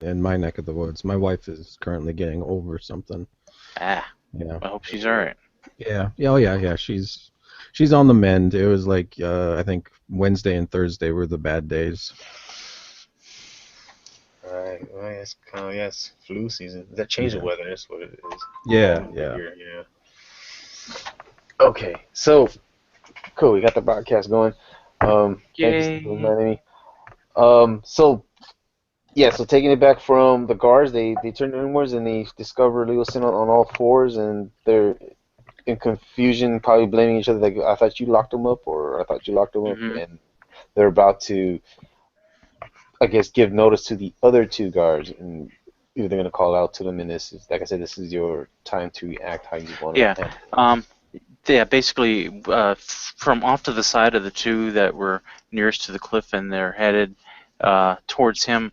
in my neck of the woods. My wife is currently getting over something. Ah, Yeah. I hope she's all right. Yeah. Yeah. Oh yeah. Yeah. She's on the mend. It was like I think Wednesday and Thursday were the bad days. Right. Well, it's kind of yes, flu season. That change of Yeah. weather is what it is. All Yeah. over Yeah. here. Yeah. Okay. So cool. We got the broadcast going. Thank you for Yay. reminding me. So yeah. So taking it back from the guards, they turn inwards and they discover Leo Sin on all fours, and they're in confusion, probably blaming each other. Like, I thought you locked him up, or I thought you locked him up, Hmm. and they're about to, I guess, give notice to the other two guards, and either they're gonna call out to them, and this is, like I said, this is your time to react how you want Yeah. to handle Um, yeah, basically, from off to the side of the two that were nearest to the cliff, and they're headed towards him,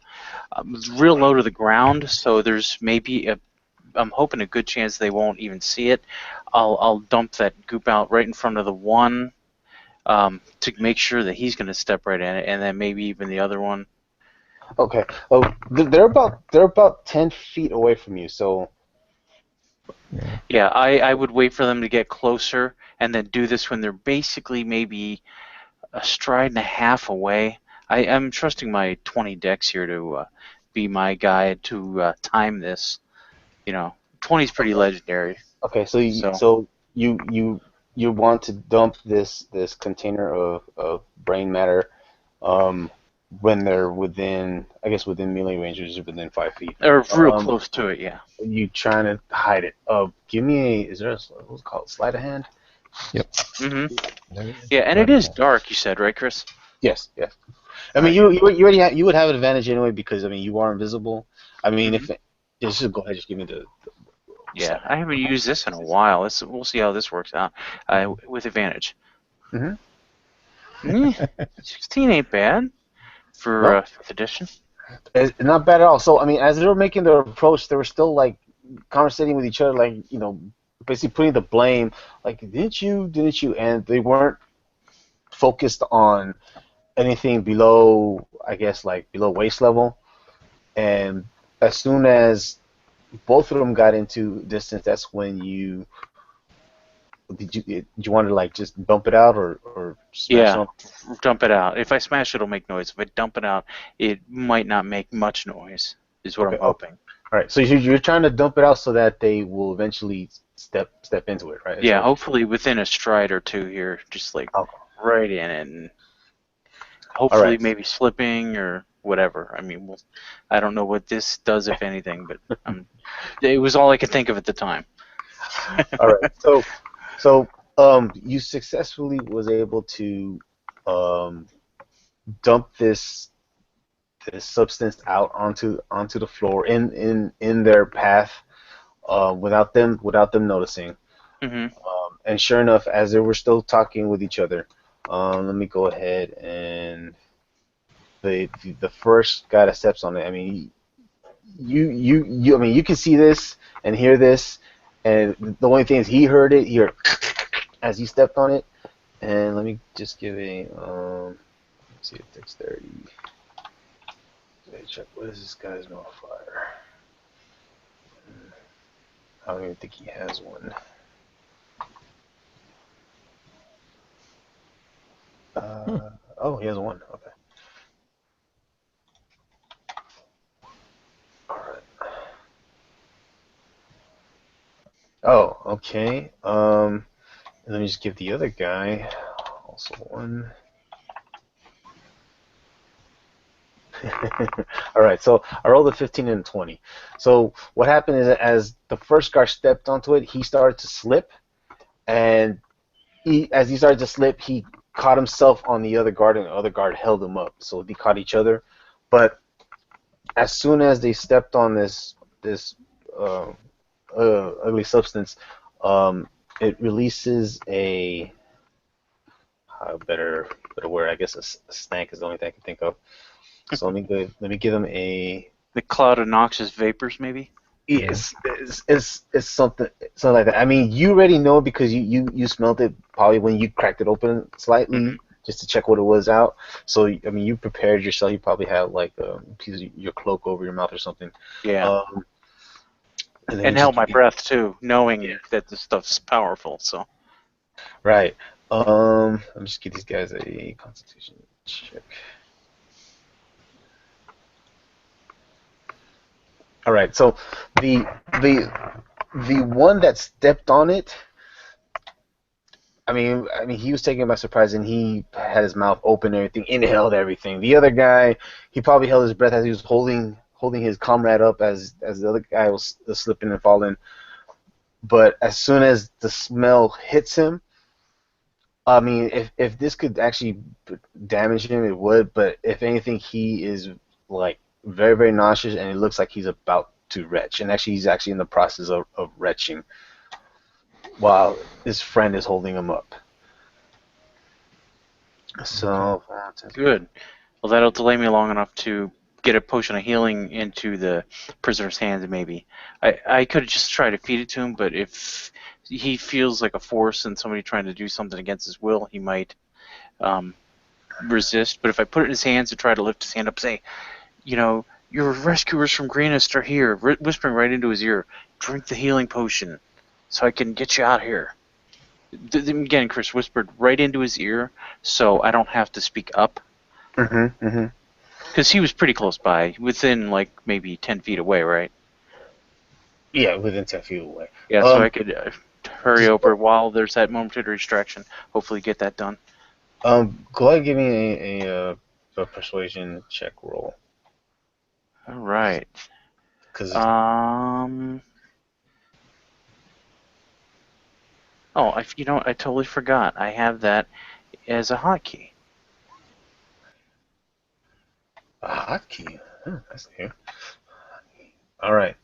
real low to the ground. So there's maybe I'm hoping a good chance they won't even see it. I'll dump that goop out right in front of the one to make sure that he's going to step right in it, and then maybe even the other one. it. Okay. Oh, they're about 10 feet away from you, so Yeah. Yeah, I would wait for them to get closer, and then do this when they're basically maybe a stride and a half away. I'm trusting my 20 decks here to be my guide to time this. 20 is pretty okay. legendary. Okay, so So you want to dump this container of brain matter, um, when they're within, I guess, within melee range, which is within 5 feet. they're real Um, close to it, yeah. you trying to hide it? Give me a. Is there a what's it called, sleight of hand? Yep. Hmm. There it is. Yeah, and it Sleight of is hand. dark, you said, right, Chris? Yes, yes. I All mean, right. you already you would have an advantage anyway because I mean you are invisible. I mean, Hmm. if just go ahead, just give me the Yeah, sleight of I haven't used this in a while. We'll see how this works out with advantage. hand. 16 ain't bad for No, 5th edition. it's not bad at all. So I mean, as they were making their approach, they were still like conversating with each other, like basically putting the blame, like didn't you, and they weren't focused on anything below, I guess, like below waist level. And as soon as both of them got into distance, that's when did you want to like just dump it out or smash Yeah, them? dump it out. If I smash, it'll make noise. If I dump it out, it might not make much noise, is what I'm Okay, okay. hoping. All right. So you're trying to dump it out so that they will eventually step into it, right? Is that Yeah, what you're hopefully within a stride or two here, just like saying? right in it, and All hopefully right. maybe slipping or whatever. I mean, I don't know what this does, if anything, but it was all I could think of at the time. All right. So you successfully was able to um dump this substance out onto the floor in their path, without them noticing. Hmm. And sure enough, as they were still talking with each other, let me go ahead and the first guy that steps on it. I mean, I mean, you can see this and hear this, and the only thing is he heard it. He heard as he stepped on it. And let me just give a let's see if dexterity. Let me check. What is this guy's modifier? I don't even think he has one. Hmm. Oh, he has one. Okay. All right. Oh, okay. Let me just give the other guy also one. All right, so I rolled a 15 and a 20. So what happened is that as the first guy stepped onto it, he started to slip, and as he started to slip, he caught himself on the other guard, and the other guard held him up. So they caught each other. But as soon as they stepped on this uh, ugly substance, um, it releases a better word. I guess a stank is the only thing I can think of. So let me give them a. The cloud of noxious vapors, maybe. Yeah. It's something like that. I mean, you already know because you smelled it probably when you cracked it open Hmm. slightly. just to check what it was out. So I mean, you prepared yourself. You probably had like a piece of your cloak over your mouth or something. Yeah. Um, and then And you just held my breath too, yeah. knowing that this stuff's powerful. So Right. Let me just give these guys a constitution check. All right. So the the the one that stepped on it, I mean, he was taken by surprise and he had his mouth open, and everything, inhaled everything. The other guy, he probably held his breath as he was holding his comrade up as the other guy was slipping and falling. But as soon as the smell hits him, I mean, if this could actually damage him, it would. But if anything, he is like very, very nauseous, and it looks like he's about to retch. And actually, he's actually in the process of retching while his friend is holding him up. So, good. Well, that'll delay me long enough to get a potion of healing into the prisoner's hands, maybe. I could just try to feed it to him, but if he feels like a force and somebody trying to do something against his will, he might resist. But if I put it in his hands and try to lift his hand up, say, you know, your rescuers from Greenest are here, whispering right into his ear, drink the healing potion so I can get you out here. Again, Chris whispered right into his ear, so I don't have to speak up. Because he was pretty close by, within like maybe 10 feet away, right? Yeah, within 10 feet away. Yeah, so I could hurry over while there's that momentary distraction. Hopefully get that done. Go ahead and give me a persuasion check roll. All right. Oh, you know what? I totally forgot. I have that as a hotkey. A hotkey? That's new. All right.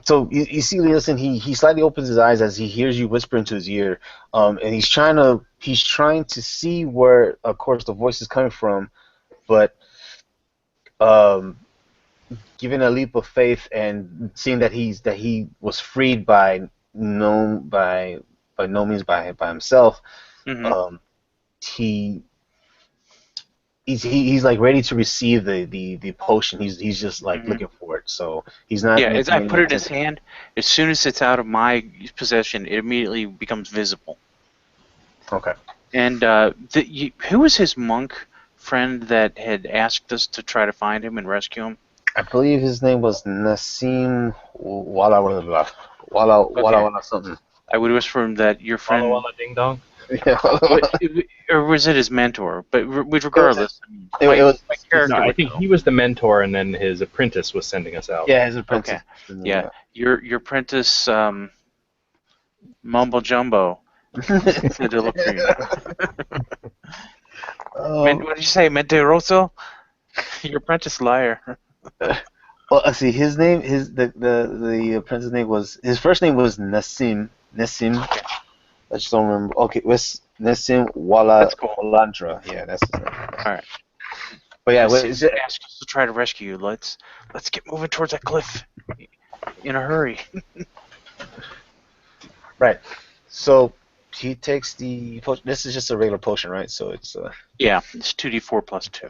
So you see, Leosin, he slightly opens his eyes as he hears you whisper into his ear, and he's trying to see where, of course, the voice is coming from, but given a leap of faith and seeing that he was freed by no means by himself, he. He's like ready to receive the potion. He's just like looking for it. So he's not. Yeah, as I making put it in any his hand, as soon as it's out of my possession, it immediately becomes visible. Okay. And who was his monk friend that had asked us to try to find him and rescue him? I believe his name was Nassim Walla something. I would whisper him that your friend. Walla Walla Ding Dong. Yeah. Or was it his mentor? But regardless, It was. my character. No, I think he was the mentor, and then his apprentice was sending us out. Yeah, his apprentice. Okay. Yeah, your apprentice, Mumbo Jumbo, said to look for you. What did you say, Mentiroso? Your apprentice liar. Well, let's see. His name, the apprentice's name was, his first name was Nassim. Okay. I just don't remember. Okay, it was Nassim Walandra. Yeah, that's his name. All right. But yeah, ask us to try to rescue you. Let's get moving towards that cliff in a hurry. Right. So he takes the potion. This is just a regular potion, right? So it's yeah, it's 2d4 plus 2.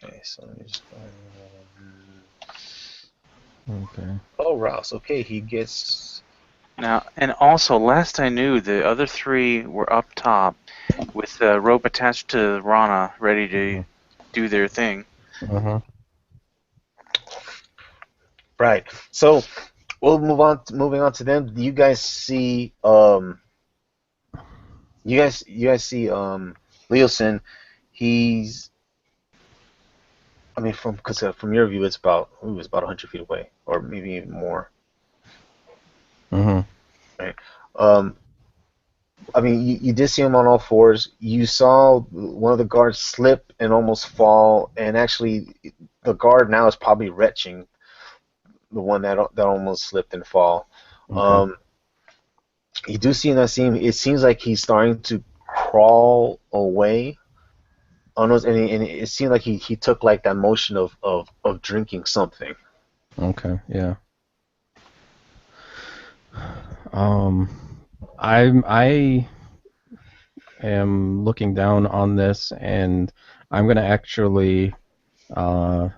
Okay, so let me just. Okay. Oh, Rouse. Okay, he gets. Now, and also, last I knew, the other 3 were up top with the rope attached to Rana, ready to do their thing. Right. So we'll moving on to them. You guys see Leosin. He's, I mean, from your view, it's about 100 feet away, or maybe even more. Right. I mean, you did see him on all fours. You saw one of the guards slip and almost fall, and actually, the guard now is probably retching. The one that almost slipped and fall. Okay. You do see Nassim. It seems like he's starting to crawl away. Almost, and it seemed like he took like that motion of drinking something. Okay. Yeah. I am looking down on this, and I'm going to actually uh,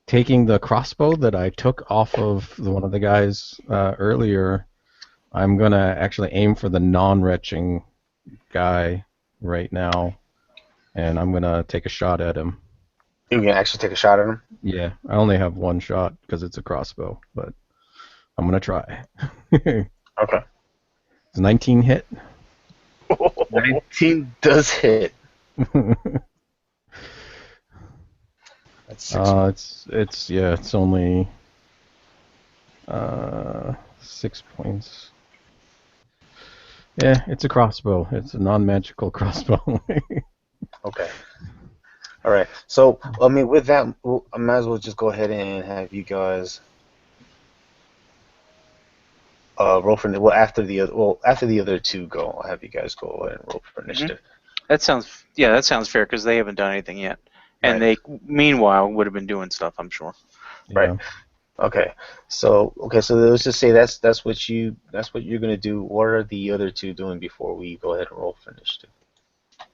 taking the crossbow that I took off of one of the guys earlier. I'm going to actually aim for the non-retching guy right now, and I'm going to take a shot at him. You can actually take a shot at him. Yeah, I only have one shot because it's a crossbow, but I'm going to try. It's Okay. 19 hit. 19 does hit. That's 6. It's only 6 points. Yeah, it's a crossbow. It's a non-magical crossbow. Okay. All right. So, I mean, with that, I might as well just go ahead and have you guys roll for after the other two go. I'll have you guys go ahead and roll for initiative. That sounds fair because they haven't done anything yet, and Right. they meanwhile would have been doing stuff, I'm sure. Right. Yeah. Okay. So let's just say that's what you're gonna do. What are the other two doing before we go ahead and roll for initiative?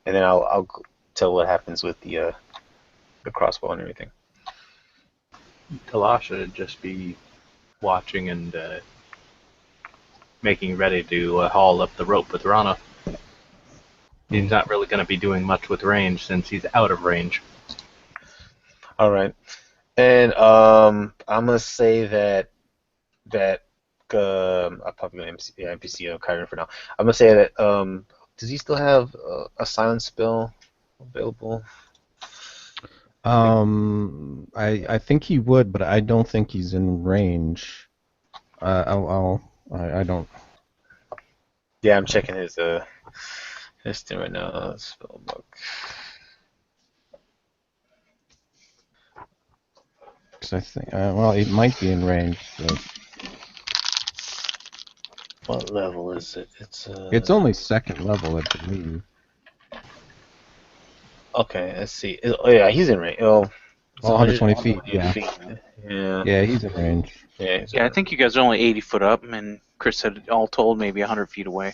And then I'll tell what happens with the crossbow and everything. Talasha would just be watching and making ready to haul up the rope with Rana. He's not really going to be doing much with range since he's out of range. All right. And I'm gonna say that I'm probably gonna NPC Kyron for now. I'm gonna say that does he still have a silent spell available? I think he would, but I don't think he's in range. I don't. Yeah, I'm checking his thing right now. Spell book. Cause I think. Well, it might be in range. But What level is it? it's only second level, I believe. Okay. Let's see. Oh yeah, he's in range. Oh, it's 120 feet. Yeah. Yeah. Yeah, he's in range. Yeah. Yeah, I think you guys are only 80 foot up, and Chris said all told maybe 100 feet away.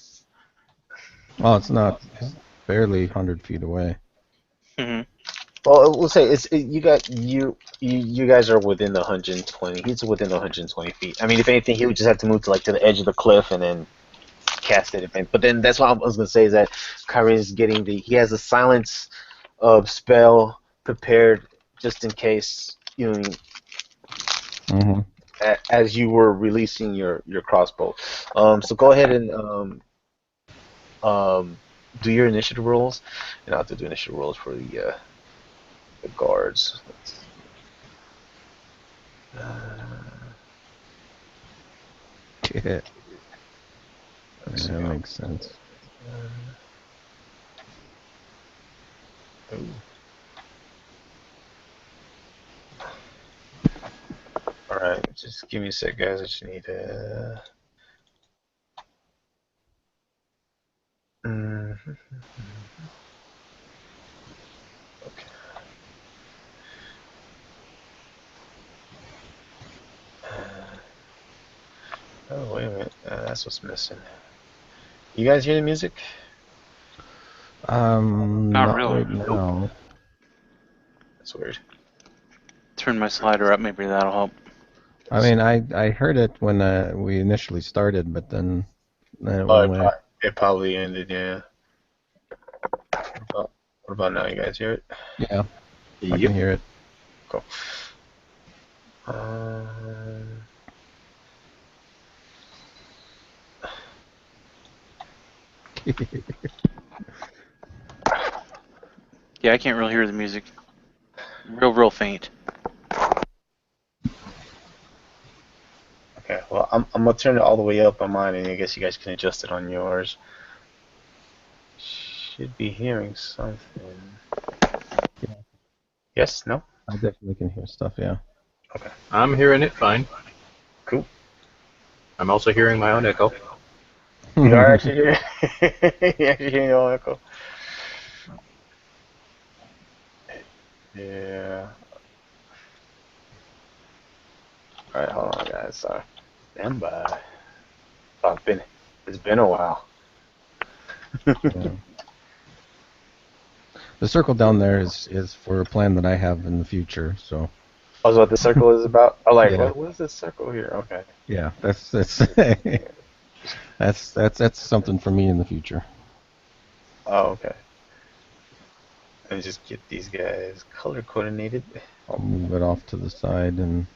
Well, it's not. It's barely 100 feet away. hmm Well, we'll say you guys are within the 120. He's within the 120 feet. I mean, if anything, he would just have to move to the edge of the cliff and then cast it. But then that's what I was gonna say is that Kyrie is getting he has a silence spell prepared just in case Mm-hmm. as you were releasing your crossbow. So go ahead and do your initiative rolls, and I'll have to do initiative rolls for the guards. Yeah, Let's see. that makes sense. Ooh. All right, just give me a sec, guys. I just need to. Okay. Oh, wait a minute. That's what's missing. You guys hear the music? Not Not really. right now. That's weird. Turn my slider up, maybe that'll help. I mean, I heard it when we initially started, but then it Oh, went away. it probably ended, yeah. What about now? You guys hear it? Yeah, I can hear it. Cool. Yeah, I can't really hear the music. Real faint. Okay, well, I'm gonna turn it all the way up on mine, and I guess you guys can adjust it on yours. Should be hearing something. Yeah. Yes? No? I definitely can hear stuff. Yeah. Okay. I'm hearing it fine. Cool. I'm also hearing my own echo. You are actually hearing. You're actually hearing your own echo. Yeah. All right, hold on, guys. Sorry. Stand by. It's been a while. Yeah. The circle down there is for a plan that I have in the future. So Also, what the circle is about? Oh, like yeah, what is this circle here? Okay. yeah, that's that's something for me in the future. Oh, okay. Let me just get these guys color coordinated. I'll move it off to the side and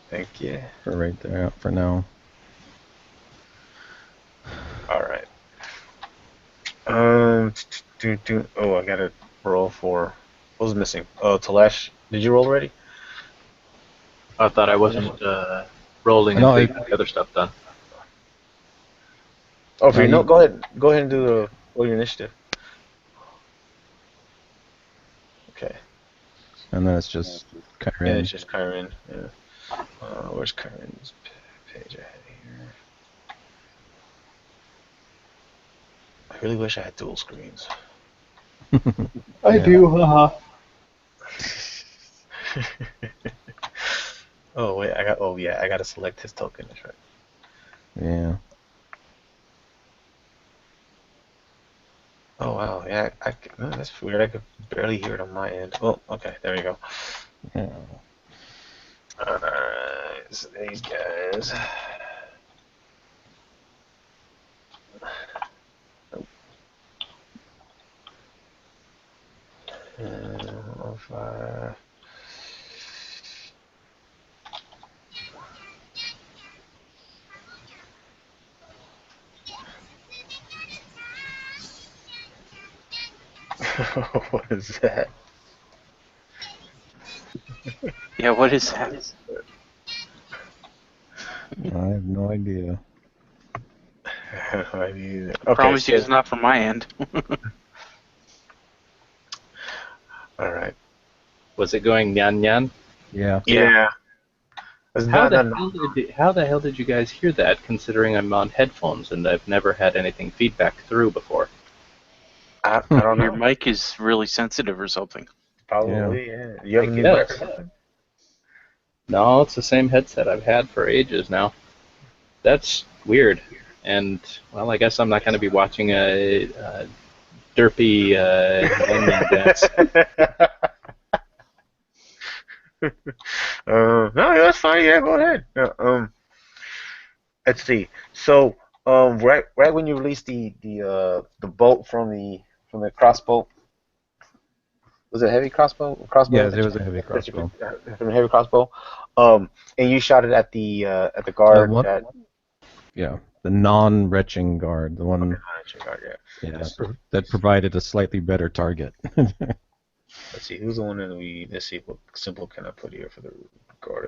Thank you. for right there for now. All right. Oh, I gotta roll for. What was missing? Oh, Talash. Did you roll already? I thought I wasn't rolling No, until you got the other stuff done. Oh, for no, you, no. you, Go ahead. Go ahead and do the roll your initiative. Okay. and then it's just And Kyren. it's just Kyron. Yeah. Where's Kyron's page I had here? I really wish I had dual screens. I Yeah. do, haha. Oh wait, I got. Oh yeah, I gotta select his token. That's right. Yeah. Oh wow, yeah. That's weird. I could barely hear it on my end. Oh, okay. There you go. Yeah. Alright, so these guys. Oh, five. What is that? Yeah, what is that? I have no idea. Okay, Promise you so, it's not from my end. alright. Was it going nyan nyan? Yeah. Yeah. It's How not, the not, not. hell did you guys hear that? Considering I'm on headphones and I've never had anything feedback through before. I don't Your know. mic is really sensitive or something. Probably, yeah. You have I a new mic or guess. something? No, it's the same headset I've had for ages now. That's weird. And well, I guess I'm not going to be watching a derpy Nyan dance. No, that's fine. Yeah, go ahead. Let's see. So, right when you released the bolt from the crossbow, was it a heavy crossbow? Crossbow Yes, it was a heavy that you crossbow. from a heavy crossbow, and you shot it at the Uh, guard one, that. yeah, the non-retching guard, the Okay, one, guard, yeah. yeah, Let's, that provided a slightly better target. let's see who's the one that we. Let's see what symbol can I put here for the guard.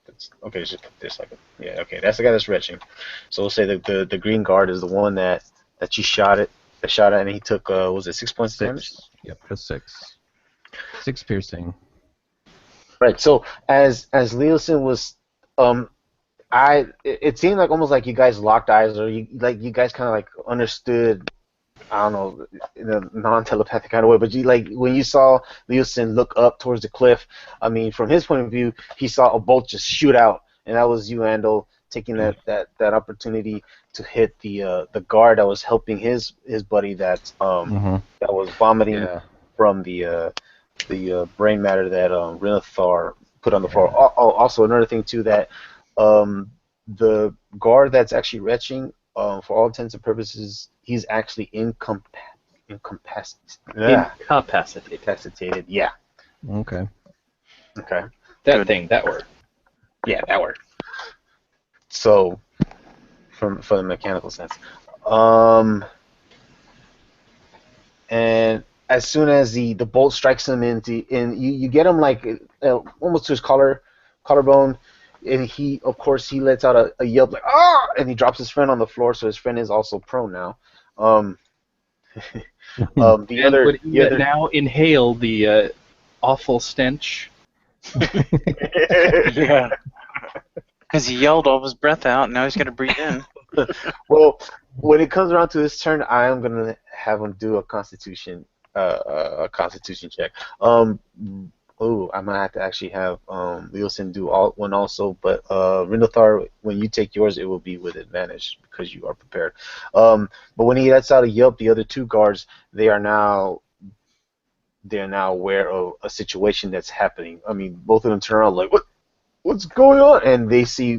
That's okay. Let's just put this like a, yeah. Okay, that's the guy that's retching. So we'll say that the green guard is the one that you shot it. That shot at, and he took was it 6 points of damage? 6. Yep, just 6. 6 piercing. Right. So as Leosin was, um, it seemed like almost like you guys locked eyes, or you guys kind of like understood. I don't know, in a non-telepathic kind of way, but you like when you saw Leosin look up towards the cliff. I mean, from his point of view, he saw a bolt just shoot out, and that was you, Andal, taking that opportunity to hit the guard that was helping his buddy Mm-hmm. that was vomiting Yeah. from the brain matter that Renathar put on the floor. Yeah. Also, another thing too that the guard that's actually retching, for all intents and purposes, he's actually incapacitated. Yeah. Okay. Okay. That Good. thing, that word. Yeah, that word. So, from the mechanical sense, and as soon as the bolt strikes him you get him like almost to his collarbone, and he of course he lets out a yelp like ah, and he drops his friend on the floor, so his friend is also prone now. Um, And would he now inhale the awful stench? Yeah. Because he yelled all of his breath out, and now he's got to breathe in. Well, when it comes around to his turn, I am gonna have him do a Constitution check. Oh, I might have to actually have Leosin do one also, but Rinothar, when you take yours, it will be with advantage because you are prepared. But when he lets out a yelp, the other two guards they're now aware of a situation that's happening. I mean, both of them turn around like, what's going on? And they see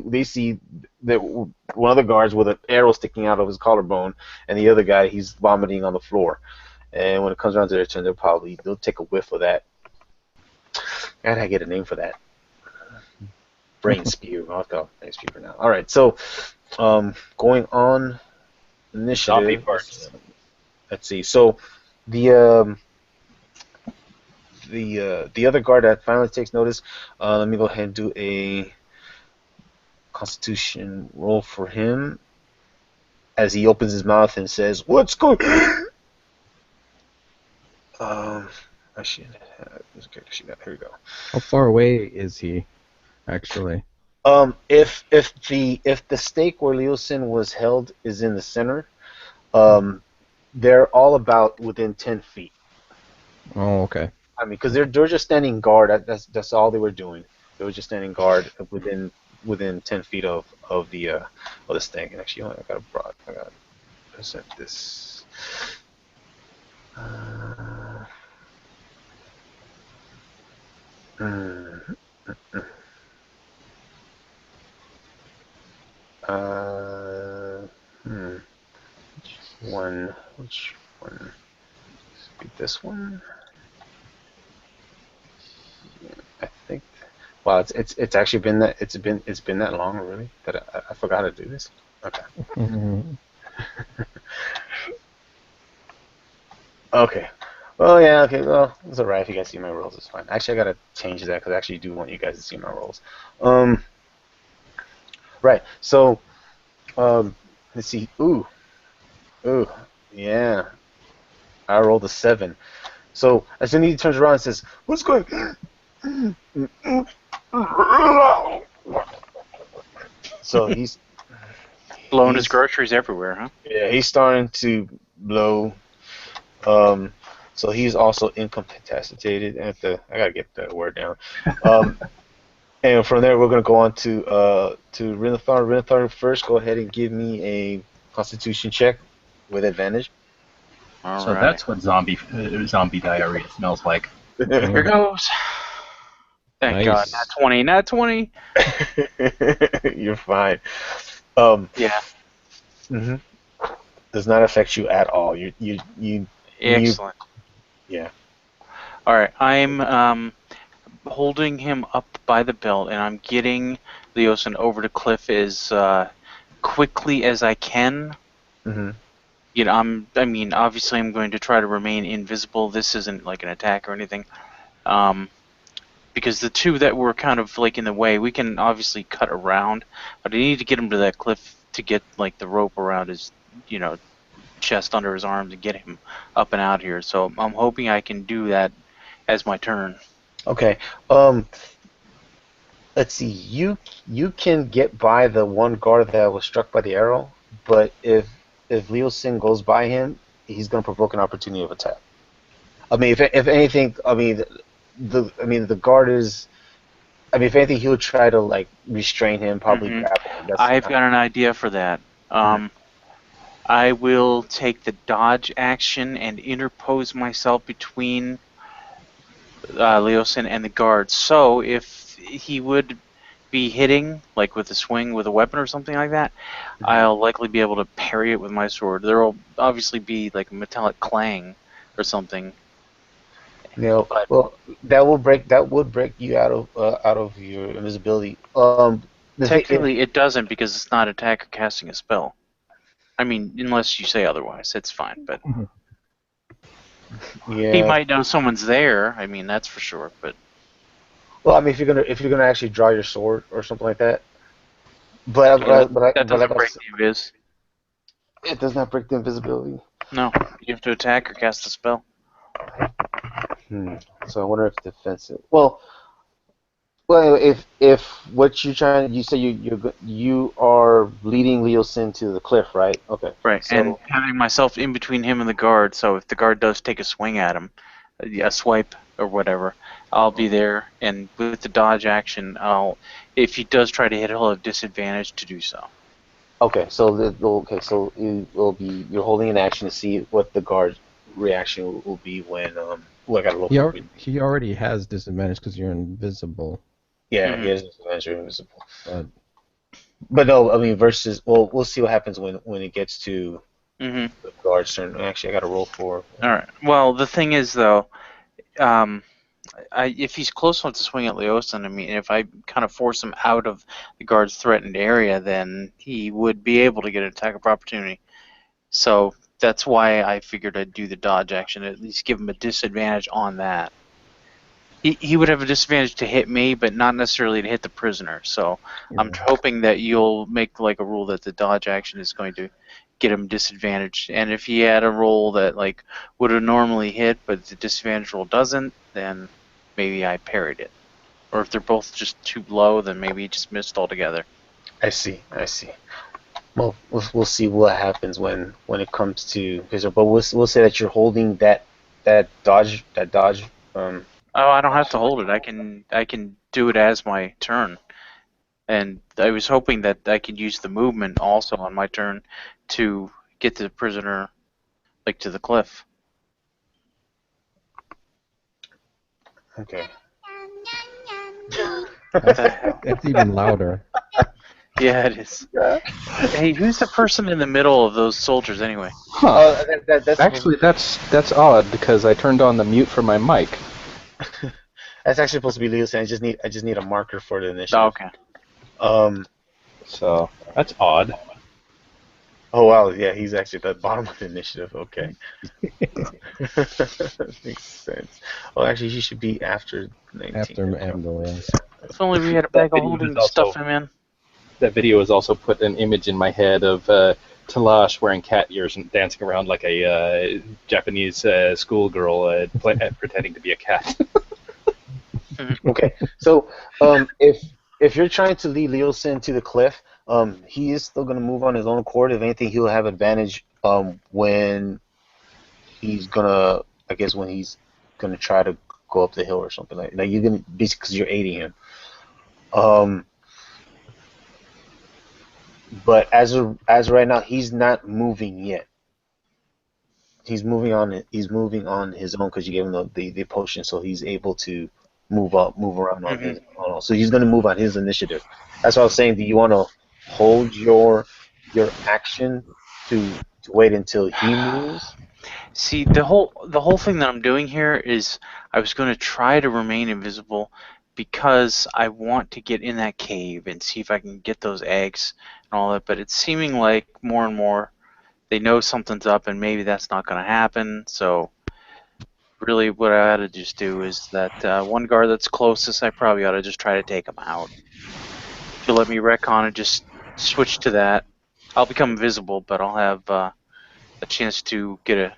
that one of the guards with an arrow sticking out of his collarbone, and the other guy he's vomiting on the floor. And when it comes around to their turn, they'll take a whiff of that. I gotta get a name for that. Brain spew. I'll call it brain spew for now. All right, so going on Zombie initiative. parts. Let's see. So the the other guard that finally takes notice. Let me go ahead and do a Constitution roll for him as he opens his mouth and says, "What's going?" I should have this character sheet. Here we go. How far away is he, actually? If the stake where Leosin was held is in the center, they're all about within 10 feet. Oh, okay. I mean, because they're just standing guard. That's all they were doing. They were just standing guard within 10 feet of the stake. And actually, I got to present this. Mm, Which one? Be this one. Yeah, I think. Wow, it's actually been that long already that I forgot to do this. Okay. Okay. Well, yeah. Okay. Well, it's alright if you guys see my rolls. It's fine. Actually, I gotta change that because I actually do want you guys to see my rolls. Right. So, let's see. Ooh. Yeah. I rolled a 7. So as soon as he turns around and says, "What's going?" So he's Blowing his groceries everywhere, huh? yeah, he's starting to blow. So he's also incapacitated. I gotta get that word down. And from there, we're gonna go on to Rinothar. Rinothar, first, go ahead and give me a Constitution check with advantage. All So right. that's what zombie diarrhea smells like. Here goes. Thank God. Nice. Nat 20. You're fine. Yeah. Mm-hmm. Does not affect you at all. You Excellent. yeah. All right. I'm holding him up by the belt, and I'm getting Leosin over to Cliff as quickly as I can. Mm-hmm. You know, obviously, I'm going to try to remain invisible. This isn't like an attack or anything. Because the two that were kind of like in the way, we can obviously cut around, but I need to get him to that cliff to get like the rope around his, chest under his arms and get him up and out here. So I'm hoping I can do that as my turn. Okay. Let's see. You can get by the one guard that was struck by the arrow, but if Leo Sin goes by him, he's going to provoke an opportunity of attack. I mean, if anything, the guard is. I mean, if anything, he would try to like restrain him, probably grapple him. I've got an idea for that. I will take the dodge action and interpose myself between Leosin and the guard. So if he would be hitting, like with a swing with a weapon or something like that, I'll likely be able to parry it with my sword. There will obviously be like a metallic clang or something. Well, that would break you out of your invisibility. Technically, it doesn't because it's not attacker casting a spell. I mean, unless you say otherwise, it's fine. But he might know someone's there. I mean, that's for sure. But well, I mean, if you're gonna actually draw your sword or something like that, but that doesn't break the invis. It does not break the invisibility. No, you have to attack or cast a spell. So I wonder if defensive. Well, if what you're trying, you say you are leading Leo Sin to the cliff, right? Okay. Right, so, and having myself in between him and the guard, so if the guard does take a swing at him, a swipe or whatever, I'll be there, and with the dodge action, if he does try to hit, he'll have disadvantage to do so. Okay, so you're holding an action to see what the guard's reaction will be when I gotta roll for it. He already has disadvantage because you're invisible. Yeah, he has disadvantage. You're invisible. But no, I mean versus. Well, we'll see what happens when it gets to the guard's turn. Actually, I gotta roll for. All right. Well, the thing is though, if he's close enough to swing at Leosin, I mean, if I kind of force him out of the guard's threatened area, then he would be able to get an attack of opportunity. So that's why I figured I'd do the dodge action, at least give him a disadvantage on that. He would have a disadvantage to hit me, but not necessarily to hit the prisoner. So I'm hoping that you'll make like a rule that the dodge action is going to get him disadvantaged. And if he had a roll that like would have normally hit, but the disadvantage roll doesn't, then maybe I parried it. Or if they're both just too low, then maybe he just missed altogether. I see. Well, we'll see what happens when it comes to. But we'll say that you're holding that dodge. Oh, I don't have to hold it. I can do it as my turn. And I was hoping that I could use the movement also on my turn to get the prisoner like to the cliff. Okay. That's even louder. Yeah, it is. Hey, who's the person in the middle of those soldiers anyway? Huh. Actually, that's odd because I turned on the mute for my mic. That's actually supposed to be Leo saying I just need a marker for the initiative. Oh, okay. So that's odd. Oh wow, yeah, he's actually at the bottom of the initiative. Okay. Makes sense. Well, actually, he should be after 19. After Amdal, yes. If only we had a bag of holding to stuff him in. That video has also put an image in my head of Talash wearing cat ears and dancing around like a Japanese schoolgirl pretending to be a cat. Okay, so if you're trying to lead Leosin to the cliff, he is still going to move on his own accord. If anything, he'll have advantage when he's gonna, I guess, when he's gonna try to go up the hill or something like you're gonna basically because you're aiding him. But as right now, he's not moving yet. He's moving on. He's moving on his own because you gave him the potion, so he's able to move around on his own. So he's going to move on his initiative. That's what I was saying. Do you want to hold your action to wait until he moves? See, the whole thing that I'm doing here is I was going to try to remain invisible because I want to get in that cave and see if I can get those eggs and all that. But it's seeming like more and more they know something's up, and maybe that's not going to happen. So really, what I ought to just do is that one guard that's closest, I probably ought to just try to take him out. If you let me retcon and just switch to that, I'll become invisible, but I'll have a chance to get a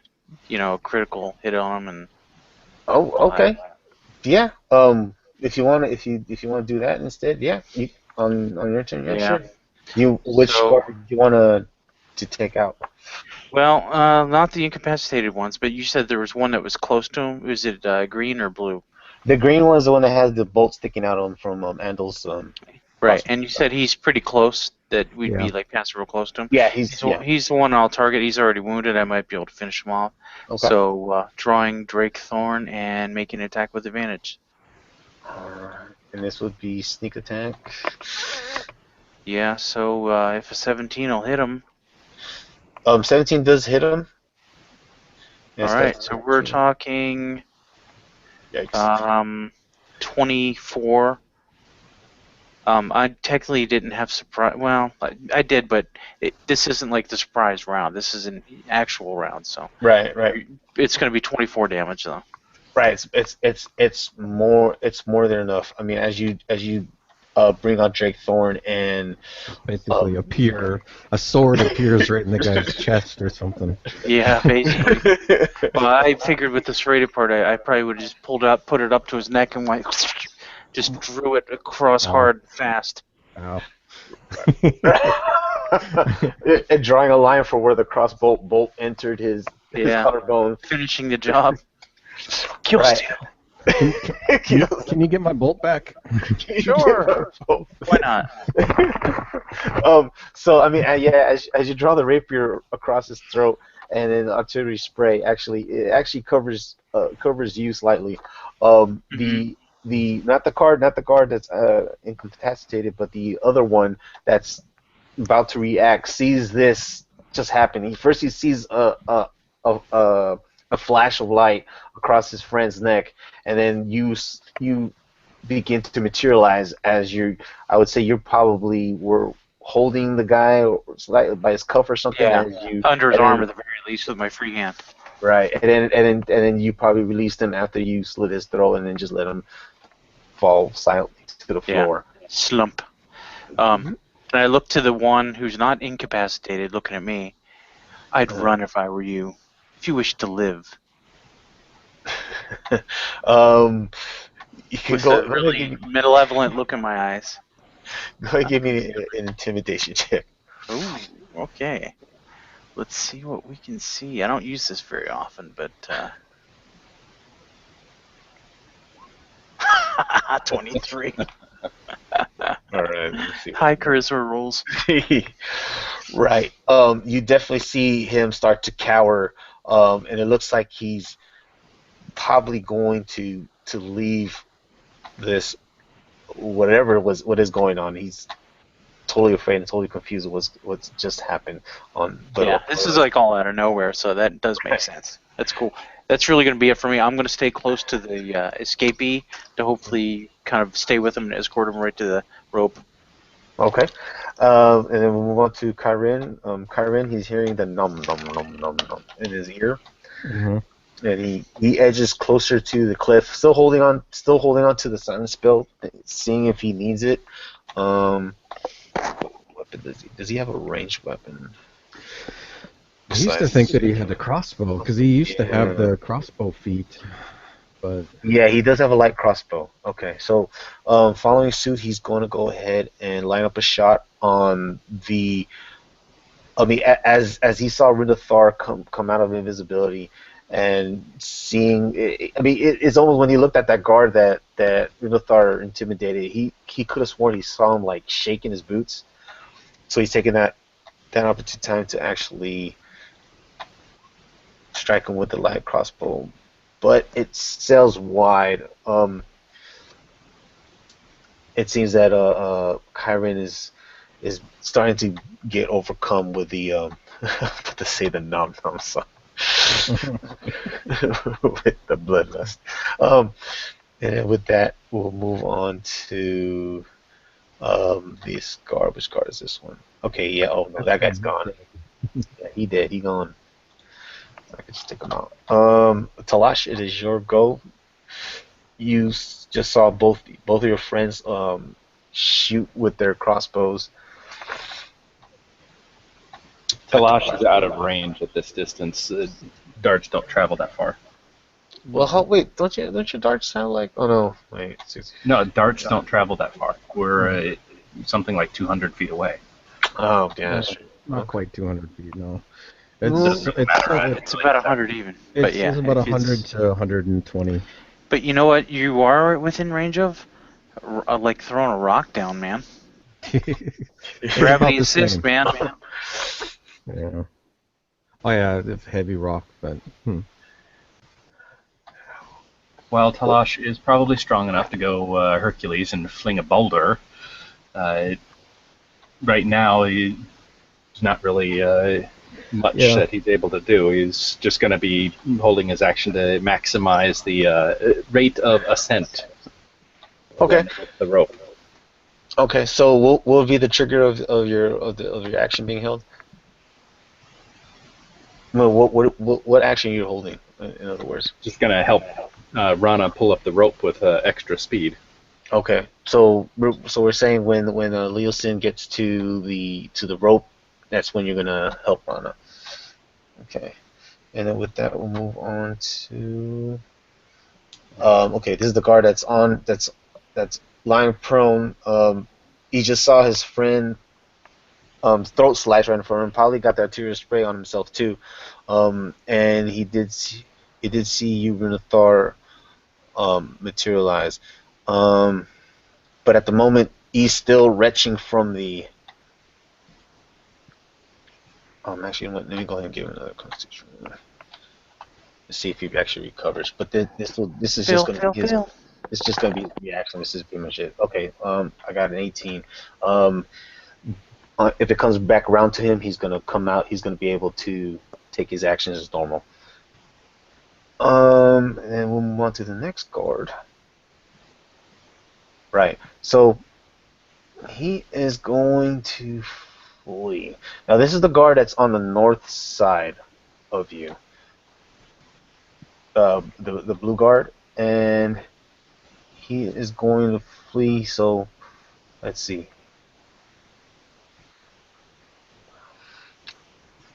critical hit on him. And oh, okay, yeah. If you want to do that instead, yeah. On your turn, yeah, sure. Which guard do you want to take out? Well, not the incapacitated ones, but you said there was one that was close to him. Was it green or blue? The green one is the one that has the bolt sticking out on from Andal's. Right, and you said he's pretty close. That we'd be like passing real close to him. Yeah, he's the one I'll target. He's already wounded. I might be able to finish him off. Okay. So drawing Drake Thorn and making an attack with advantage. And this would be sneak attack. Yeah, so if a 17 will hit him. 17 does hit him. Yes, all right, so we're talking 24. I technically didn't have surprise. Well, I did, but this isn't like the surprise round. This is an actual round, so right. It's going to be 24 damage though. Right. It's more than enough. I mean, as you bring out Drake Thorn and basically a sword appears right in the guy's chest or something. Yeah, basically. Well, I figured with the serrated part, I probably would have just put it up to his neck and went, just drew it across hard, fast. Ow. And drawing a line for where the crossbow bolt entered his collarbone. Finishing the job. Kill steal. Can you get my bolt back? Sure. Why not? So I mean, yeah, as you draw the rapier across his throat, and then artillery spray it actually covers you slightly. Mhm. The not the guard that's incapacitated, but the other one that's about to react sees this just happen. He sees a flash of light across his friend's neck, and then you begin to materialize as you. I would say you probably were holding the guy slightly by his cuff or something Yeah, as you, under his and arm at then the very least with my free hand. right, and then you probably released him after you slit his throat, and then just let him fall silently to the Yeah, floor. slump. And I look to the one who's not incapacitated, looking at me. I'd run if I were you. If you wish to live. um, you can With a go ahead and really malevolent look in my eyes. give me an intimidation check. Ooh, okay. Let's see what we can see. I don't use this very often, but 23. All right, let's see. High charisma rolls. Right. You definitely see him start to cower, and it looks like he's probably going to leave this what is going on. He's totally afraid and totally confused with what's just happened on. But Yeah, this is like all out of nowhere, so that does make sense. That's cool. That's really going to be it for me. I'm going to stay close to the escapee to hopefully kind of stay with him and escort him right to the rope. okay. And then we'll move on to Kyrin. Kyrin, he's hearing the num num num num num in his ear. Hmm. And he edges closer to the cliff, still holding on to the silent spell, seeing if he needs it. What weapon does he have a ranged weapon? I used to think that he had the crossbow because he used to have Yeah. the crossbow feat, but Yeah, he does have a light crossbow. Okay, so following suit, he's going to go ahead and line up a shot on the. I mean, as he saw Rindathar come out of invisibility, and seeing, it's almost when he looked at that guard that Rindathar intimidated. He could have sworn he saw him like shaking his boots. So he's taking that opportune time to actually strike him with the light crossbow, but it sails wide. It seems that Kyren is starting to get overcome with the to say the nom nom song with the bloodlust. And then with that, we'll move on to this guard. Which guard is this one? Okay, yeah. Oh no, that guy's gone. Yeah, he dead. He gone. I can just take him out. Talash, it is your go. You just saw both of your friends shoot with their crossbows. Kalash is out of range at this distance. Darts don't travel that far. Well, wait, don't your darts sound like? Oh no, wait. No, darts don't travel that far. We're something like 200 feet away. Oh, yeah, that's true. not quite 200 feet. No, Well, It's about 100 even. But yeah, it's about if 100 to 120. But you know what? You are within range of, like throwing a rock down, man. Gravity assist, man. Yeah. Oh yeah, it's heavy rock, but While Talash is probably strong enough to go Hercules and fling a boulder, right now he's not really much that he's able to do. He's just going to be holding his action to maximize the rate of ascent. Okay. With the rope. Okay, so what will be the trigger of your action being held? No, what action are you holding? In other words. Just going to help Rana pull up the rope with extra speed. Okay, so we're saying when Leosin gets to the rope, that's when you're gonna help Rana. Okay, and then with that we'll move on to. Okay, this is the guard that's lying prone. He just saw his friend throat slice right in front of him. Probably got the arterial spray on himself too. And he did see you, Runathar, materialize. But at the moment, he's still retching from the. Actually, let me go ahead and give him another constitution. Let's see if he actually recovers. But this is just Fail, going to fail, be his. fail. It's just going to be his reaction. This is pretty much it. Okay. I got an 18. Um, if it comes back around to him, he's going to come out. He's going to be able to take his actions as normal. And then we'll move on to the next guard. Right. So he is going to flee. Now this is the guard that's on the north side of you. The blue guard, and he is going to flee. So let's see.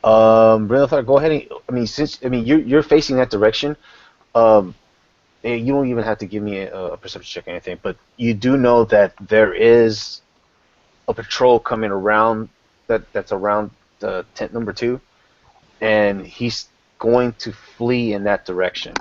Renathar, go ahead and since you're facing that direction, and you don't even have to give me a perception check or anything, but you do know that there is a patrol coming around that's around tent number 2, and he's going to flee in that direction.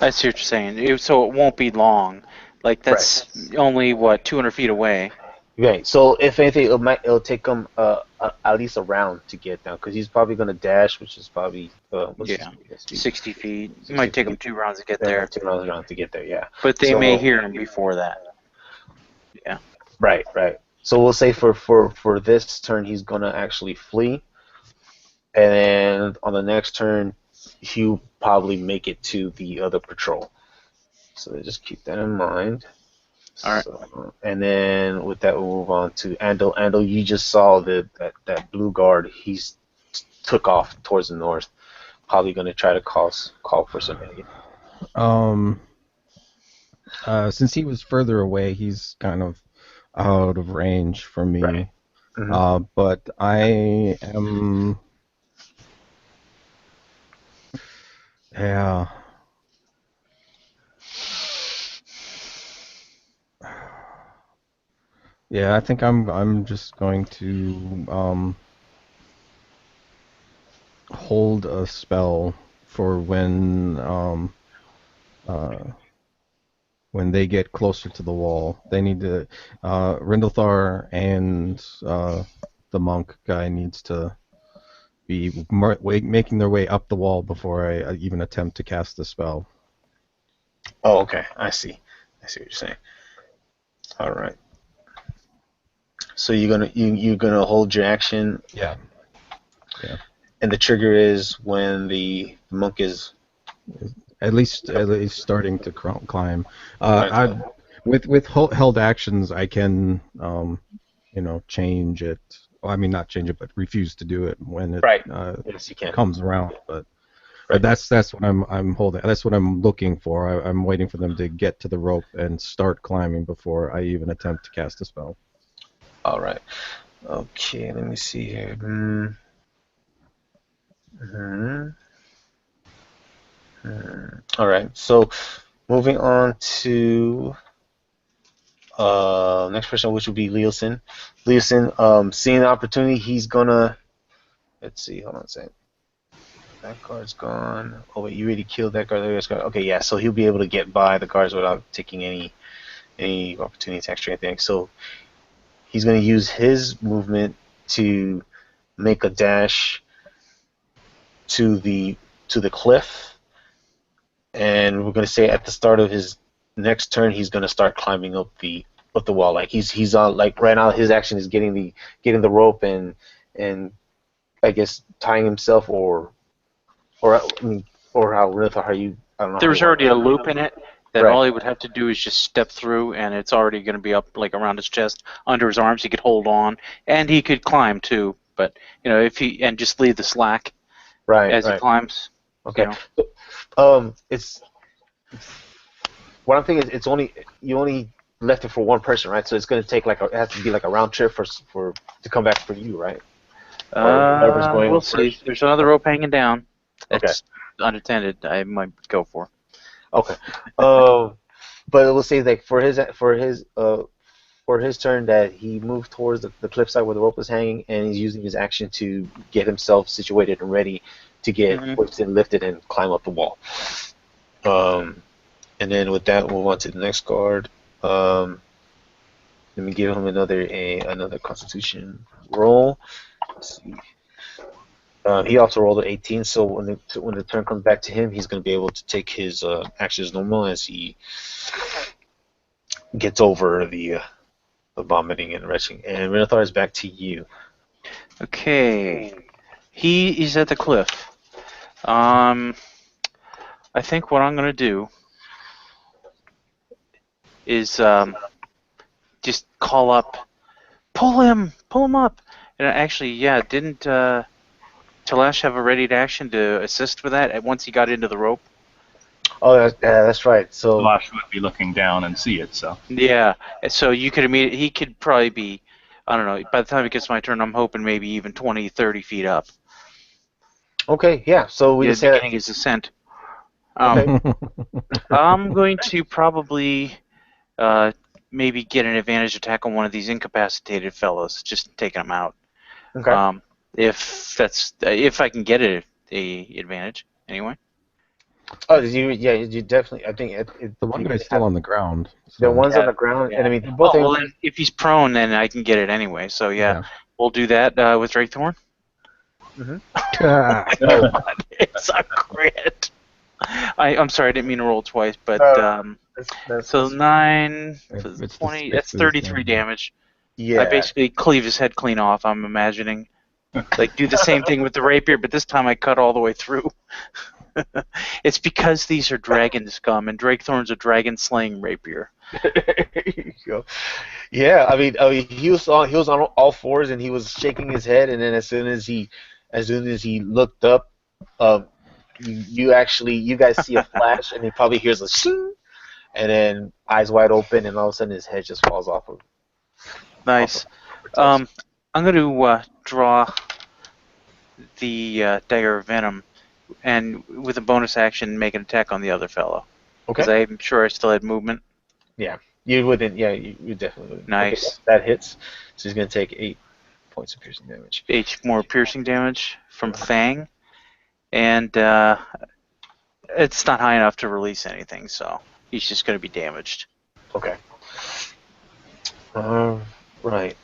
I see what you're saying. So it won't be long. Like that's only 200 feet away. Right. So if anything, it'll take him at least a round to get down, because he's probably going to dash, which is probably 60 feet. It might take him 2 rounds to get there. 2 rounds around to get there. Yeah. But they may hear him before that. Yeah. Right. Right. So we'll say for this turn, he's going to actually flee, and then on the next turn, he'll probably make it to the other patrol. So just keep that in mind. All right. So, and then with that, we'll move on to Andal. Andal, you just saw that blue guard. He's took off towards the north. Probably going to try to call for some aid. Since he was further away, he's kind of out of range for me. Right. Mm-hmm. But I am. Yeah. Yeah, I think I'm just going to hold a spell for when they get closer to the wall. They need to Rindalthar and the monk guy needs to be making their way up the wall before I even attempt to cast the spell. Oh, okay. I see what you're saying. All right. So you're gonna hold your action. Yeah. Yeah. And the trigger is when the monk is at least starting to climb. With held actions, I can change it. Well, I mean, not change it, but refuse to do it when it yes, you can. comes around. But that's what I'm holding. That's what I'm looking for. I'm waiting for them to get to the rope and start climbing before I even attempt to cast a spell. All right. Okay, let me see here. All right. So, moving on to next person, which would be Leosin. Leosin, seeing the opportunity, he's gonna. Let's see. Hold on a second. That guard's gone. Oh wait, you already killed that guard. Okay, yeah. So he'll be able to get by the guards without taking any opportunity attacks or anything. So he's going to use his movement to make a dash to the cliff, and we're going to say at the start of his next turn, he's going to start climbing up the wall. Like he's on, like right now, his action is getting the rope and I guess tying himself or how Renatha, how you, I don't know. There's already a loop in it. That all he would have to do is just step through, and it's already going to be up like around his chest, under his arms. He could hold on, and he could climb too. But if he just leave the slack as he climbs. Okay. It's what I'm thinking is you only left it for one person, right? So it's going to take it has to be like a round trip for to come back for you, right? We'll see. There's another rope hanging down. That's unattended. I might go for. Okay, but we'll say that for his turn that he moved towards the cliffside where the rope was hanging, and he's using his action to get himself situated and ready to get hoisted and lifted and climb up the wall. And then with that, we'll move on to the next card. Let me give him another Constitution roll. Let's see. He also rolled an 18, so when the turn comes back to him, he's going to be able to take his actions normal as he gets over the vomiting and retching. And Minotaur is back to you. Okay. He is at the cliff. I think what I'm gonna do is just call up, pull him up. And actually, yeah, didn't Talash have a ready to action to assist with that once he got into the rope? Oh, that's right. So Losh would be looking down and see it, so. Yeah. So you could he could probably be, I don't know, by the time it gets my turn, I'm hoping maybe even 20, 30 feet up. okay, yeah. So we Yeah, just said beginning his ascent. okay. I'm going to probably maybe get an advantage attack on one of these incapacitated fellows, just taking them out. Okay. If I can get a advantage anyway. Oh, you definitely. I think The one guy's still on the ground. the So. ones Yeah. on the ground, Yeah. and I mean, they're both. Well, then, if he's prone, then I can get it anyway. So yeah. We'll do that with Drakethorn. It's a crit. I'm sorry, I didn't mean to roll twice, but so 9, It's 20. the That's 33 damage. yeah. I basically cleave his head clean off. I'm imagining, like, do the same thing with the rapier, but this time I cut all the way through. It's because these are dragon scum, and Drakethorn's a dragon slaying rapier. There you go. Yeah, I mean, he was on all fours and he was shaking his head, and then as soon as he looked up, you guys see a flash, and he probably hears a shing, and then eyes wide open, and all of a sudden his head just falls off of. Nice. Off I'm going to draw the Dagger of Venom, and with a bonus action, make an attack on the other fellow. Because okay. I'm sure I still had movement. Yeah, you wouldn't. Yeah, you definitely wouldn't. Nice. Okay, that hits. So he's gonna take 8 points of piercing damage. 8 more piercing damage from Fang, and it's not high enough to release anything, so he's just going to be damaged. Okay. Right.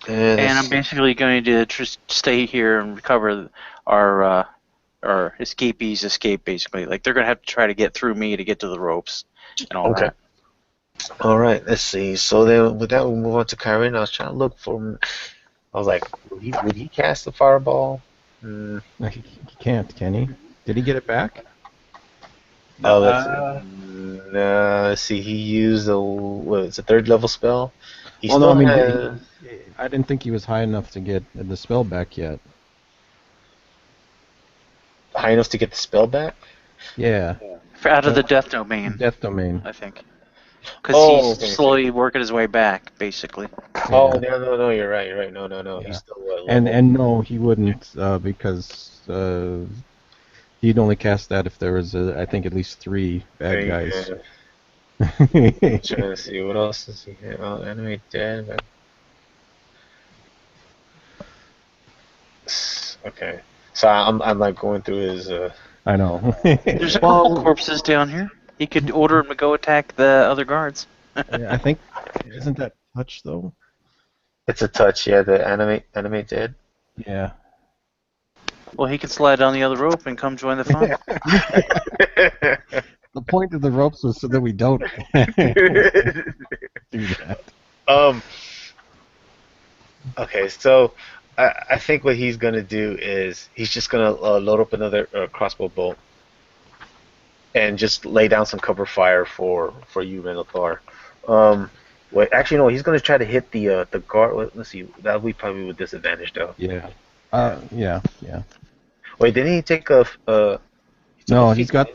And I'm basically going to just stay here and recover our escapees escape, basically. Like, they're going to have to try to get through me to get to the ropes and all that. All right, let's see. So then with that, we'll move on to Kyron. I was trying to look for. I was like, would he cast the fireball? No, he can't, can he? Did he get it back? Oh, let's see. He used it's a 3rd level spell. He Well, no, I mean, has, I didn't think he was high enough to get the spell back yet. high enough to get the spell back. Yeah. Out of the death domain, Death domain. I think. Because he's okay. slowly working his way back, basically. Oh no, you're right. No. Yeah. He's still And no, he wouldn't because he'd only cast that if there was I think at least 3 bad guys. Trying to see what else does he have. Oh, enemy dead. Okay, so I'm like going through his. I know. There's a couple corpses down here. He could order him to go attack the other guards. I think isn't that touch though? It's a touch, yeah. The anime dead. Yeah. Well, he could slide down the other rope and come join the fun. The point of the ropes was so that we don't do that. Okay, so I think what he's gonna do is he's just gonna load up another crossbow bolt and just lay down some cover fire for you, Minotaur. Wait, actually no, he's gonna try to hit the guard. Let's see, that'll be probably with disadvantage though. Yeah. Yeah. Wait, didn't he take a? No, he's got.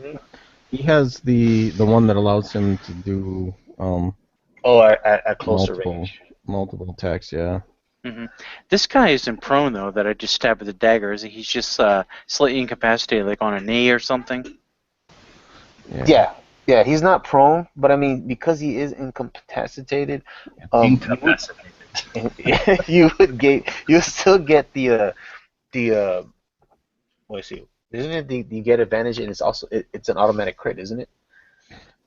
He has the one that allows him to do at closer range. Multiple attacks. Yeah. Mm-hmm. This guy isn't prone, though, that I just stabbed with a dagger. He's just slightly incapacitated, like on a knee or something. Yeah, he's not prone, but I mean, because he is incapacitated, you still get the let's see, isn't it? You get advantage, and it's also it's an automatic crit, isn't it?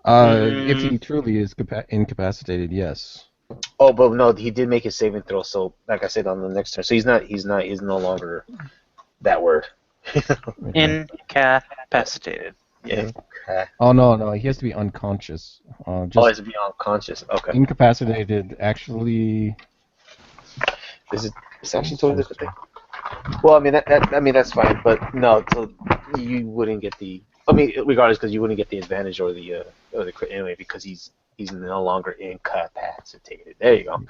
If Mm, he truly is incapacitated, yes. Oh, but no, he did make his saving throw. So, like I said, on the next turn, so he's no longer that word. Okay. incapacitated. Yeah. Oh no, he has to be unconscious. Oh, Just it's be unconscious. Okay. incapacitated. Actually, Is it? It's actually totally different thing. Well, I mean that's fine, but no, so you wouldn't get the. I mean, regardless, because you wouldn't get the advantage or the crit anyway, because he's no longer incapacitated. There you go.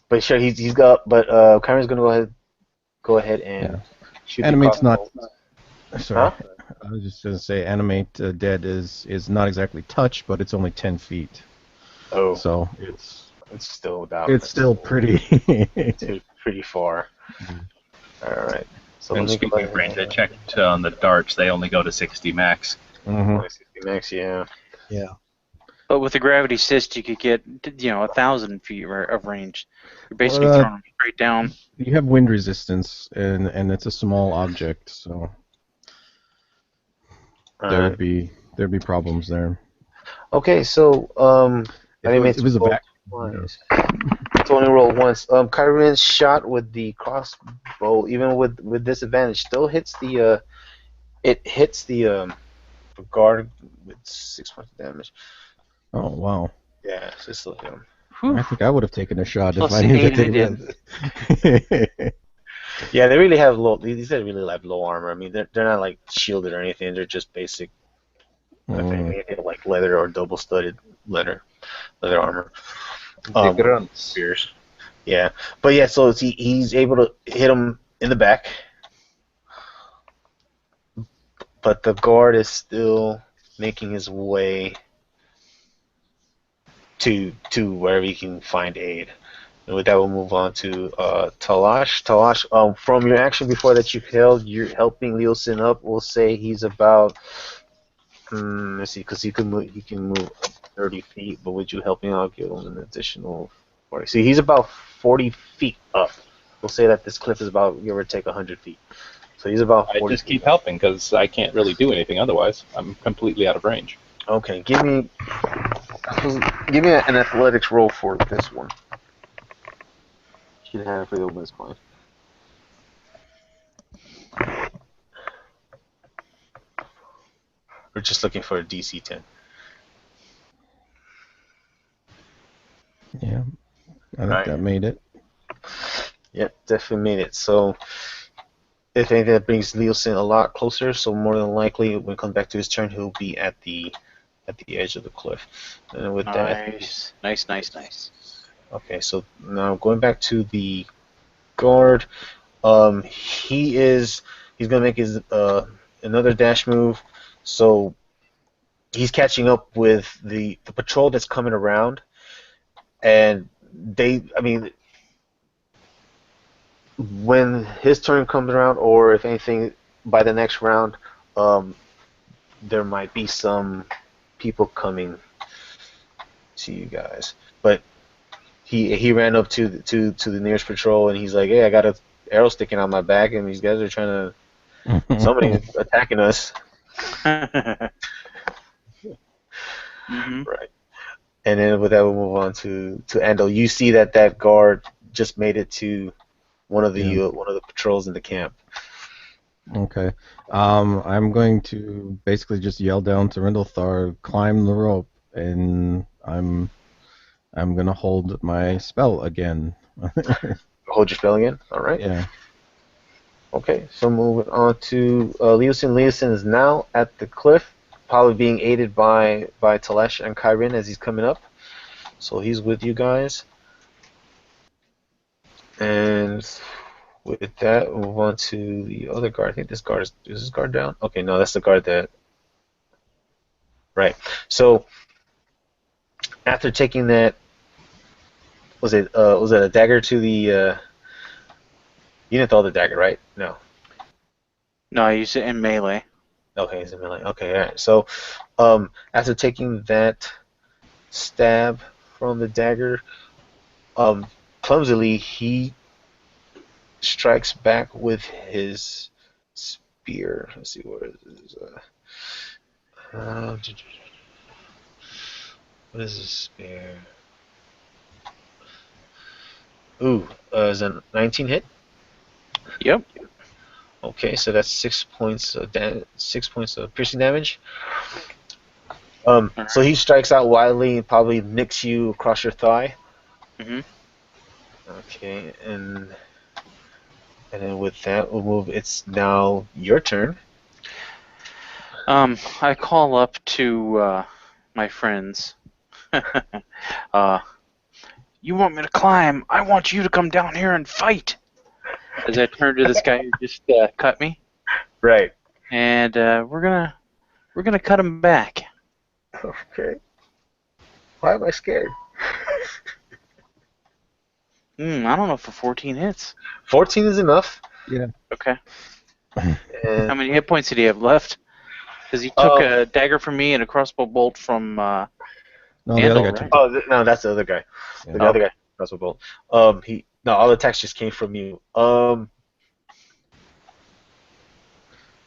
But sure, he's got. But Kyron's gonna go ahead and yeah. shoot the Animate's not. crossbow. Sorry, Huh? I was just gonna say animate dead is not exactly touch, but it's only 10 feet, Oh, so it's still down. it's still pretty. It's pretty far. All right. So let And me go speaking of range, I checked on the darts. They only go to 60 max. Hmm. 60 max, yeah. Yeah. But with the gravity assist, you could get 1,000 feet of range. You're basically Well, throwing them straight down. you have wind resistance, and it's a small object, so All right. there'd be problems there. Okay, so I If it didn't was make it was a roll back. twice. It's only roll once. Kyron's shot with the crossbow, even with disadvantage, still hits the it hits the guard with 6 points of damage. Oh wow! Yeah, so still hit him. Whew. I think I would have taken a shot if Plus I the knew 8 that I they did. had. Yeah, they really have low. These guys really have low armor. I mean, they're not like shielded or anything. They're just basic. If Mm, anything, they have like leather or double studded leather armor. The grunts. Spears. Yeah, but yeah, so he's able to hit him in the back, but the guard is still making his way to wherever he can find aid. And with that, we'll move on to Talash. Talash, from your action before that you held, you're helping Leosin up. We'll say he's about. Let's see, because he can move up 30 feet, but would you help him out? Give him an additional 40. See, he's about 40 feet up. We'll say that this cliff is about give or take 100 feet. So he's about I 40 just feet keep up. helping because I can't really do anything otherwise. I'm completely out of range. Okay, give me an athletics roll for this one. Should have it for the open spine. We're just looking for a DC 10. yeah, I think Right. that made it. Yep, definitely made it. So if anything, that brings Leosin a lot closer. So more than likely, when it comes back to his turn, he'll be at the edge of the cliff. And with that, Nice. okay. So now going back to the guard, he's gonna make his another dash move. So he's catching up with the patrol that's coming around, and I mean, when his turn comes around, or if anything, by the next round, um, there might be some people coming to you guys. But he ran up to the nearest patrol, and he's like, "Hey, I got a arrow sticking out my back, and these guys are trying to somebody's attacking us." Hmm. Right. And then with that, we'll move on to Andel. You see that guard just made it to one of the Yeah. patrols in the camp. Okay. I'm going to basically just yell down to Rindlethar, climb the rope, and I'm gonna hold my spell again. Hold your spell again. All right. Yeah. Okay. So moving on to Leosin. Leosin is now at the cliff, probably being aided by Telesh and Kyrin as he's coming up. So he's with you guys. And with that, we'll move on to the other guard. I think this guard is this guard down? Okay, no, that's the guard that. Right. So after taking that, was it a dagger to the? You didn't throw the dagger, right? No. No, I use it in melee. Okay, it's a melee. Okay, all right. So after taking that stab from the dagger, clumsily he strikes back with his spear. Let's see where it is. What is this spare? Ooh, is a 19 hit? Yep. Okay, so that's 6 points of 6 points of piercing damage. So he strikes out wildly and probably nicks you across your thigh. Mhm. Okay, and then with that we'll move. It's now your turn. I call up to my friends. uh, you want me to climb? I want you to come down here and fight. As I turn to this guy who just cut me, Right. and we're gonna cut him back. Okay. Why am I scared? I don't know for 14 hits. 14 is enough. Yeah. Okay. How And many hit points did he have left? Because he took a dagger from me and a crossbow bolt from No, the other Andal, guy right? took. no, that's the other guy. Yeah. The other guy. That's what bolt. All the attacks just came from you. I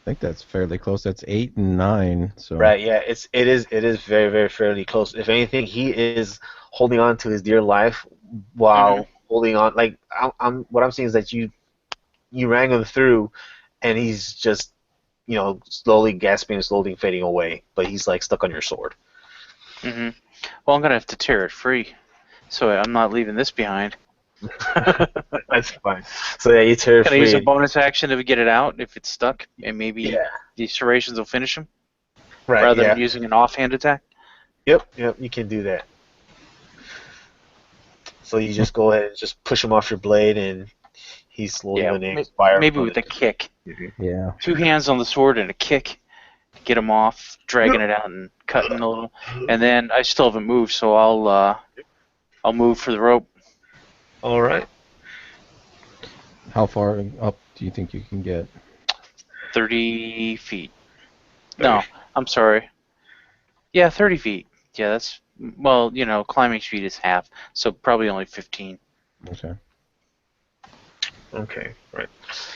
think that's fairly close. That's 8 and 9. So. Right, yeah, it is very, very fairly close. If anything, he is holding on to his dear life while holding on. Like what I'm seeing is that you rang him through, and he's just slowly gasping and slowly fading away. But he's like stuck on your sword. Mm-hmm. Well, I'm gonna have to tear it free, so I'm not leaving this behind. That's fine. So yeah, you tear it Can I use a free. bonus action to get it out if it's stuck, and maybe Yeah, the serrations will finish him right. rather Yeah. than using an offhand attack? Yep. You can do that. So you just go ahead and just push him off your blade, and he's slowly going to expire. Maybe from with a it. kick. Yeah. 2 hands on the sword and a kick to get him off, dragging it out and cutting a little. And then I still haven't moved, so I'll move for the rope. All right. How far up do you think you can get? 30 feet. No, I'm sorry. Yeah, 30 feet. Yeah, that's, well, climbing speed is half, so probably only 15. Okay. Okay. Right.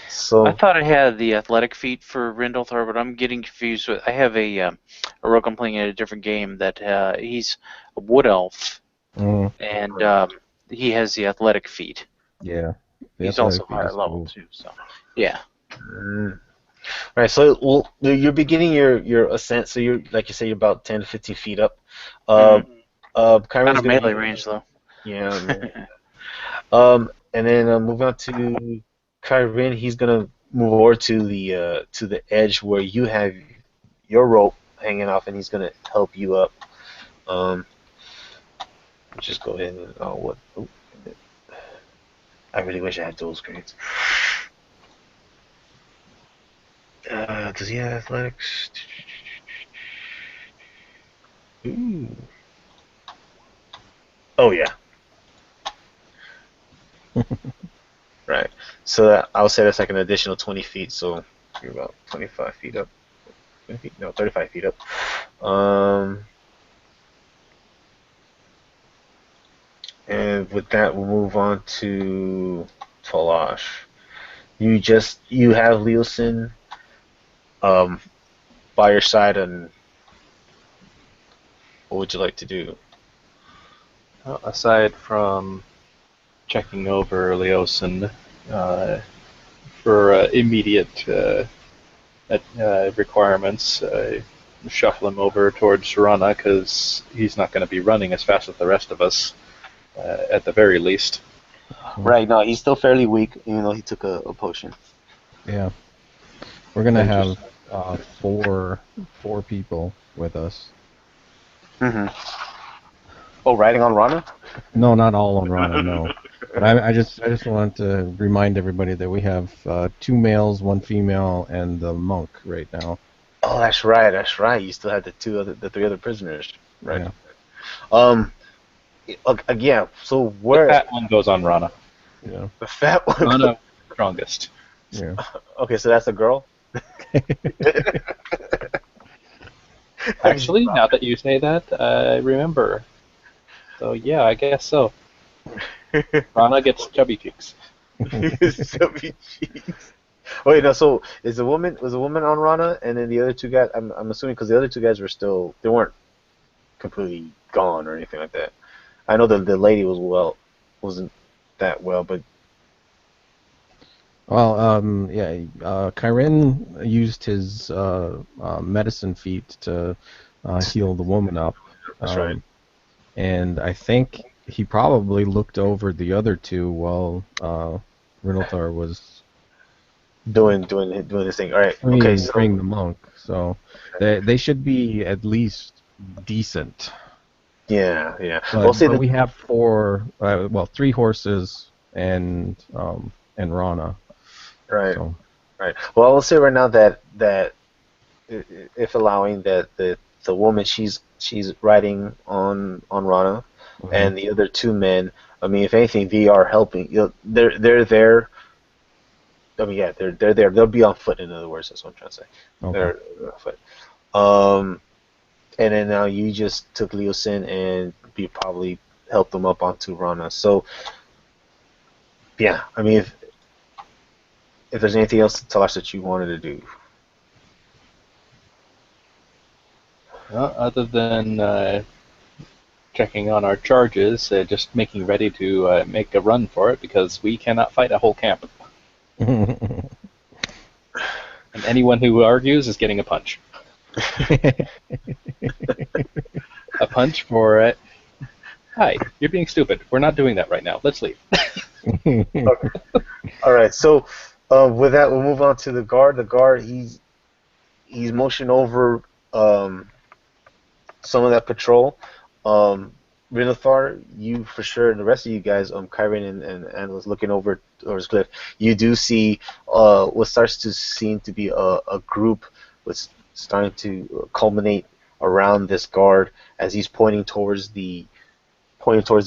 So I thought I had the athletic feat for Rindalthar, but I'm getting confused with. I have a rogue I'm playing in a different game that he's a wood elf, Mm, and he has the athletic feat. yeah. The He's athletic also feat higher is level cool. too. So yeah. right. So you're beginning your ascent. So you're like you say, you're about 10 to 15 feet up. Uh, Out Kyron's of gonna melee be range though. yeah. And then moving on to Kyron, he's gonna move over to the edge where you have your rope hanging off, and he's gonna help you up. Um, just go ahead and I really wish I had those grades. Does he have athletics? Ooh. Oh yeah. Right. So I'll say that's like an additional 20 feet. So you're about 25 feet up. 20 feet? No, 35 feet up. And with that, we'll move on to Talash. You have Leosin by your side, and what would you like to do? Well, aside from checking over Leosin for immediate requirements, shuffle him over towards Rana because he's not going to be running as fast as the rest of us, at the very least. Right. No, he's still fairly weak, even though he took a potion. Yeah. We're gonna have four people with us. Mm-hmm. Oh, riding on Rana? No, not all on Rana, no. But I just wanted to remind everybody that we have 2 males, 1 female, and the monk right now. Oh, that's right. That's right. You still had the 3 other prisoners, right? Yeah. Yeah. So The where fat one goes on Rana. Yeah. the fat one? Rana, strongest. Yeah. Okay, so that's a girl. Actually, now that you say that, I remember. So yeah, I guess so. Rana gets chubby cheeks. Chubby cheeks. Wait, no. So was a woman on Rana, and then the other 2 guys? I'm assuming because the other 2 guys they weren't completely gone or anything like that. I know the lady wasn't that well, but Well, yeah, Kyrin used his medicine feat to heal the woman up. that's right. And I think he probably looked over the other two while Rinalthar was Doing this thing. All right. Okay. freeing the monk. So they should be at least decent. Yeah, yeah. Well, But see, we have three horses and Rana. right, So right. Well, I'll say right now that if allowing that the woman she's riding on Rana, and the other two men. I mean, if anything, they are helping. They're there. I mean, yeah, they're there. They'll be on foot. In other words, that's what I'm trying to say. okay. They're on foot. Um, and then now you just took Leosin and you probably helped them up onto Rana. So yeah, I mean, if there's anything else to tell us that you wanted to do. Other than checking on our charges, just making ready to make a run for it because we cannot fight a whole camp. And anyone who argues is getting a punch. A punch for it. Hi, you're being stupid. We're not doing that right now. Let's leave. Okay. All right. So with that, we'll move on to the guard. The guard, he's motioned over some of that patrol. Rinalthar, you for sure, and the rest of you guys, Kyron and was looking over towards Cliff. You do see what starts to seem to be a group was starting to culminate around this guard as he's pointing towards the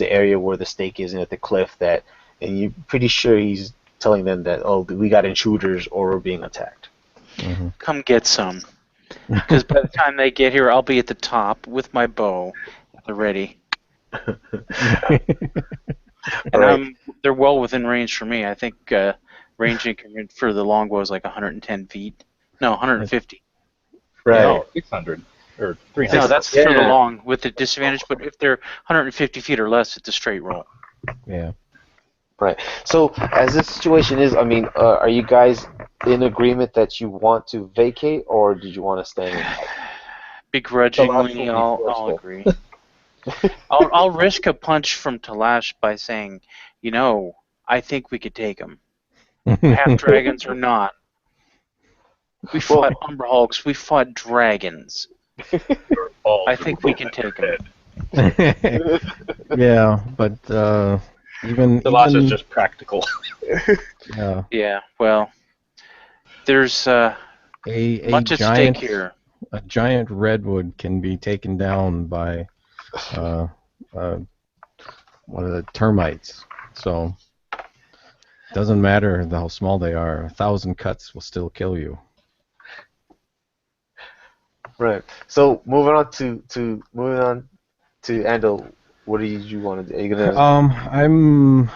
area where the stake is and at the cliff and you're pretty sure he's telling them that, oh, we got intruders or we're being attacked. Come get some. Because by the time they get here, I'll be at the top with my bow at the ready. And Right. they're well within range for me. I think ranging for the longbow is like 110 feet. No, 150. Right. No, 600 or 300. No, that's for the long with the disadvantage. But if they're 150 feet or less, it's a straight roll. Yeah. Right. So, as this situation is, I mean, are you guys in agreement that you want to vacate, or did you want to stay in? Begrudgingly, I'll agree. I'll risk a punch from Talash by saying, I think we could take him. Half dragons or not. We fought Umber Hulks. We fought dragons. I think we can take him. Yeah, but even is just practical. yeah, Yeah, well, there's a much at giant stake here. a giant redwood can be taken down by one of the termites. So it doesn't matter how small they are. 1,000 cuts will still kill you. Right. So moving on to Andal, what do you want to do? Are you gonna?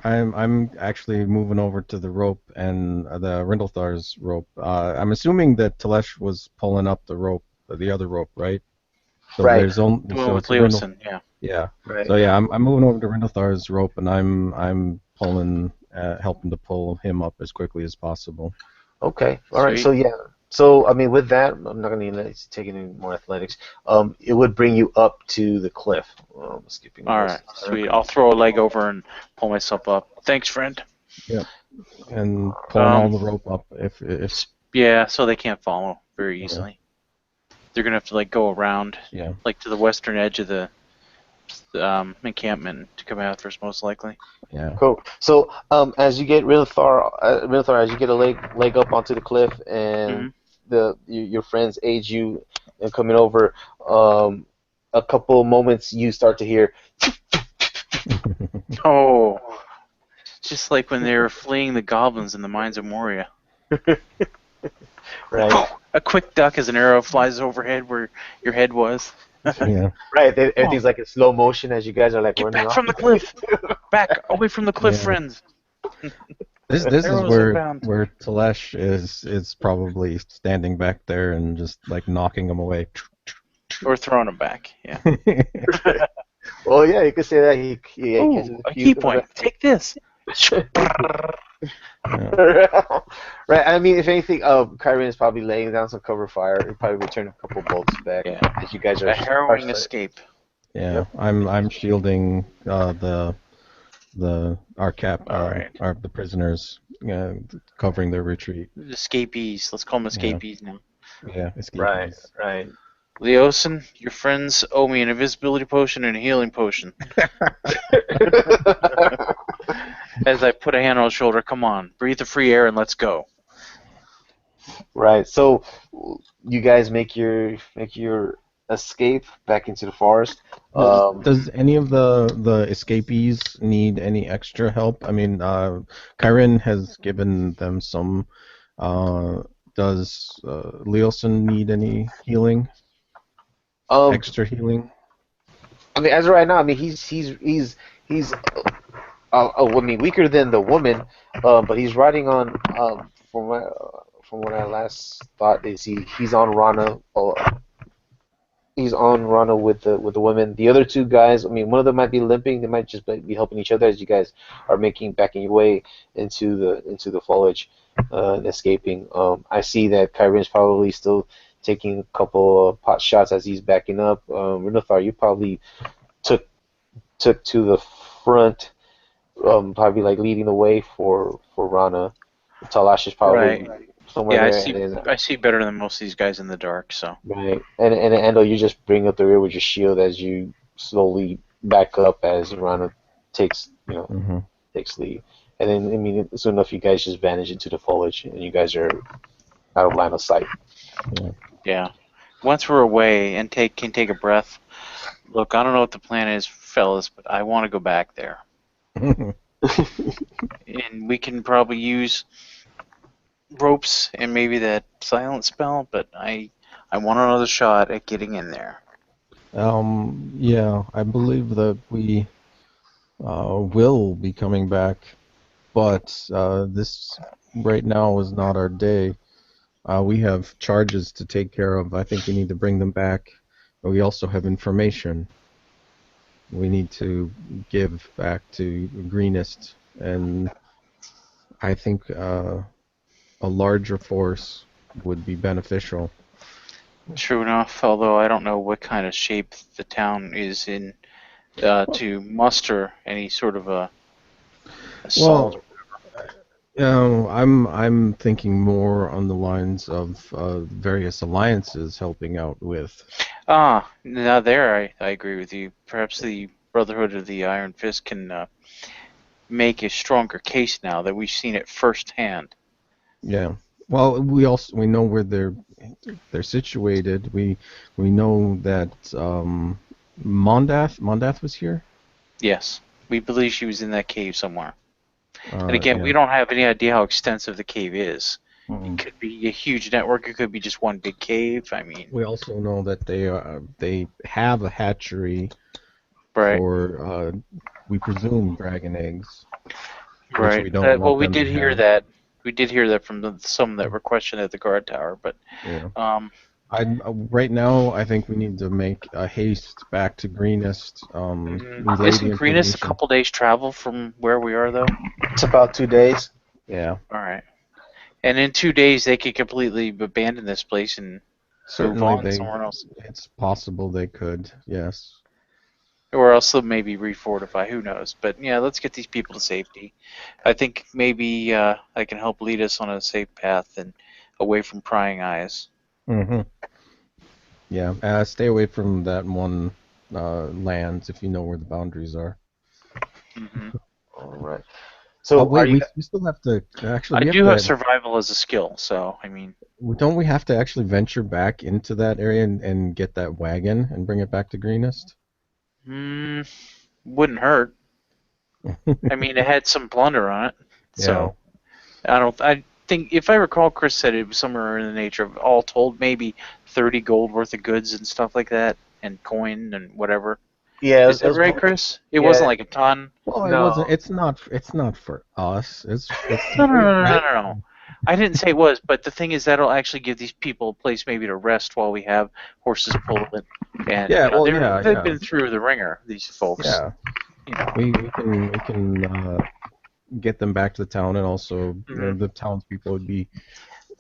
I'm actually moving over to the rope and the Rindlethar's rope. I'm assuming that Telesh was pulling up the rope, the other rope, right? So Right. there's only The one so with it's Rindle- Leosin, yeah. Yeah. Right. So yeah, I'm moving over to Rindlethar's rope and I'm pulling, helping to pull him up as quickly as possible. Okay. All right. Sweet. So yeah. So I mean, with that, I'm not gonna let you take any more athletics. It would bring you up to the cliff. Skipping. All right, sweet. I'll throw a leg over and pull myself up. Thanks, friend. Yep. And pulling all the rope up if Yeah, so they can't follow very easily. They're gonna have to go around, to the western edge of the encampment to come after us, most likely. Yeah. Cool. So as you get Rinalthar, as you get a leg up onto the cliff, and your friends aid you in coming over, a couple moments you start to hear. Oh, just like when they were fleeing the goblins in the mines of Moria. Right. A quick duck as an arrow flies overhead where your head was. Yeah. Right. Everything's like in slow motion as you guys are Get running back off. from the cliff! Back away from the cliff, Yeah. friends. This is Arrows where abound. Telesh is probably standing back there and just knocking them away. Or throwing him back. Yeah. Well, yeah, you could say that. He catches Ooh, a a few. key point. Take this. Yeah. Right. I mean, if anything, Kyron is probably laying down some cover fire. He'll probably return a couple bolts back Yeah. as you guys A are harrowing escape. Yeah, Yep. I'm shielding All right. the prisoners, covering their retreat. Escapees. Let's call them Yeah, escapees now. yeah, Right. escapees. Right. Leosin, your friends owe me an invisibility potion and a healing potion. As I put a hand on his shoulder, come on, breathe the free air and let's go. Right. So you guys make your escape back into the forest. Does any of the escapees need any extra help? I mean, Kyrin has given them some. Uh, does Leosin need any healing? um, Extra healing? I mean, as of right now, I mean, he's I mean, weaker than the woman, but he's riding on. From what I last thought, is he's on Rana. He's on Rana with the women. The other two guys, I mean, one of them might be limping. They might just be helping each other as you guys are backing your way into the foliage, and escaping. I see that Kyron's probably still taking a couple of pot shots as he's backing up. Renathar, you probably took to the front, probably like leading the way for Rana. Talash is probably Right. somewhere Yeah, there, and then I see better than most of these guys in the dark, so. right, and Endo, you just bring up the rear with your shield as you slowly back up as Rana takes Hmm. takes lead, and then I mean soon enough you guys just vanish into the foliage and you guys are out of line of sight. Yeah. Once we're away and can take a breath, look, I don't know what the plan is, fellas, but I want to go back there. And we can probably use ropes and maybe that silent spell, but I want another shot at getting in there. Yeah, I believe that we will be coming back, but this right now is not our day. We have charges to take care of. I think we need to bring them back. But we also have information we need to give back to Greenest, and I think a larger force would be beneficial. True enough, although I don't know what kind of shape the town is in to muster any sort of a assault. I'm thinking more on the lines of various alliances helping out with. Now there I agree with you. Perhaps the Brotherhood of the Iron Fist can make a stronger case now that we've seen it firsthand. Yeah. Well, we know where they're situated. We know that Mondath was here. Yes, we believe she was in that cave somewhere. And again, we Yeah. don't have any idea how extensive the cave is. Mhm. It could be a huge network. It could be just one big cave. I mean, We also know that they have a hatchery right, for we presume dragon eggs, which right. we don't Well, want we them to did hear have. that. We did hear that from some that were questioned at the guard tower. But Yeah. um, Right now, I think we need to make a haste back to Greenest. Relay the isn't Greenest a information. couple days travel from where we are, though? It's about 2 days. Yeah, All right. And in 2 days, they could completely abandon this place and move certainly on somewhere else. it's possible they could. Yes. Or else they'll maybe refortify. Who knows? But yeah, let's get these people to safety. I think maybe I can help lead us on a safe path and away from prying eyes. Mm-hmm. Yeah. Stay away from that one lands if you know where the boundaries are. Hmm. All right. Oh So are wait, you? we still have to actually. I We have do have to. survival as a skill, so I mean, Don't we have to actually venture back into that area and get that wagon and bring it back to Greenest? wouldn't hurt. I mean, it had some plunder on it, so I think if I recall, Chris said it was somewhere in the nature of all told maybe 30 gold worth of goods and stuff like that, and coin and whatever. Yeah, Is that right, Chris? It yeah. wasn't like a ton. Well, it No. wasn't. It's not. It's not for us. It's No. I didn't say it was, but the thing is that'll actually give these people a place maybe to rest while we have horses pulled, and Yeah, well, they've yeah. been through the ringer. These folks, Yeah, you know. we can get them back to the town, and also Mhm. the townspeople would be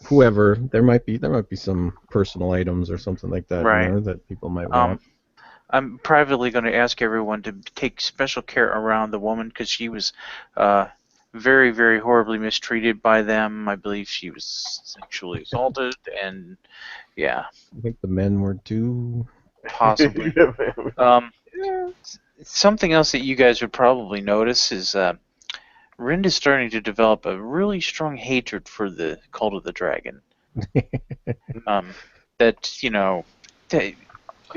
whoever. There might be some personal items or something like that in Right. there that people might Um, want. I'm privately going to ask everyone to take special care around the woman because she was uh, very, very horribly mistreated by them. I believe she was sexually assaulted, and yeah, I think the men were too. possibly. Um, Something else that you guys would probably notice is Rind is starting to develop a really strong hatred for the Cult of the Dragon. Um, that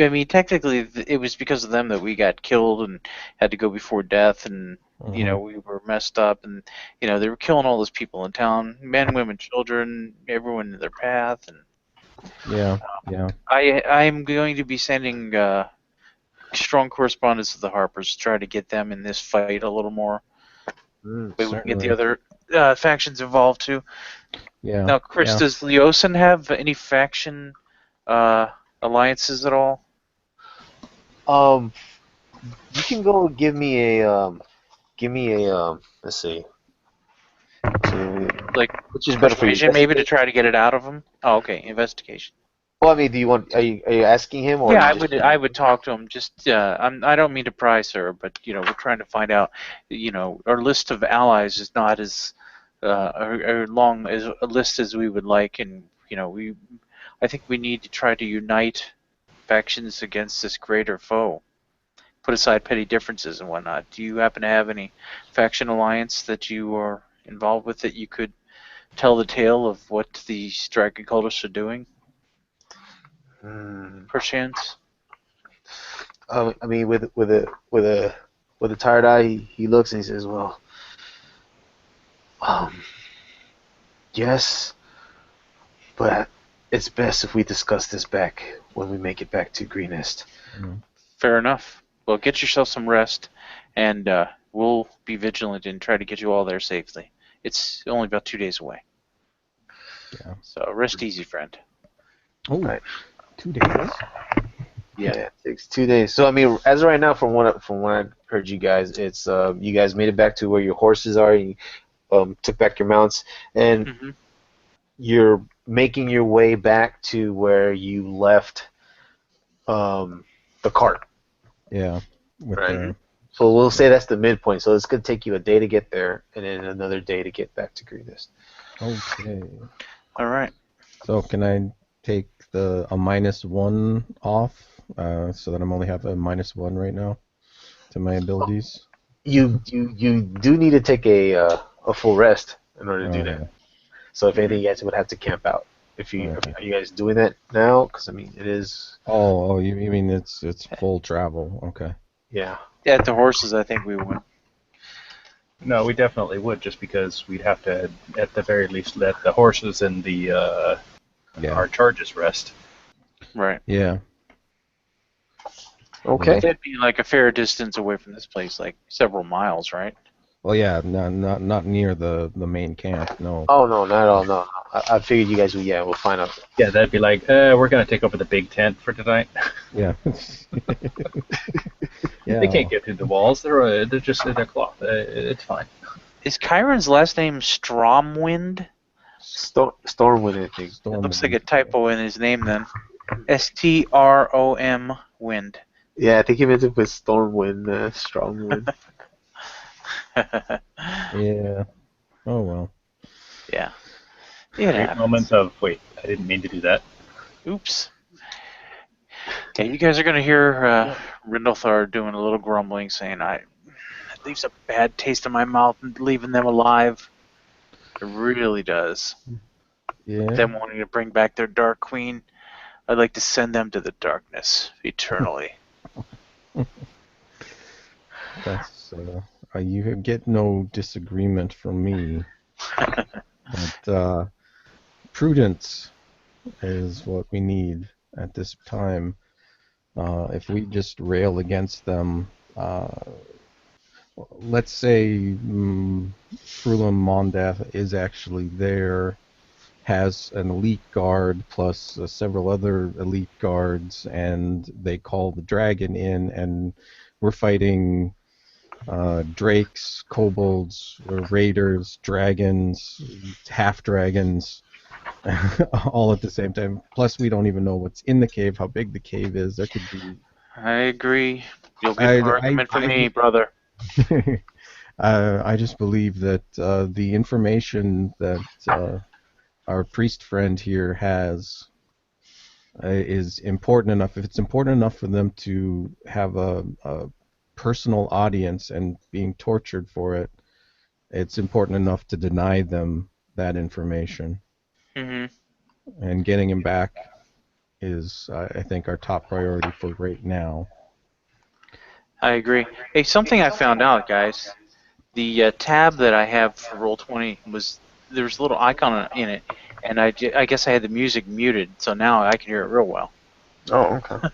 I mean, technically, it was because of them that we got killed and had to go before death, and Mhm. we were messed up, and they were killing all those people in town, men, women, children, everyone in their path, and Yeah, yeah. I'm going to be sending strong correspondence to the Harpers to try to get them in this fight a little more. Maybe we can get the Certainly. other factions involved too. Yeah, Now, Chris, yeah. does Leosin have any faction uh, alliances at all? Um, you can go give me a let's see, Like which is better for you, persuasion, maybe to investigate? try to get it out of him. Oh, okay, investigation. Well, I mean, do you want? Are you asking him, or are Yeah, you I just? would I would talk to him. Just I don't mean to pry, sir, but we're trying to find out. Our list of allies is not as or long as a list as we would like, and I think we need to try to unite factions against this greater foe. Put aside petty differences and whatnot. Do you happen to have any faction alliance that you are involved with that you could tell the tale of what the dragon cultists are doing, Hmm. perchance? I mean, with a tired eye, he looks and he says, "Well, um, yes, but it's best if we discuss this back when we make it back to Greenest." Mm. Fair enough. Well, get yourself some rest, and we'll be vigilant and try to get you all there safely. It's only about 2 days away. Yeah. So rest easy, friend. Oh, Right. 2 days. Yeah. Yeah, it takes 2 days. So I mean, as of right now, from what I heard you guys, it's you guys made it back to where your horses are. You took back your mounts, and Hmm. you're making your way back to where you left the cart. Yeah. With Right. the So we'll yeah. say that's the midpoint. So it's gonna take you a day to get there, and then another day to get back to Greenest. Okay. All right. So can I take a -1 off, so that I'm only have a -1 right now to my abilities? You do need to take a full rest in order to do that. Okay. So if anything, Hmm. you guys would have to camp out. Okay. Are you guys doing that now? Because I mean, it is. Oh, you mean it's full travel? Okay. Yeah. At the horses, I think we would. No, we definitely would, just because we'd have to, at the very least, let the horses and the Yeah. our charges rest. Right. Yeah. Okay. That'd be like a fair distance away from this place, like several miles, right? Well, yeah, not near the main camp. No. Oh no, not at all. No, no. I figured you guys would. Yeah, we'll find out. Yeah, that'd be like, we're gonna take over the big tent for tonight. Yeah. They Yeah. can't get through the walls. They're just they're cloth. It's fine. Is Chiron's last name Stromwind? Stormwind, I think. It looks Stormwind. like a typo in his name then. Strom Wind. Yeah, I think he meant to put Stormwind, Strongwind. Yeah. Oh well. Yeah. It Great happens. moment of wait, I didn't mean to do that. Oops. Yeah, you guys are gonna hear Rindlethar doing a little grumbling, saying, "It leaves a bad taste in my mouth, leaving them alive. It really does. Yeah. Them wanting to bring back their Dark Queen. I'd like to send them to the darkness eternally." That's you get no disagreement from me, but prudence is what we need at this time. If we just rail against them, let's say Frulam Mondath is actually there. has an elite guard plus several other elite guards, and they call the dragon in, and we're fighting drakes, kobolds, raiders, dragons, half dragons, all at the same time. Plus, we don't even know what's in the cave, how big the cave is. There could be. I agree. You'll get I an argument from me, brother. I just believe that the information that our priest friend here has is important enough. If it's important enough for them to have a personal audience and being tortured for it, it's important enough to deny them that information. Hmm. And getting him back is, I think, our top priority for right now. I agree. Hey, something I found out, guys. The tab that I have for Roll20 there's a little icon in it, and I guess I had the music muted, so now I can hear it real well. Oh, okay.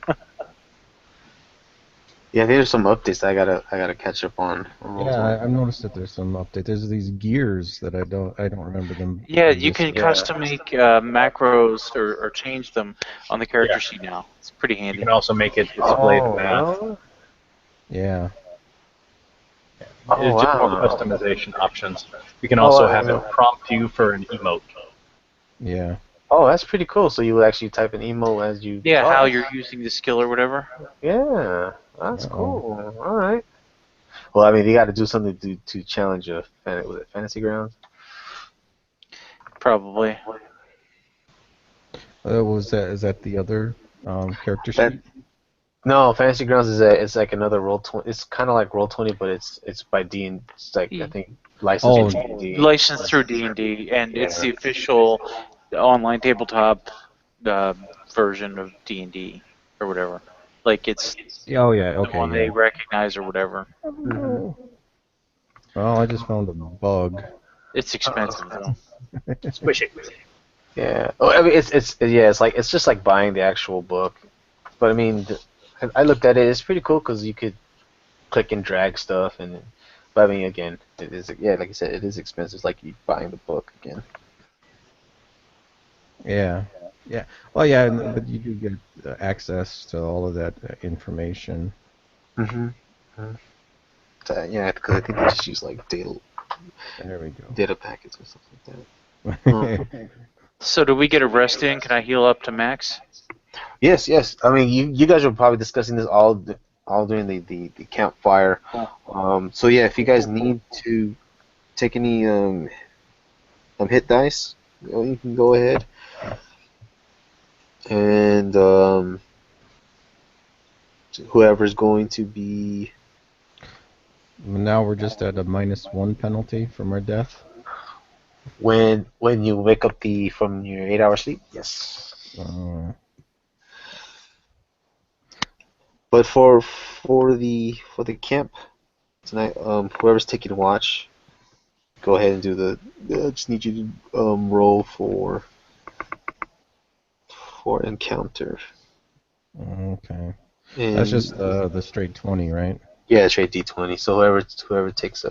Yeah, there's some updates I gotta catch up on. Yeah, I've noticed that there's some update. There's these gears that I don't remember them. Yeah, you can existing. custom make macros or change them on the character Yeah. sheet now. It's pretty You handy. can also make it display the Oh, math. really? Yeah. Oh, It's just more wow. customization options. You can also have yeah. it prompt you for an emote. Yeah. Oh, that's pretty cool. So you would actually type an emo as you Yeah, talk. how you're using the skill or whatever. Yeah, that's Uh-oh. cool. All right. Well, I mean, you got to do something to challenge was it Fantasy Grounds? Probably. Was that? Is that the other character That- sheet? No, Fantasy Grounds it's like another Roll20. It's kind of like Roll20, but it's by D&D. It's like I think licensed Oh, through D&D. Licensed through D&D, and it's the official online tabletop version of D&D or whatever. Like it's oh yeah. the Okay. one Yeah. they recognize or whatever. Oh. Well, I just found a bug. It's expensive though. Squish it. Yeah. Oh, I mean, it's just like buying the actual book. But I mean, I looked at it. It's pretty cool because you could click and drag stuff, but I mean, again, it is like you said, it is expensive. It's like you buying the book again. Yeah. Yeah. Well, yeah, but you do get access to all of that information. Mm-hmm. Yeah, because I think they just use like There we go. data packets or something like that. So do we get a rest in? Can I heal up to max? Yes, yes. I mean, you guys were probably discussing this all during the campfire. So yeah, if you guys need to take any hit dice, you can go ahead. And whoever's going to be Now we're just at a -1 penalty from our death. when you wake up from your 8-hour sleep, yes. But for the camp tonight, whoever's taking watch, go ahead and do the. I just need you to roll for encounter. Okay. And That's just the straight 20, right? yeah, straight D20. So whoever takes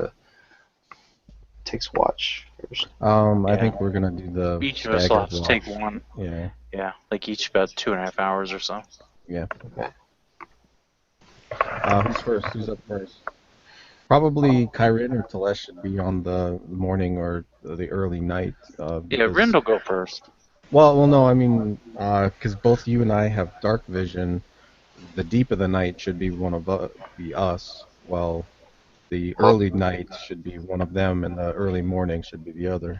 watch first. I think we're gonna do the Each of us will have staggered to take watch. one. Yeah. Yeah, like each about 2.5 hours or so. Yeah. Okay. Who's first? Who's up first? Probably Kyrin or Telesh should be on the morning or the early night. Yeah, Because- Rin will go first. Well, no, I mean, because both you and I have dark vision. The deep of the night should be be us. Well, the early night should be one of them, and the early morning should be the other.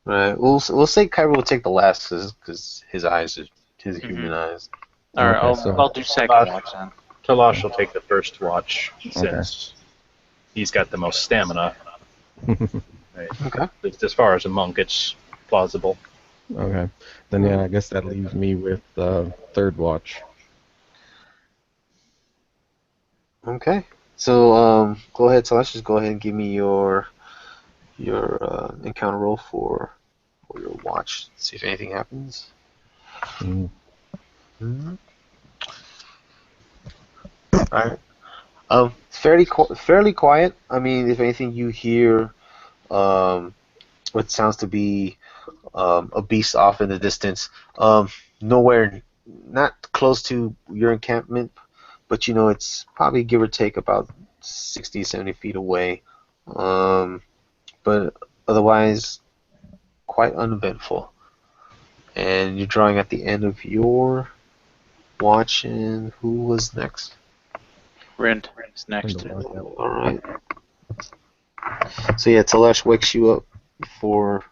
Right. We'll say Kyra will take the last because his eyes are his Mhm. human eyes. All right, Okay, so- I'll do second watch then. Talash will take the first watch since he's got the most stamina. Right. Okay. At least as far as a monk, it's plausible. Okay. Then yeah, I guess that leaves me with third watch. Okay. So go ahead. So let's just go ahead and give me your encounter roll for your watch. See if anything happens. Mm. Mm-hmm. All right. Fairly quiet. I mean, if anything, you hear what sounds to be a beast off in the distance, nowhere, not close to your encampment, but it's probably give or take about 60, 70 feet away. Um, but otherwise, quite uneventful. And you're drawing at the end of your watch, and who was next? Rind is next. All right. So yeah, Talash wakes you up for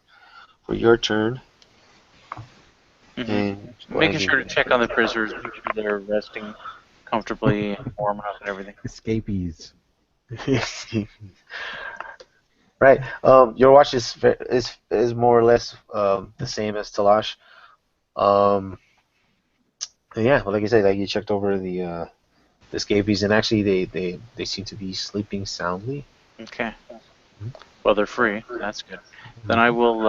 your turn, Hmm. and Making sure to check on the prisoners, make sure they're resting comfortably and warm enough and everything. Escapees. Right. Your watch is more or less the same as Talash. Um, and yeah, well, like I said, like you checked over the escapees, and actually they seem to be sleeping soundly. Okay. Well, they're free. That's good. Then I will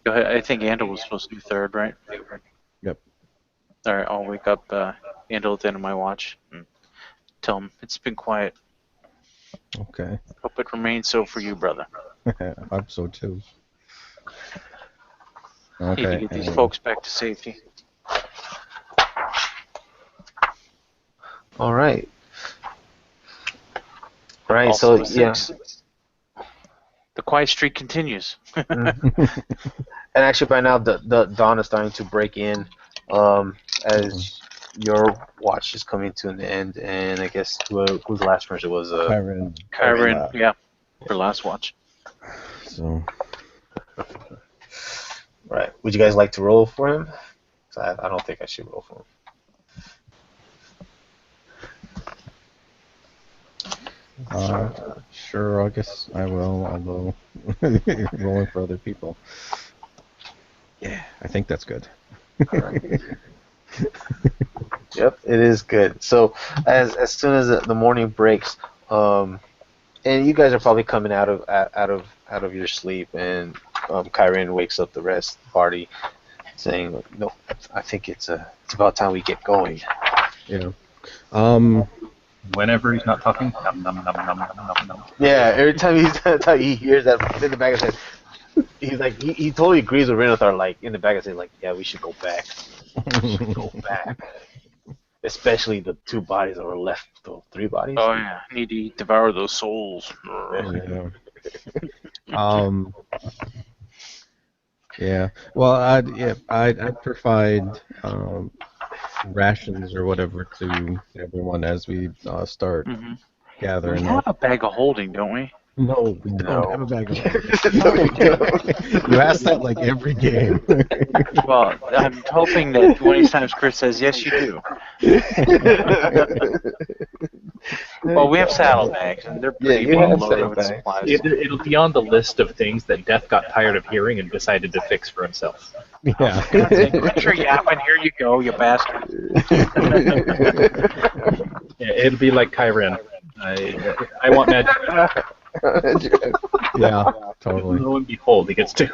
go ahead. I think Andal was supposed to be third, right? Yep. All right. I'll wake up Andal at the end of my watch and tell him it's been quiet. Okay. Hope it remains so for you, brother. I hope so too. Need to Okay. get these folks back to safety. All right. Right. Also, So yeah. the quiet streak continues. And actually, by now the dawn is starting to break in, as your watch is coming to an end, and I guess who's the last person was Kyron, yeah, for last watch. So right. Would you guys like to roll for him? 'Cause I don't think I should roll for him. sure, I guess I will, although rolling for other people. Yeah, I think that's good. All right. Yep, it is good. So as soon as the morning breaks, and you guys are probably coming out of your sleep, and Kyrian wakes up the rest of the party, saying, "No, I think it's about time we get going." Yeah. Whenever he's not talking, num num num num num num num. Yeah, every time he hears that in the back of his head, he's like he totally agrees with Renathar. Like in the back of his head, like, yeah, we should go back. We should go back. Especially the two bodies that were left, the three bodies. Oh yeah, need to devour those souls. Yeah. Yeah. Well, I'd provide rations or whatever to everyone as we start Mm-hmm. We gathering have up. a bag of holding, don't we? No, we No. don't have a bag of holding. No, we don't. You ask that like every game. Well, I'm hoping that one of these times Chris says, yes, you do. Well, we have saddlebags, and they're pretty you well have loaded with saddlebags. supplies. It'll be on the list of things that Death got tired of hearing and decided to fix for himself. Yeah. Quit your yapping, here you go, you bastard. Yeah, it'll be like Kyren. I want magic. Yeah, totally. Lo and behold, he gets two.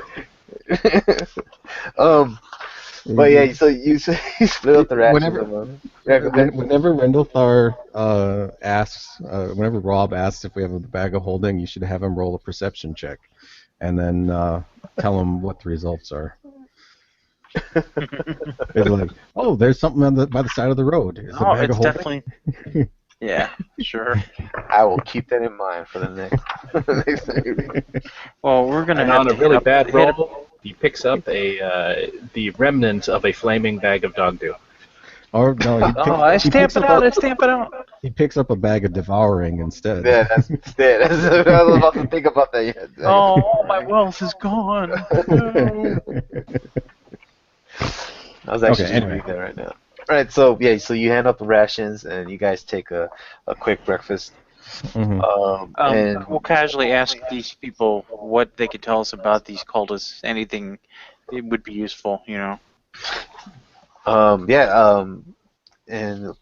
But yeah, so you split up the rations. Yeah, go ahead. Whenever Rendlethar asks, whenever Rob asks if we have a bag of holding, you should have him roll a perception check, and then tell him what the results are. It's like, oh, there's something by the side of the road. Is it a Oh, bag it's of holding? definitely. Yeah, sure. I will keep that in mind for the next time. Well, we're gonna And have on to a really hit up- bad roll, he picks up the remnant of a flaming bag of dog dew. Or no, Oh, I stamp it out! I stamp it out! he picks up a bag of devouring instead. Yeah, that's it. I was about to think about that yet. Oh, all my wealth is gone. No. I was actually Okay, just anyway. reading that right now. Right, so yeah, so you hand out the rations and you guys take a quick breakfast. Mhm. And We'll casually ask these people what they could tell us about these cultists. Anything it would be useful, you know. and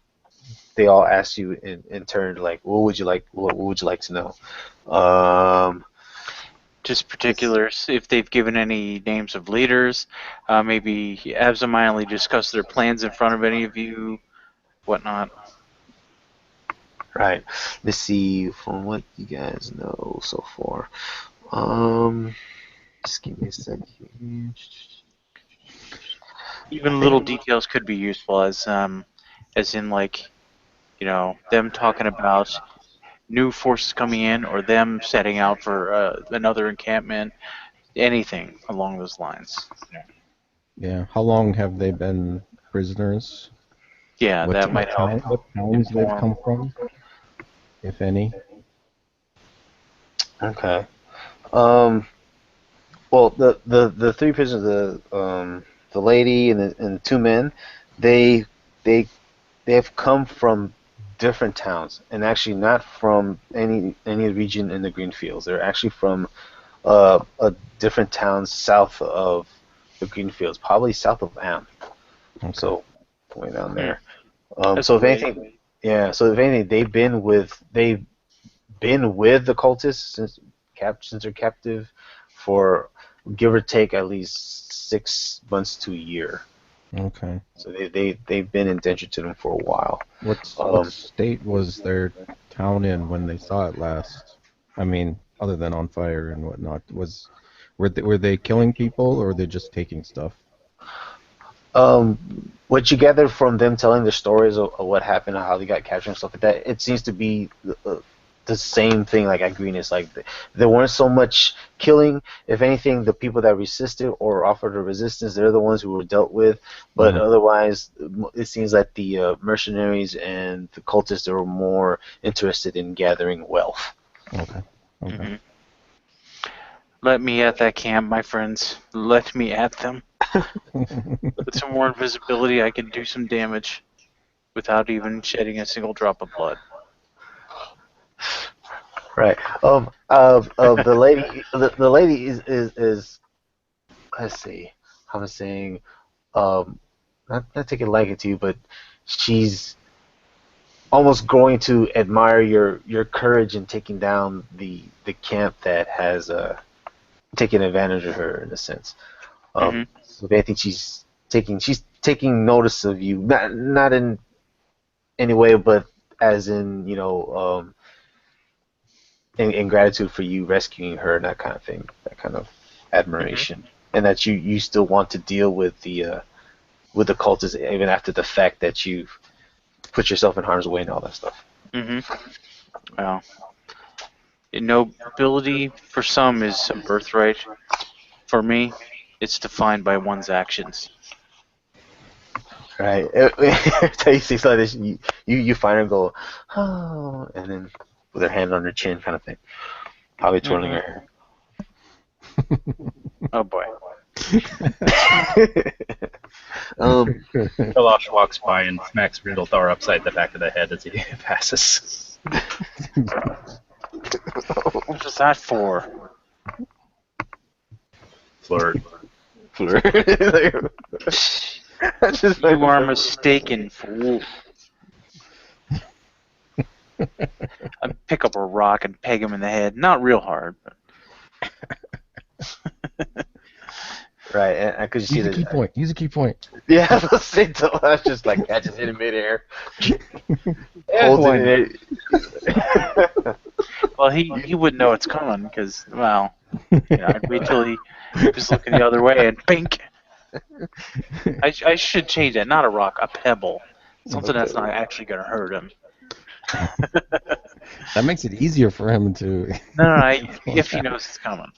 they all ask you in turn, like, what would you like to know? Just particulars, if they've given any names of leaders, maybe absentmindedly discuss their plans in front of any of you, whatnot. Right. Let's see from what you guys know so far. Just give me a second. Even little details could be useful, as in like, them talking about new forces coming in or them setting out for another encampment, anything along those lines. Yeah. How long have they been prisoners? Yeah, that might help What towns they've inform. come from, if any? Okay. Well, the three prisoners, the lady and the two men, they they they have come from different towns, and actually not from any region in the green fields. They're actually from a different town south of the green fields, probably south of Am. Okay. So way down there. That's So if great. anything, yeah. So if anything, they've been with the cultists since they're captive for give or take at least 6 months to a year. Okay. So they've been indentured to them for a while. What state was their town in when they saw it last? I mean, other than on fire and whatnot, were they killing people or were they just taking stuff? What you gather from them telling their stories of what happened, how they got captured and stuff like that, it seems to be the same thing like at Green. It's like there weren't so much killing. If anything, the people that resisted or offered a resistance, they're the ones who were dealt with. But otherwise, it seems like the mercenaries and the cultists were more interested in gathering wealth. Okay. Mhm. Let me at that camp, my friends. Let me at them. With some more invisibility, I can do some damage without even shedding a single drop of blood. Right. The lady, the lady is let's see. I'm saying, not taking a liking to you, but she's almost growing to admire your courage in taking down the camp that has taken advantage of her in a sense. Mhm. So I think she's taking notice of you, not in any way, but as in in gratitude for you rescuing her and that kind of thing, that kind of admiration, and that you still want to deal with the cultists even after the fact that you've put yourself in harm's way and all that stuff. Well, nobility for some is a birthright. For me, it's defined by one's actions. Right. Every time you see something, like this, you find her and go, oh, and then with her hand on her chin, kind of thing, probably twirling her hair. Oh boy. Kalash walks by and smacks Rindlethar upside the back of the head as he passes. What was that for? Flirt. You are mistaken, fool. I'd pick up a rock and peg him in the head. Not real hard, but. Right, and could you see Use a key point. Use a key point. Yeah, I was saying to us, just like catches it in midair, holds it in it. Well, he wouldn't know it's coming because, well, I'd wait till he was looking the other way and pink. I should change that. Not a rock, a pebble. Something that's not actually going to hurt him. That makes it easier for him to. No, if he knows it's coming.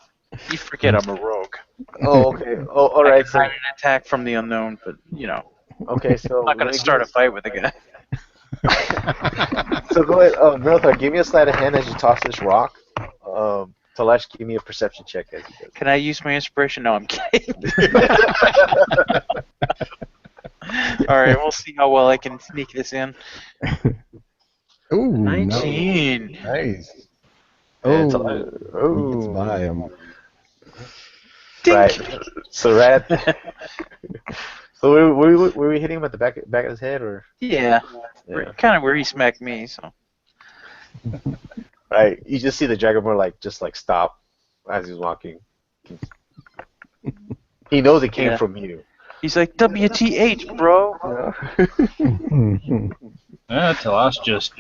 You forget I'm a rogue. Oh, okay. Oh, all right. So I can hide an attack from the unknown, but okay, so I'm not going to start a fight with a guy. So go ahead, Milthar, give me a sleight of hand as you toss this rock. Talash, give me a perception check as you do. Can I use my inspiration? No, I'm kidding. All right, we'll see how well I can sneak this in. Ooh, 19. Nice. And Oh, Talash, he gets by him. right. So Rat. So were we hitting him at the back of his head, or? Yeah, Yeah. kind of where he smacked me. So. Right. You just see the Dragonborn just stop as he's walking. He knows it came from you. He's like, WTH, bro. Kalash just...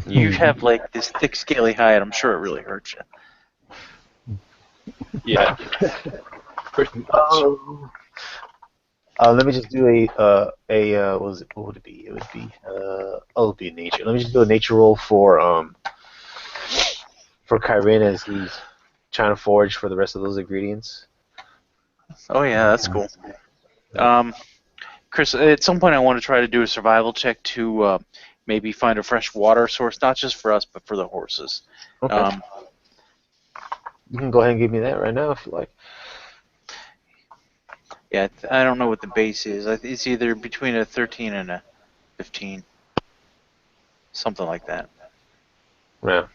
You have like this thick, scaly hide. I'm sure it really hurts you. Yeah. Pretty much. Let me just do what was it? What would it be? It would be it would be nature. Let me just do a nature roll for Kyrin as he's trying to forage for the rest of those ingredients. Oh yeah, that's cool. Chris, at some point I want to try to do a survival check to maybe find a fresh water source, not just for us, but for the horses. Okay. You can go ahead and give me that right now if you like. Yeah, I don't know what the base is. It's either between a 13 and a 15. Something like that. Yeah.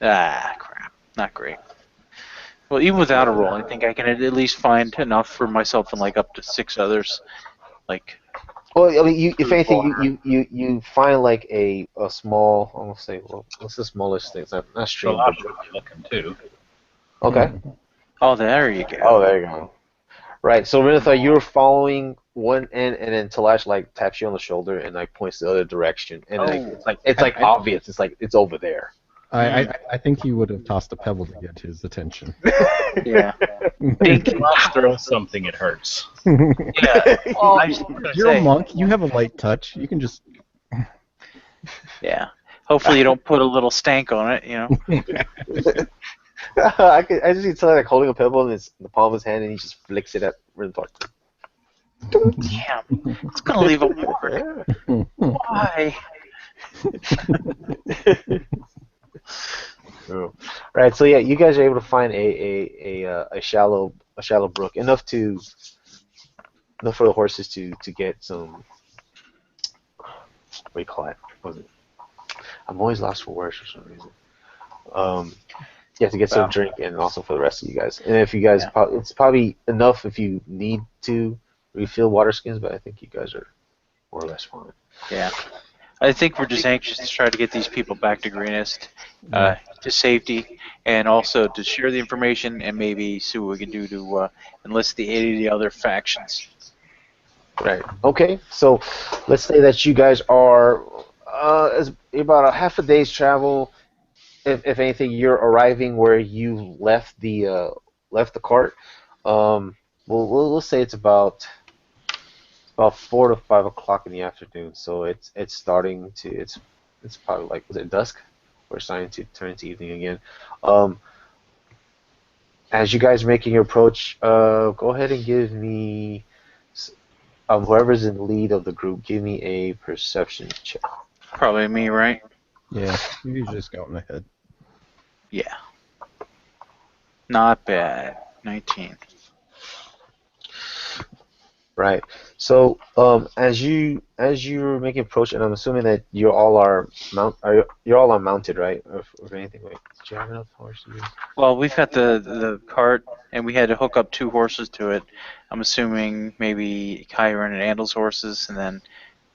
Ah, crap. Not great. Well, even without a roll, I think I can at least find enough for myself and like up to 6 others. Like, Well, I mean, if food, anything, water. you find like a small. I'm gonna say, well, what's the smallest thing? It's not stream, but Salash would be looking too. okay. Oh, there you go. Oh, there you go. Right. So Renethar, you're following one end, and then Talash like taps you on the shoulder and like points the other direction, and like Oh. it's like obvious. It's like it's over there. I think he would have tossed a pebble to get his attention. Yeah. Salash throws something, it hurts. Yeah. Well, I was gonna you're say. a monk. You have a light touch. You can just. Yeah. Hopefully you don't put a little stank on it, you know. I just see Talash like holding a pebble in the palm of his hand, and he just flicks it at Renethar. Damn. It's gonna leave a mark. Why? Oh. Right. So yeah, you guys are able to find a shallow brook enough for the horses to get some. What do you call it? What was it? I'm always lost for words for some reason. Yeah, to get some drink and also for the rest of you guys. And if you guys, it's probably enough if you need to refill water skins, but I think you guys are more or less fine. Yeah. I think we're just anxious to try to get these people back to Greenest to safety, and also to share the information and maybe see what we can do to enlist the aid of the other factions. Right. Okay. So let's say that you guys are about a half a day's travel. If anything, you're arriving where you left the cart. We'll say it's about 4 to 5 o'clock in the afternoon. So it's starting to it's probably like, was it dusk? We're starting to turn into evening again. As you guys are making your approach, go ahead and give me whoever's in the lead of the group. Give me a perception check. Probably me, right? Yeah, you just got in the head. Yeah. Not bad. 19. Right. So, as you're making approach, and I'm assuming that you all are you're all mounted, right? Or anything. Wait, did you have enough horses? Well, we've got the cart, and we had to hook up 2 horses to it. I'm assuming maybe Kyron and Andel's horses, and then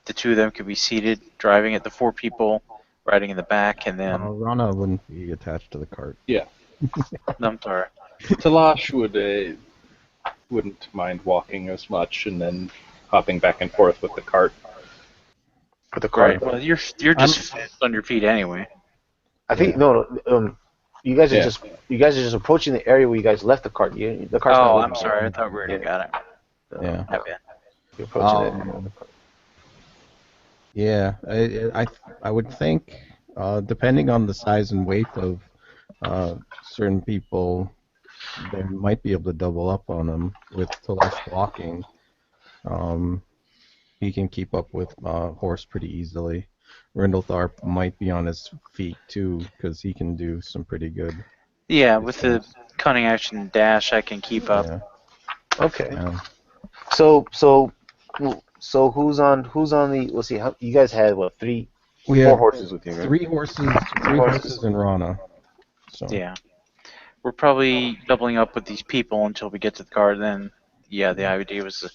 the 2 of them could be seated, driving it. The 4 people riding in the back, and then Rana wouldn't be attached to the cart. Yeah. I'm sorry. Talash wouldn't mind walking as much and then hopping back and forth with the cart. With the cart. Right. Well, you're just fast on your feet anyway. I think no. You guys are just approaching the area where you guys left the cart. The cart's not Oh, moving I'm sorry. I yet. thought we already got it. Yeah. My bad. You're approaching it. Yeah, I would think, depending on the size and weight of certain people, they might be able to double up on them with Talash walking. He can keep up with horse pretty easily. Rindletharp might be on his feet too, because he can do some pretty good. Yeah, with the cunning action dash, I can keep up. Yeah. Okay. Yeah. So who's on the? Let's see. You guys had what? We 4 had horses with you, right? three horses and Rana. So. Yeah. We're probably doubling up with these people until we get to the cart. Then, yeah, the idea was to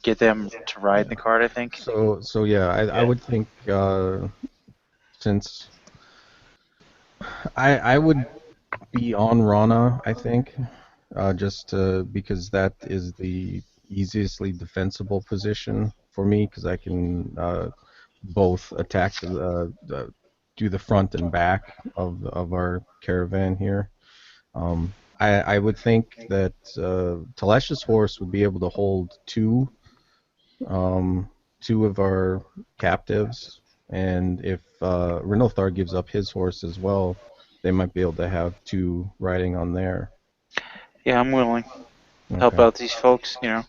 get them to ride in the cart, I think. So yeah, I would think since I would be on Rana, I think, just because that is the easiestly defensible position for me, because I can both attack do the front and back of our caravan here. I would think that Talesh's horse would be able to hold um, two of our captives, and if Renothar gives up his horse as well, they might be able to have two riding on there. Yeah, I'm willing to help Okay. out these folks. You know.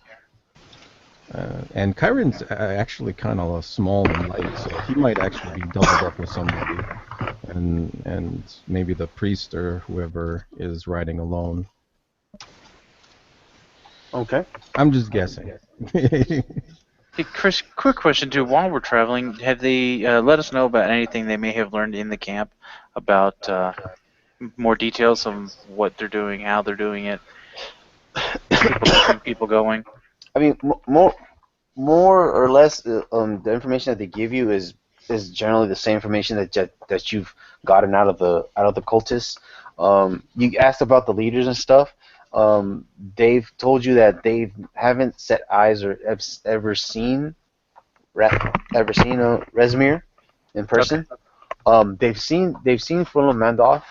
And Chiron's actually kind of small and light, so he might actually be doubled up with somebody, and maybe the priest or whoever is riding alone. Okay. I'm just guessing. Hey, Chris, quick question too. While we're traveling, have they let us know about anything they may have learned in the camp about more details of what they're doing, how they're doing it, people coming, people going? I mean, more or less, the information that they give you is generally the same information that you've gotten out of the cultists. You asked about the leaders and stuff. They've told you that they haven't set eyes or ever seen Rezmir in Okay. person. They've seen Full Mandoff.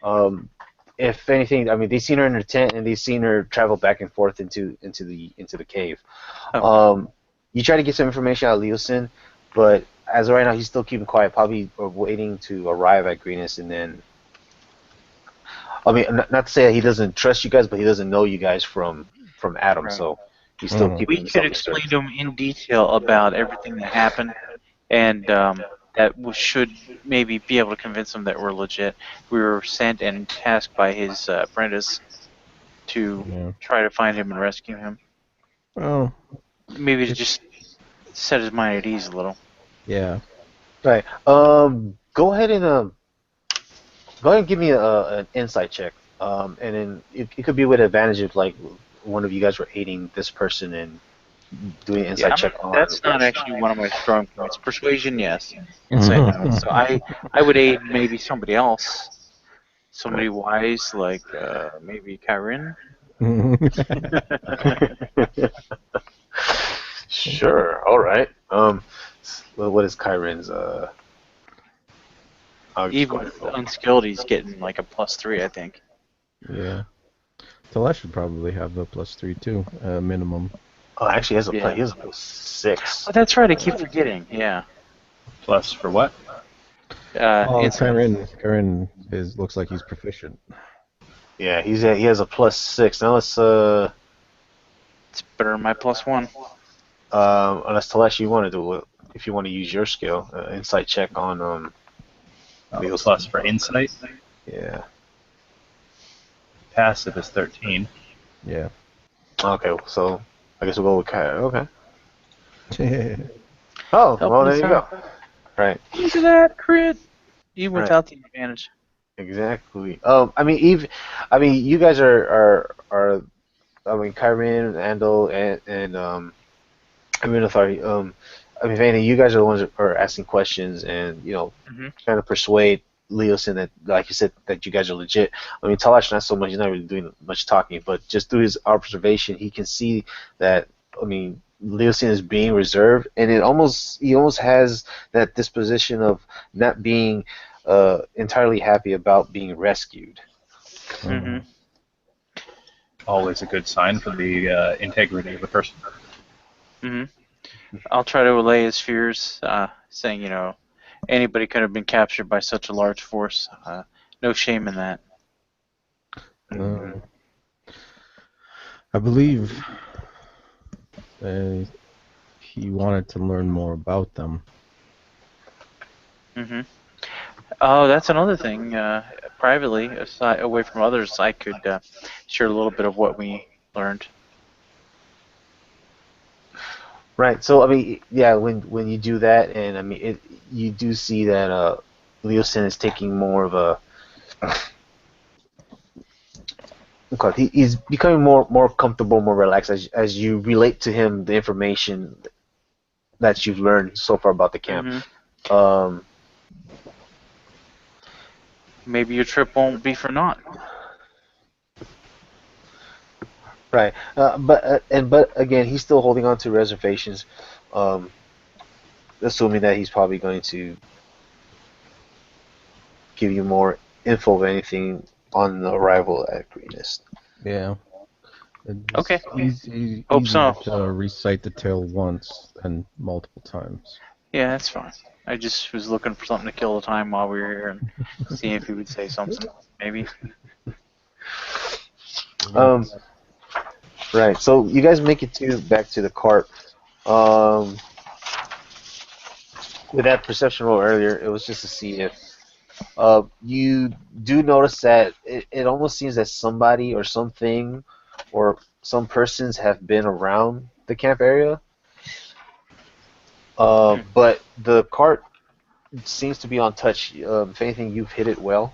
Um, if anything, I mean, they've seen her in her tent and they've seen her travel back and forth into the cave. Oh, Um, you try to get some information out of Leosin, but as of right now, he's still keeping quiet, probably waiting to arrive at Greenest, and then, I mean, not to say that he doesn't trust you guys, but he doesn't know you guys from Adam, right. so he's still Mhm. keeping We could himself explain reserved. to them in detail about everything that happened, and that should maybe be able to convince them that we're legit. We were sent and tasked by his apprentice to Yeah. try to find him and rescue him. Well, Maybe to if just set his mind at ease a little. yeah. Right. Go ahead and give me an insight check. And then it could be with advantage if like one of you guys were aiding this person and doing an Yeah, insight check on. that's not actually one of my strong points. Persuasion, yes. Insight, no. So I would aid maybe somebody else, Right. somebody wise, like maybe Kyrin. Sure. All right. Well, what is Kyron's? I'll just go Even ahead with and roll. unskilled, he's getting like a +3, I think. Yeah. Telesh should probably have a +3 too, minimum. Oh, actually, Yeah. he has a +6. Oh, that's right. I keep forgetting. Yeah. Plus for what? Oh, Insight. Kyron looks like he's proficient. Yeah, he has a +6. Now let's It's better than my +1. unless Telesh, you want to do it, if you want to use your skill, insight check on Leo's. Plus for insight. Yeah. Passive is 13. Yeah. Okay, so I guess we'll go with Kai. Okay. Yeah. Oh, well, Helping there us you go. out. Right. Look at that crit. Even Right. without the advantage. Exactly. I mean, you guys are I mean, Kyrin, Andal, and I mean, sorry, I mean, Vanny, you guys are the ones that are asking questions and Hmm. trying to persuade Leosin that, like you said, that you guys are legit. I mean, Talash not so much; he's not really doing much talking, but just through his observation, he can see that. I mean, Leosin is being reserved, and he almost has that disposition of not being entirely happy about being rescued. Hmm. Mhm. Always a good sign for the integrity of the person. Hmm. I'll try to allay his fears, saying, anybody could have been captured by such a large force. No shame in that. Mhm. Uh, I believe uh, he wanted to learn more about them. Hmm. Oh, that's another thing. Privately, aside, away from others, I could share a little bit of what we learned. Right. So I mean, yeah, when you do that, and I mean, you do see that Leosin is taking more of a. Okay, he's becoming more comfortable, more relaxed as you relate to him the information that you've learned so far about the camp. Hmm. Um, Maybe your trip won't be for naught. right. But again, he's still holding on to reservations, um, assuming that he's probably going to give you more info of anything on arrival at Greenest. Yeah. Okay. It's Hope easier so. to recite the tale once than multiple times. Yeah, that's fine. I just was looking for something to kill the time while we were here and see if he would say something. Maybe. Um, right. So you guys make it to back to the cart. Um, with that perception roll earlier, it was just to see if you do notice that it almost seems that somebody or something or some persons have been around the camp area. But the cart seems to be untouched. If anything, you've hit it well.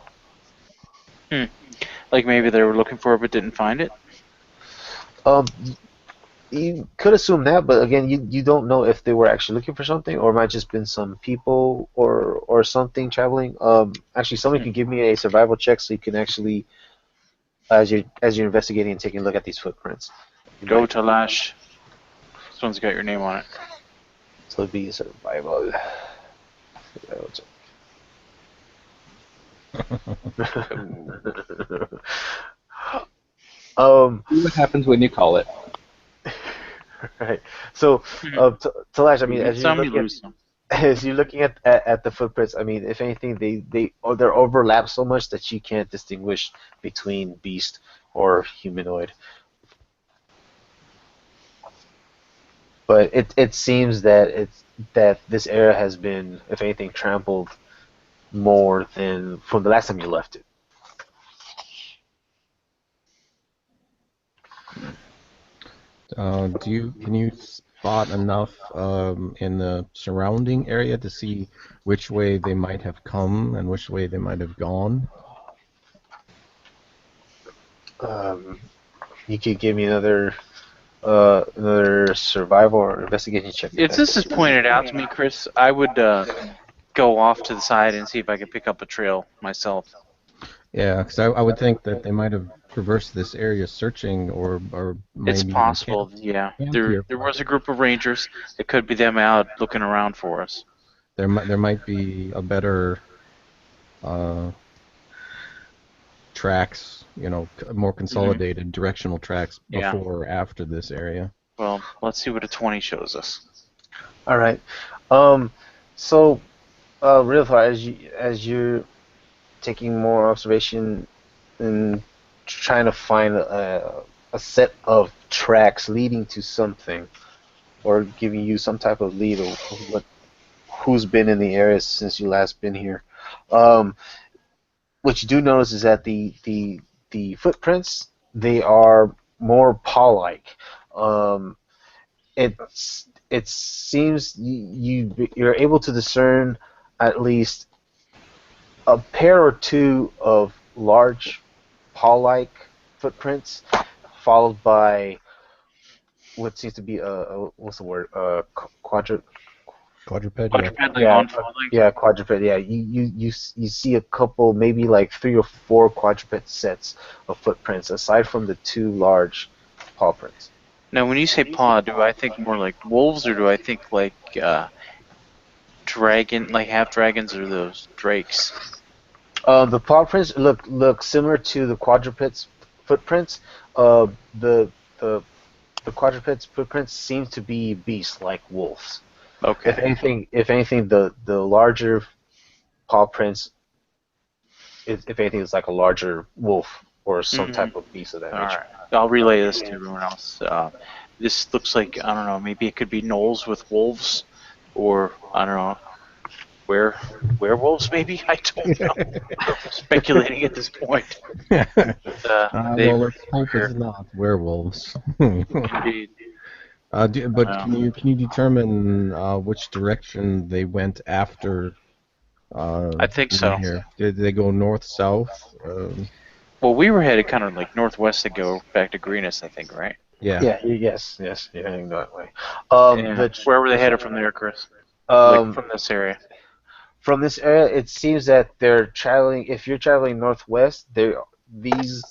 Hmm. Like maybe they were looking for it but didn't find it. Um, you could assume that, but again, you don't know if they were actually looking for something, or it might just been some people or something traveling. Actually, somebody can give me a survival check so you can actually, as you're investigating and taking a look at these footprints, you Go might. to Lash. This one's got your name on it. So it'd be a survival check. See what happens when you call it. Right. So, Talash, I You mean, win some, you lose some. as you're looking at the footprints, I mean, if anything, they're overlap so much that you can't distinguish between beast or humanoid. But it seems that this area has been, if anything, trampled more than from the last time you left it. Can you spot enough in the surrounding area to see which way they might have come and which way they might have gone? Um, you could give me another survival or investigation check. If this is pointed out to me, Chris, I would go off to the side and see if I could pick up a trail myself. Yeah, because I would think that they might have traversed this area searching or It's maybe even possible, yeah. camped There here. there was a group of rangers. It could be them out looking around for us. There might be a better uh, tracks, more consolidated directional tracks Yeah. before or after this area. Well, let's see what a 20 shows us. All right. So, real far as you're taking more observation and trying to find a set of tracks leading to something, or giving you some type of lead of who's been in the area since you last been here. Um, what you do notice is that the footprints, they are more paw-like. Um, it seems you're able to discern at least a pair or two of large paw-like footprints, followed by what seems to be what's the word, quadru Quadruped, yeah. Quadrupedally yeah on four legs. yeah quadruped, yeah. You see a couple, maybe like 3 or 4 quadruped sets of footprints aside from the 2 large paw prints. Now, when you say paw, do I think more like wolves, or do I think like dragon, like half dragons, or those drakes? The paw prints look similar to the quadrupeds footprints. Uh, the the the quadrupeds footprints seem to be beasts like wolves. Okay. If anything, the larger paw prints, if anything, is like a larger wolf or some Mm-hmm. type of beast of that All nature. right. I'll relay this to everyone else. This looks like, I don't know, maybe it could be gnolls with wolves, or I don't know, werewolves maybe. I don't know. Speculating at this point. They Well, were let's hope here. it's not werewolves. Indeed. But can you determine which direction they went after I think being so. here? Did they go north, south? Well, we were headed kind of like northwest to go back to Greenest, I think, right? Yeah. Yeah. Yes. You're heading that way. And where were they headed from there, Chris? Like Um, from this area? from this area, it seems that they're traveling. If you're traveling northwest, these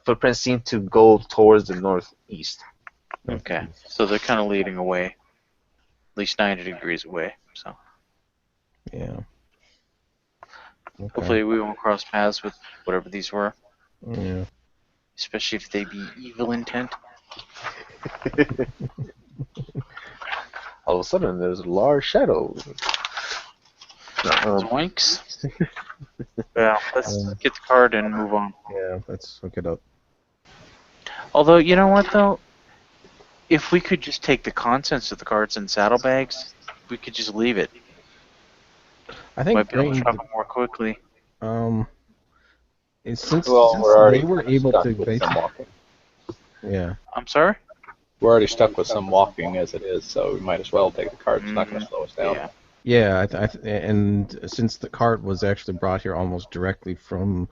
footprints seem to go towards the northeast. Okay. So they're kind of leading away, at least 90 degrees away. So Yeah. Okay. hopefully we won't cross paths with whatever these were. Yeah. especially if they be evil intent. All of a sudden, there's a large shadow. Zoinks. Yeah, let's get the card and move on. Yeah, let's look it up. Although, you know what though? If we could just take the contents of the cards in saddlebags, we could just leave it. I think Might be able to bringing travel more quickly. um since Well, we're they already were kind of able to stuck with some basically, walking. yeah. I'm sorry? We're already stuck with some walking as it is, so we might as well take the cart. It's not going to slow us down. Yeah. Yeah, and since the cart was actually brought here almost directly from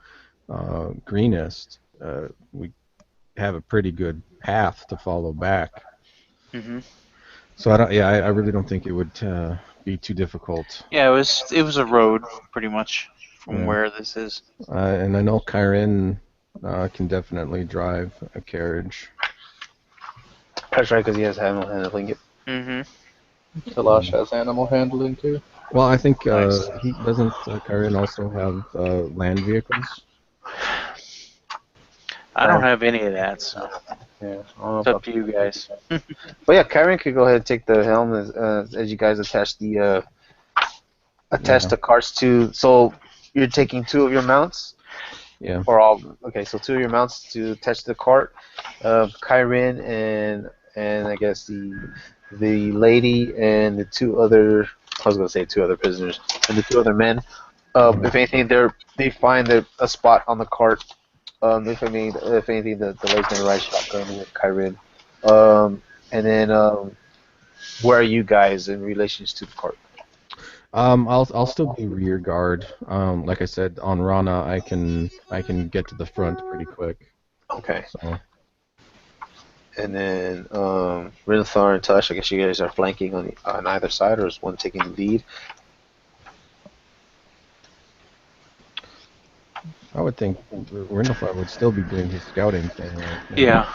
Greenest, we have a pretty good path to follow back. Mm-hmm. So I really don't think it would be too difficult. Yeah, it was a road pretty much from Yeah. where this is. And I know Kyren can definitely drive a carriage. That's right, because he has animal handling it. Mm-hmm. Talash has animal handling too. Well, I think Nice. he doesn't. Kyren also have land vehicles. I don't have any of that, so Yeah, I don't know it's up about to you guys. But yeah, Kyron could go ahead and take the helm as you guys attach the carts to. So you're taking two of your mounts, Yeah. or all? Okay, so two of your mounts to attach to the cart. Kyron and I guess the lady and the two other. I was gonna say two other prisoners and the two other men. If anything, they find a spot on the cart. If anything, the lady's gonna ride shotgun with Kyron. And then where are you guys in relations to the cart? I'll still be rear guard. Like I said, on Rana, I can get to the front pretty quick. Okay. So And then Renathar and Tush, I guess you guys are flanking on either side, or is one taking the lead? I would think Rindlefar would still be doing his scouting thing right now. Yeah.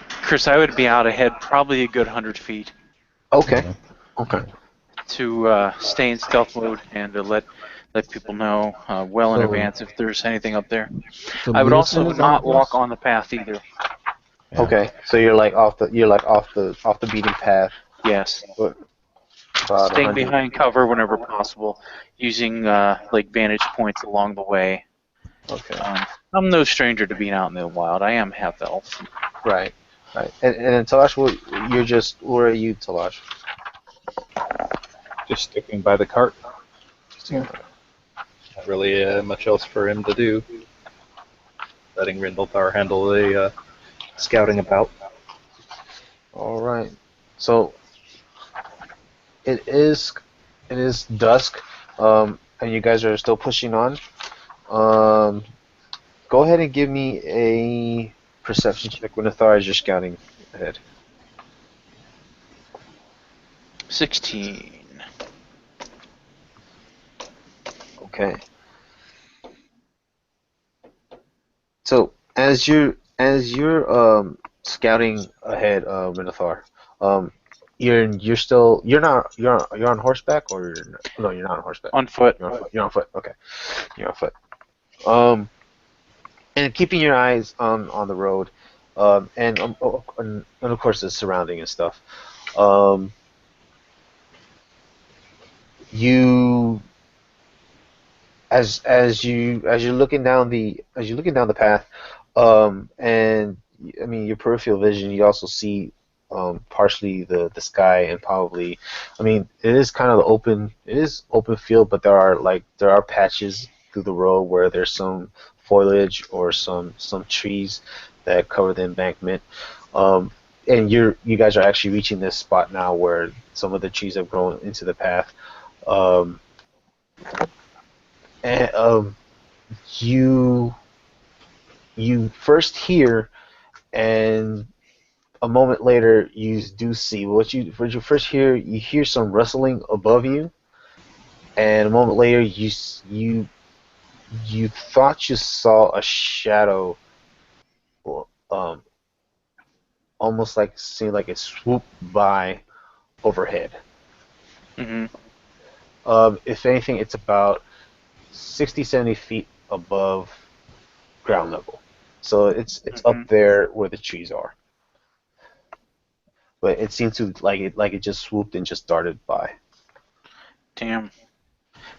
Chris, I would be out ahead probably a good 100 feet Okay. Yeah. Okay. to stay in stealth mode and to let people know well in So- advance if there's anything up there. So I would Leosin also is not on walk horse? on the path either. Yeah. Okay. So you're like off the beaten path. Yes. About Staying 100. behind cover whenever possible, using like vantage points along the way. Okay. I'm no stranger to being out in the wild. I am half elf. Right. Right. And then Talash, where are you, Talash? Just sticking by the cart. Not really much else for him to do. Letting Rindalthar handle the scouting about. All right. So it is dusk, and you guys are still pushing on. Go ahead and give me a perception check when Athar as you're scouting ahead. 16. Okay. So as you're scouting ahead, Renathar, you're on horseback, or no, you're not on horseback. On foot. You're on foot. Okay. You're on foot. And keeping your eyes on the road, and of course the surrounding and stuff. You as you're looking down the path, and I mean your peripheral vision, you also see partially the sky, and probably, I mean, it is kind of open field, but there are patches through the road where there's some foliage or some trees that cover the embankment. And you guys are actually reaching this spot now where some of the trees have grown into the path. Um, and you first hear, and a moment later you do see what you first hear. You hear some rustling above you, and a moment later you thought you saw a shadow, um, almost like seemed like it swooped by overhead. Hmm. If anything, it's about 60, 70 feet above ground level. So it's up Mhm. there where the trees are. But it seemed to like it just swooped and just darted by. Damn.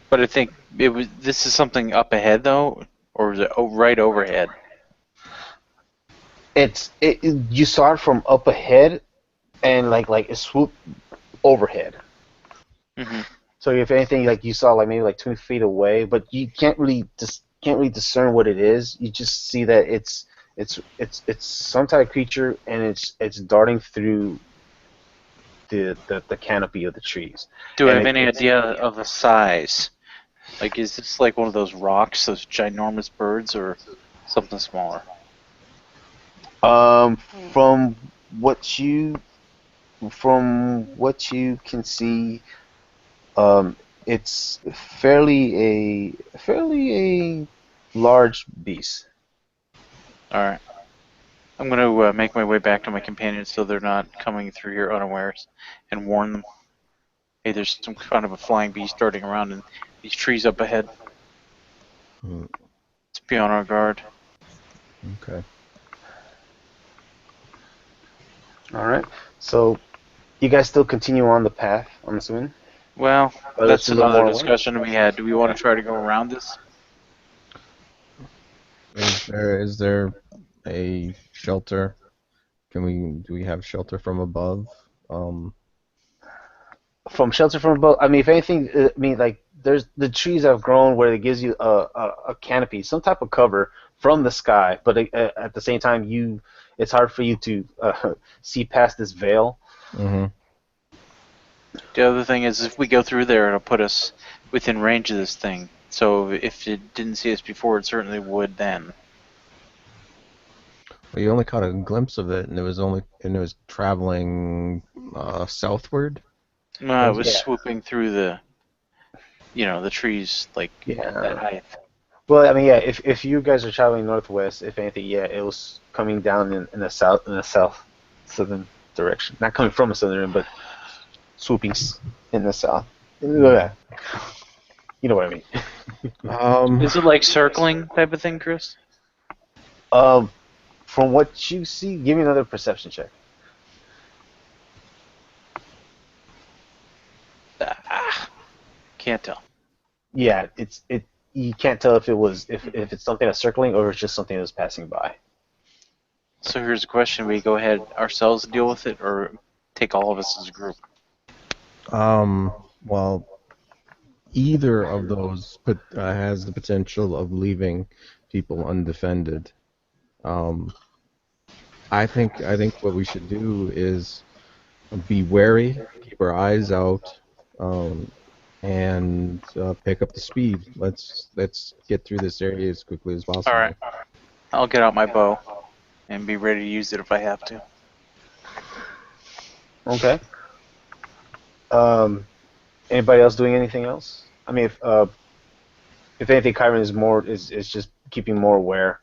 But I think it was. This is something up ahead though, or is it right overhead? You saw it from up ahead and like it swooped overhead. Hmm. So if anything, like you saw like maybe like 2 feet away, but you can't really discern what it is. You just see that it's some type of creature and it's darting through the canopy of the trees. Do I And have any idea of the size? Like, is this like one of those rocks, those ginormous birds, or something smaller? um from what you from what you can see, it's fairly a large beast. All right. I'm going to make my way back to my companions so they're not coming through here unawares, and warn them. Hey, there's some kind of a flying beast darting around in these trees up ahead. Hmm, Let's be on our guard. okay. All right. So you guys still continue on the path, I'm assuming? Well, Oh, that's that's a little another more away. discussion we had. Do we want to try to go around this? Is there a shelter? Do we have shelter from above? Um, From shelter from above. I mean, if anything, I mean, like there's the trees have grown where it gives you a canopy, some type of cover from the sky, but at the same time, it's hard for you to see past this veil. mhm. The other thing is, if we go through there, it'll put us within range of this thing. So if it didn't see us before, it certainly would then. Well, you only caught a glimpse of it, and it was traveling southward, No, it was was it? Yeah, swooping through the trees like at that yeah. height. Well, I mean, yeah. If you guys are traveling northwest, if anything, yeah, it was coming down in the southern direction. Not coming from a southern, but swooping in the south. Mhm. Yeah, you know what I mean. Um, Is it like circling type of thing, Chris? Um, from what you see, give me another perception check. Ah, can't tell. Yeah, it. You can't tell if it's something that's circling or it's just something that's passing by. So here's a question: we go ahead ourselves and deal with it, or take all of us as a group? well, either of those has the potential of leaving people undefended. Um, I think what we should do is be wary, keep our eyes out, um, and pick up the speed. Let's get through this area as quickly as All right, possible. I'll get out my bow and be ready to use it if I have to. Okay. Um, anybody else doing anything else? I mean, if anything, Kyron is just keeping more aware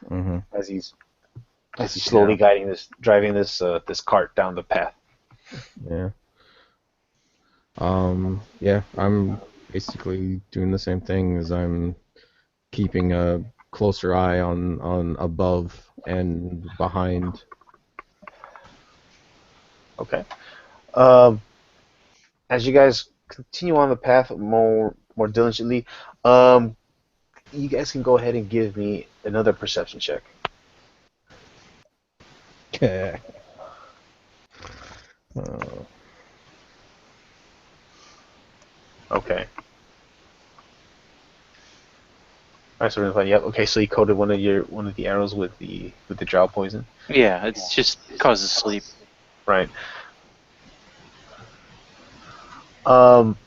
Hmm. as he's slowly Yeah. driving this cart down the path. Yeah. Yeah, I'm basically doing the same thing as I'm keeping a closer eye on above and behind. Okay. Um, as you guys continue on the path more diligently, um, you guys can go ahead and give me another perception check. Uh, Okay. All right, so we're gonna find. Yep. Okay, so you coated one of the arrows with the drow poison. Yeah, it's just causes sleep. Right. Um.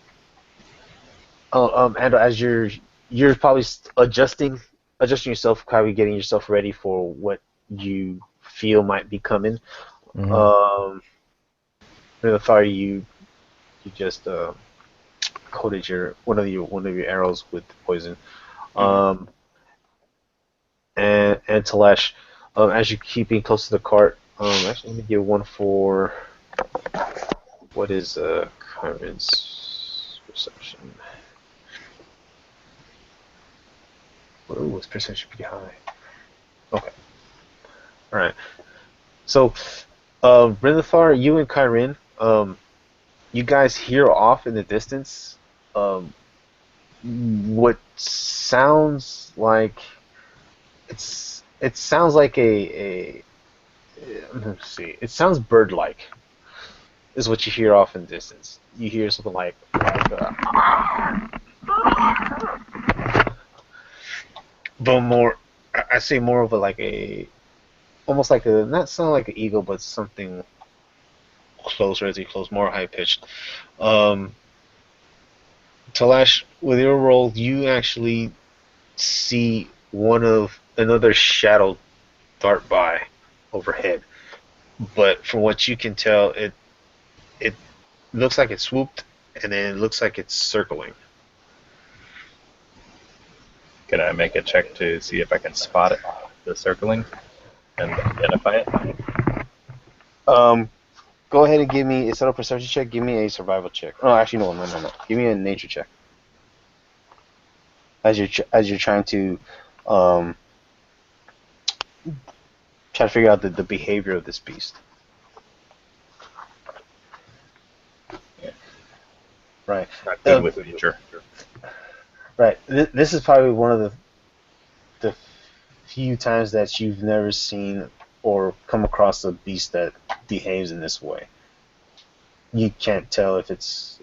And as you're probably adjusting yourself, probably getting yourself ready for what you feel might be coming. mhm. Um. In authority, you just coated your one of your arrows with poison. Hmm. Um. And Talash, as you're keeping close to the cart, actually let me give one for what is Kyron's perception. Oh, his perception pretty high. Okay. All right. So, Brindathar, you and Kyrin, you guys hear off in the distance, um, what sounds like it sounds like a let's see, it sounds bird-like is what you hear off in the distance. You hear something but more, I say more of a like a almost like a not sound like an eagle, but something closer as you close, more high pitched. Um, Talash, with your roll, you actually see one of another shadow dart by overhead, but from what you can tell, it looks like it swooped, and then it looks like it's circling. Can I make a check to see if I can spot it, the circling, and identify it? Go ahead and give me instead of perception check, give me a survival check. Oh, actually, no. Give me a nature check as you're trying to um, try to figure out the behavior of this beast. Yeah. Right. Not good with nature. Right. This is probably one of the few times that you've never seen or come across a beast that behaves in this way. You can't tell if it's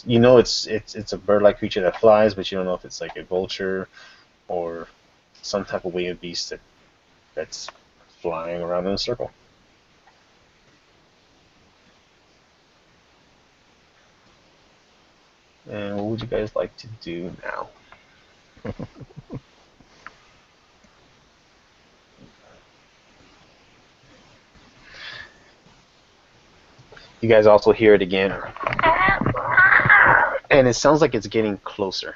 you know it's a bird-like creature that flies, but you don't know if it's like a vulture or some type of winged beast that's flying around in a circle. And what would you guys like to do now? You guys also hear it again. And it sounds like it's getting closer.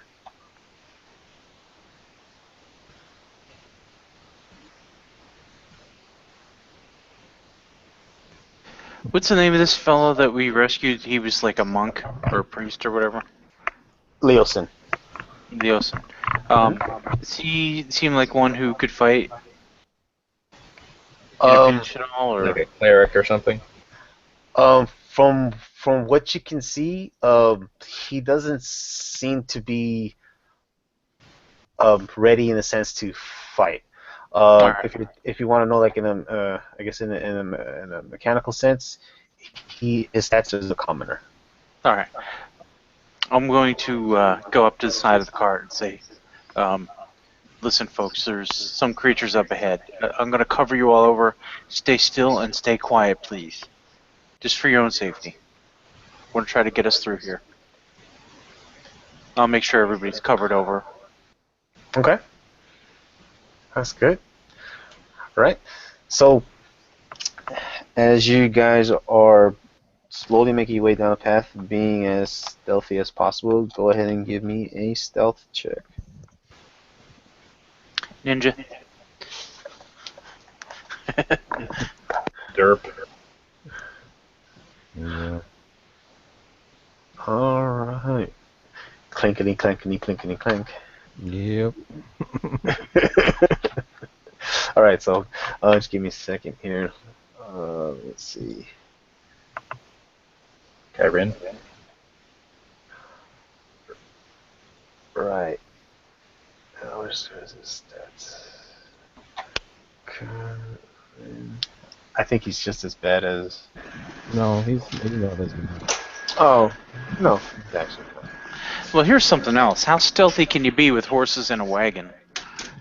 What's the name of this fellow that we rescued? He was like a monk or a priest or whatever. Leosin. Leosin. Does he seem like one who could fight in a pinch at all, or? Like a cleric or something? From what you can see, he doesn't seem to be ready in a sense to fight. Alright. If you want to know, like in a I guess in a mechanical sense, his stats is a commoner. Alright. I'm going to go up to the side of the cart and say, listen, folks, there's some creatures up ahead. I'm going to cover you all over. Stay still and stay quiet, please. Just for your own safety. I want to try to get us through here. I'll make sure everybody's covered over. Okay, that's good. All right. So as you guys are slowly making your way down the path, being as stealthy as possible, go ahead and give me a stealth check. Ninja. Derp. Yeah. All right. Clankety, clankety, clankety, clank. Yep. All right, so just give me a second here. Let's see. Kyrin. Right. Where's his stats? I think he's just as bad as. No, he's not as good. Oh, no, he's actually. Well, here's something else. How stealthy can you be with horses in a wagon?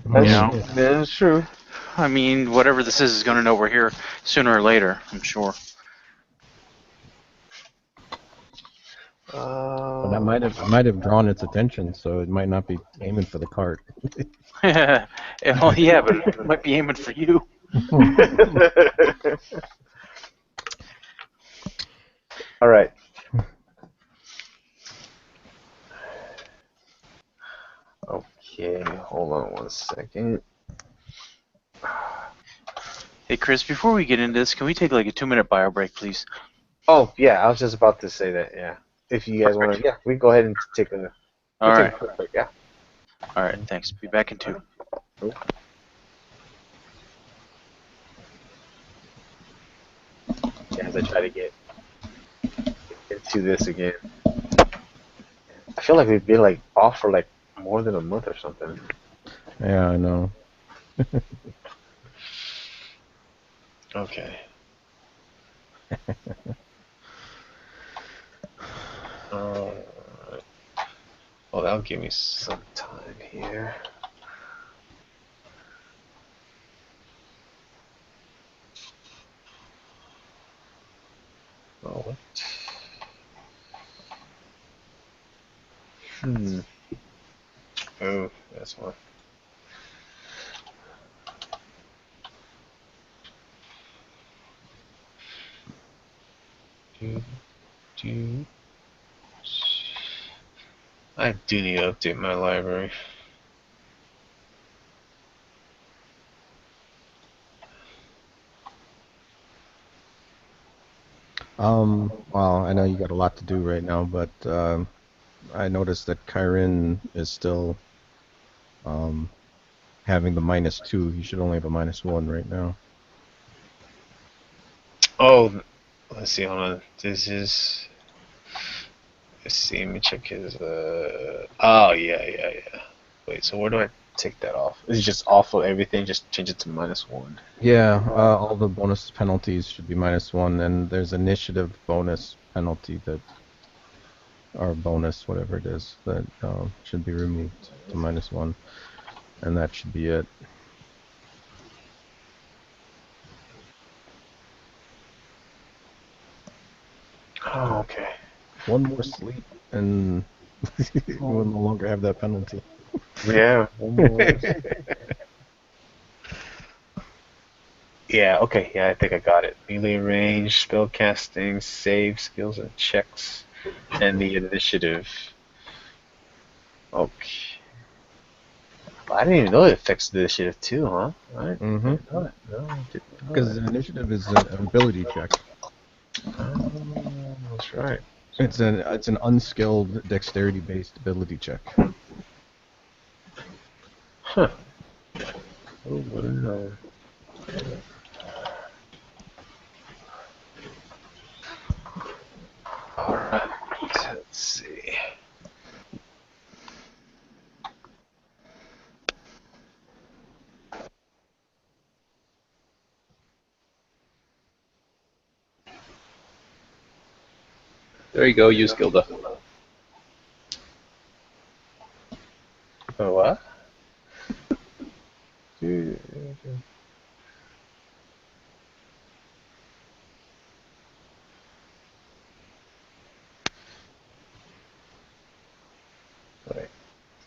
That's, know? That's true. I mean, whatever this is going to know we're here sooner or later, I'm sure. But that might have drawn its attention, so it might not be aiming for the cart. Well, yeah, but it might be aiming for you. All right. Okay, hold on one second. Hey, Chris, before we get into this, can we take like a 2-minute bio break, please? Oh, yeah, I was just about to say that, yeah. If you guys want to, yeah, we can go ahead and take a, All take right. a quick break, yeah. All right, thanks. Be back in 2. as I try to get into this again. I feel like we've been like off for like more than a month or something. Yeah, I know. Okay. Well, that'll give me some time here. Oh, what? Oh, that's one. Do, do. I do need to update my library. Well, I know you got a lot to do right now, but I noticed that Kyrin is still having the -2. He should only have a -1 right now. Oh, let's see. Hold on. This is. Let's see. Let me check his. Oh yeah. Wait. So where do I take that off? Is it just off of everything? Just change it to -1. Yeah, all the bonus penalties should be -1, and there's initiative bonus penalty that, or bonus, whatever it is, that should be removed to -1, and that should be it. Oh, okay. One more sleep, and you will no longer have that penalty. Yeah. One more. Yeah. Okay. Yeah. I think I got it. Melee range, spell casting, save skills and checks, and the initiative. Okay. I didn't even know it affects the initiative too, huh? I didn't know that. No, I didn't know Because that. initiative is an ability check. Oh, that's right. It's an unskilled dexterity-based ability check. Huh. Oh, wouldn't know. Alright, let's see. There you go, use Gilda. Oh, what?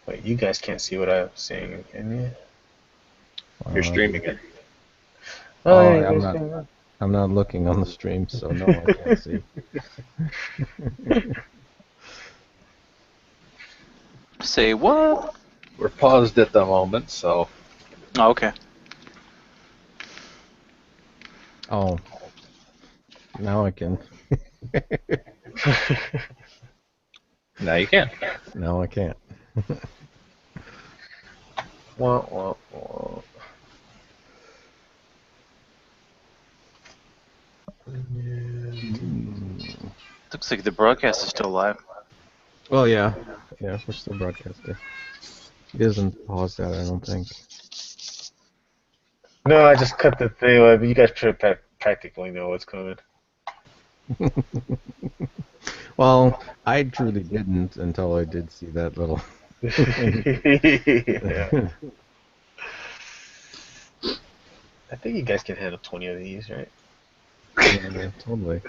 Wait, you guys can't see what I'm seeing, can you? You're streaming it. Oh, Oh, yeah, you guys can. I'm not looking on the stream, so no, I can't see. Say what? We're paused at the moment, so Oh, okay. Oh, now I can. now you can. Now I can't. Wah, wah, wah. Looks like the broadcast is still live. Well, yeah, we're still broadcasting. He doesn't pause that, I don't think. No, I just cut the thing. But you guys practically know what's coming. Well, I truly didn't until I did see that little thing. Yeah. I think you guys can handle 20 of these, right? Yeah, totally.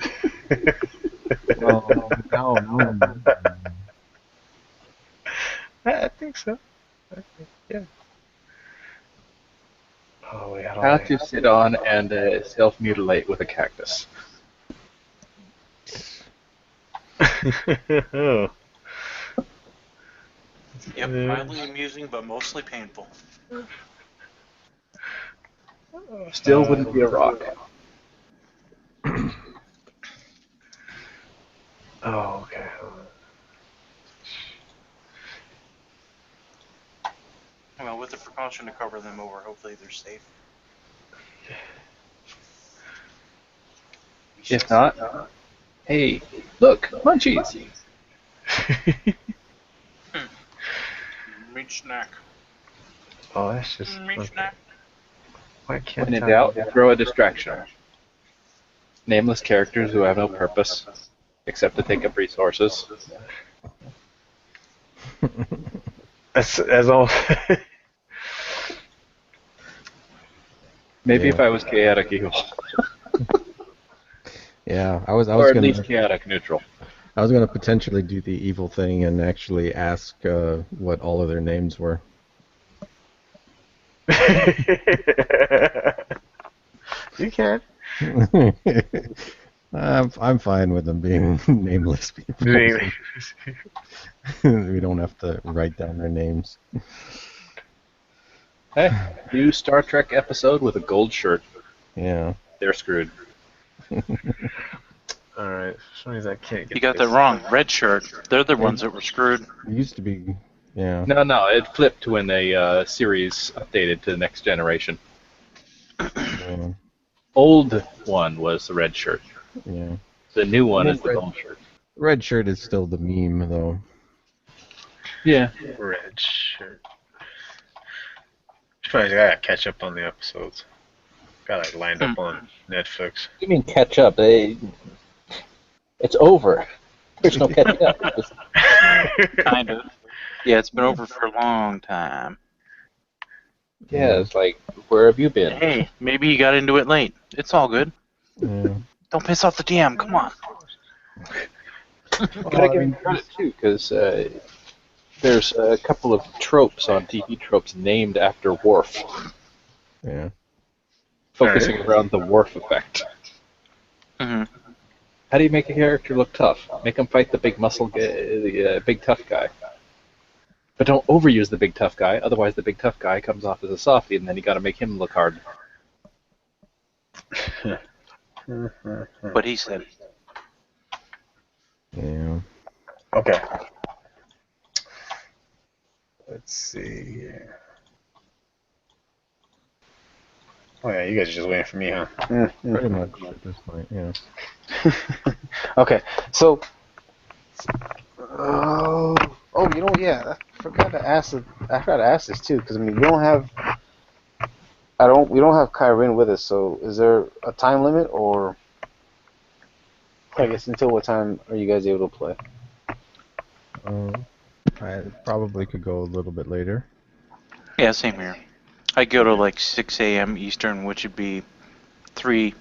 Well, now I think so. Yeah. Oh, wait, how do How I... to sit on and self-mutilate with a cactus. Oh. Yep, mildly amusing, but mostly painful. Still wouldn't be a rock. Oh, okay. Well, with the precaution to cover them over, hopefully they're safe. If not, hey, look, munchies. Meat snack. Oh, that's just. Meat Okay. snack. Why When can't in I? doubt, throw a distraction. Nameless characters who have no purpose except to take up resources. As all. Maybe Yeah. if I was chaotic evil, Yeah, I was or at gonna least chaotic neutral. potentially do the evil thing and actually ask what all of their names were. You can. I'm fine with them being nameless people. We don't have to write down their names. Hey, new Star Trek episode with a gold shirt. Yeah. They're screwed. All right. For some reason I can't get. You got this. that wrong. Red shirt. They're the ones that were screwed. It used to be, yeah. No, it flipped when the series updated to the next generation. Yeah. Old one was the red shirt. Yeah. The new one I mean, is the gold shirt. Red shirt is still the meme, though. Yeah. Red shirt. Probably gotta catch up on the episodes. Got like lined up on Netflix. You mean catch up? It's over. There's no catching up. Kind of. Yeah, it's been over for a long time. Yeah, it's like, where have you been? Hey, maybe you got into it late. It's all good. Yeah. Don't piss off the DM. Come on. Gotta give him credit too, because there's a couple of tropes on TV tropes named after Worf, Yeah. focusing around the Worf effect. hmm How do you make a character look tough? Make him fight the big muscle, the big tough guy. But don't overuse the big tough guy, otherwise the big tough guy comes off as a softie, and then you got to make him look hard. What he said. Yeah. Okay. Let's see here. Oh yeah, you guys are just waiting for me, huh? Pretty much at this point, yeah. Okay, so. You know, yeah, I forgot to ask. I forgot to ask this too, because I mean, we don't have. We don't have Kyrin with us. So, is there a time limit, or I guess until what time are you guys able to play? I probably could go a little bit later. Yeah, same here. I go to like 6 a.m. Eastern, which would be 3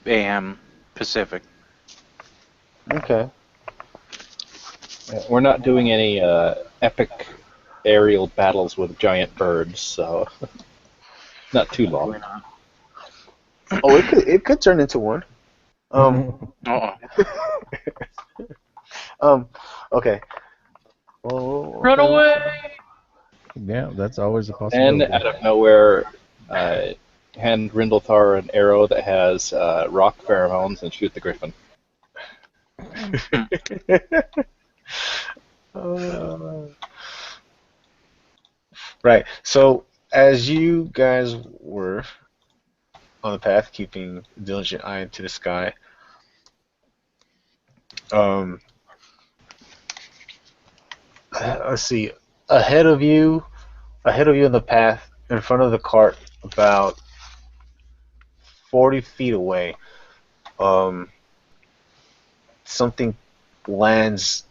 a.m. Pacific. Okay. We're not doing any epic aerial battles with giant birds, so not too long. Oh, it could turn into one. Uh-oh. Okay. Well, Run away! Yeah, that's always a And possibility. out of nowhere, hand Rindlethar an arrow that has rock pheromones and shoot the griffin. Right. So, as you guys were on the path, keeping a diligent eye into the sky, let's see, ahead of you in the path, in front of the cart, about 40 feet away, something lands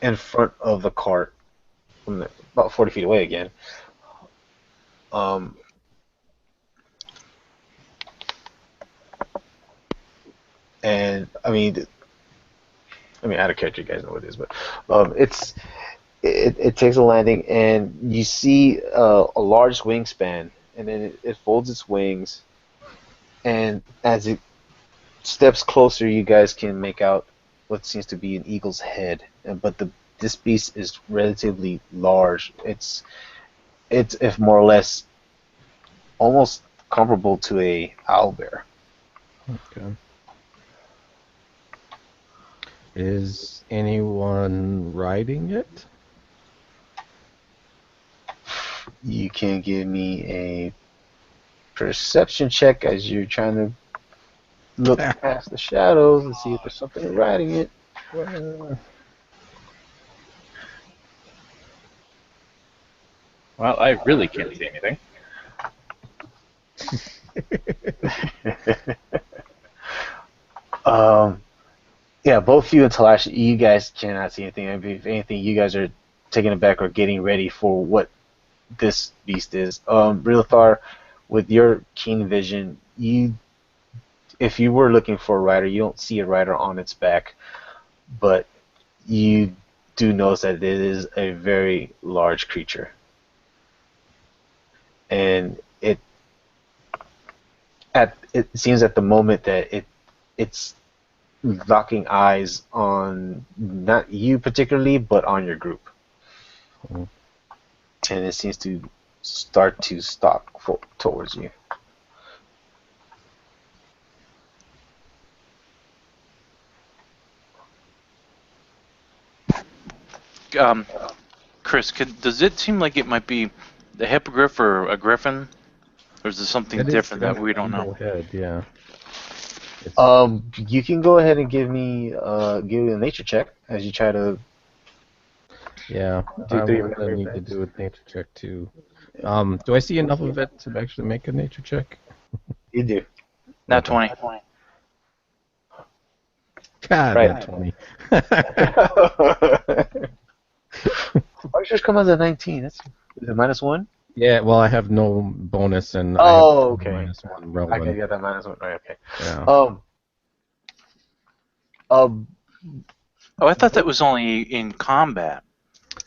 in front of the cart, about 40 feet away again. And out of character, you guys know what it is, but it takes a landing, and you see a large wingspan, and then it folds its wings, and as it steps closer, you guys can make out what seems to be an eagle's head, but this beast is relatively large. It's if more or less almost comparable to a owlbear. Okay. Is anyone riding it? You can give me a perception check as you're trying to look past the shadows and see if there's something riding it. Well, I really can't see anything. Yeah, both you and Talash, you guys cannot see anything. I mean, if anything, you guys are taking it back or getting ready for what this beast is. Rilthar, with your keen vision, if you were looking for a rider, you don't see a rider on its back, but you do notice that it is a very large creature, and it seems at the moment that it's locking eyes on not you particularly, but on your group, Mhm. and it seems to start to stalk towards you. Um, Chris, does it seem like it might be the hippogriff or a griffin, or is there something It is different got that we an don't know? eagle head, yeah. It's, You can go ahead and give me a nature check as you try to yeah, do I'm your gonna memory need to effects. do a nature check too. Do I see enough of it to actually make a nature check? You do. Not Okay. 20. God, Right. not 20. Archers come as a 19. That's is it -1? Yeah, well, I have no bonus and I have Oh, okay. -1 Okay, relevant. you got that -1. Right, okay. Yeah. Um, um, Oh, I thought that was only in combat.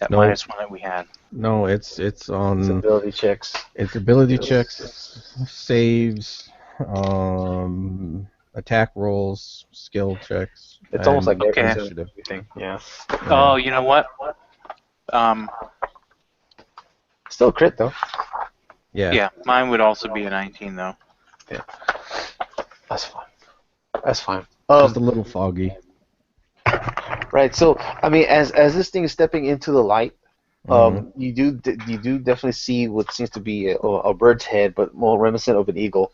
That No, -1 that we had. no, it's on ability checks. its ability Yes. checks, saves, attack rolls, skill checks, It's almost like and Okay. initiative. everything. Yeah. Oh, Yeah. you know what? Um, Still a crit though. Yeah. yeah, mine would also be a 19 though. That's fine. That's fine. Just a little foggy. Right. So, I mean, as this thing is stepping into the light, Mhm. you do definitely see what seems to be a bird's head, but more reminiscent of an eagle.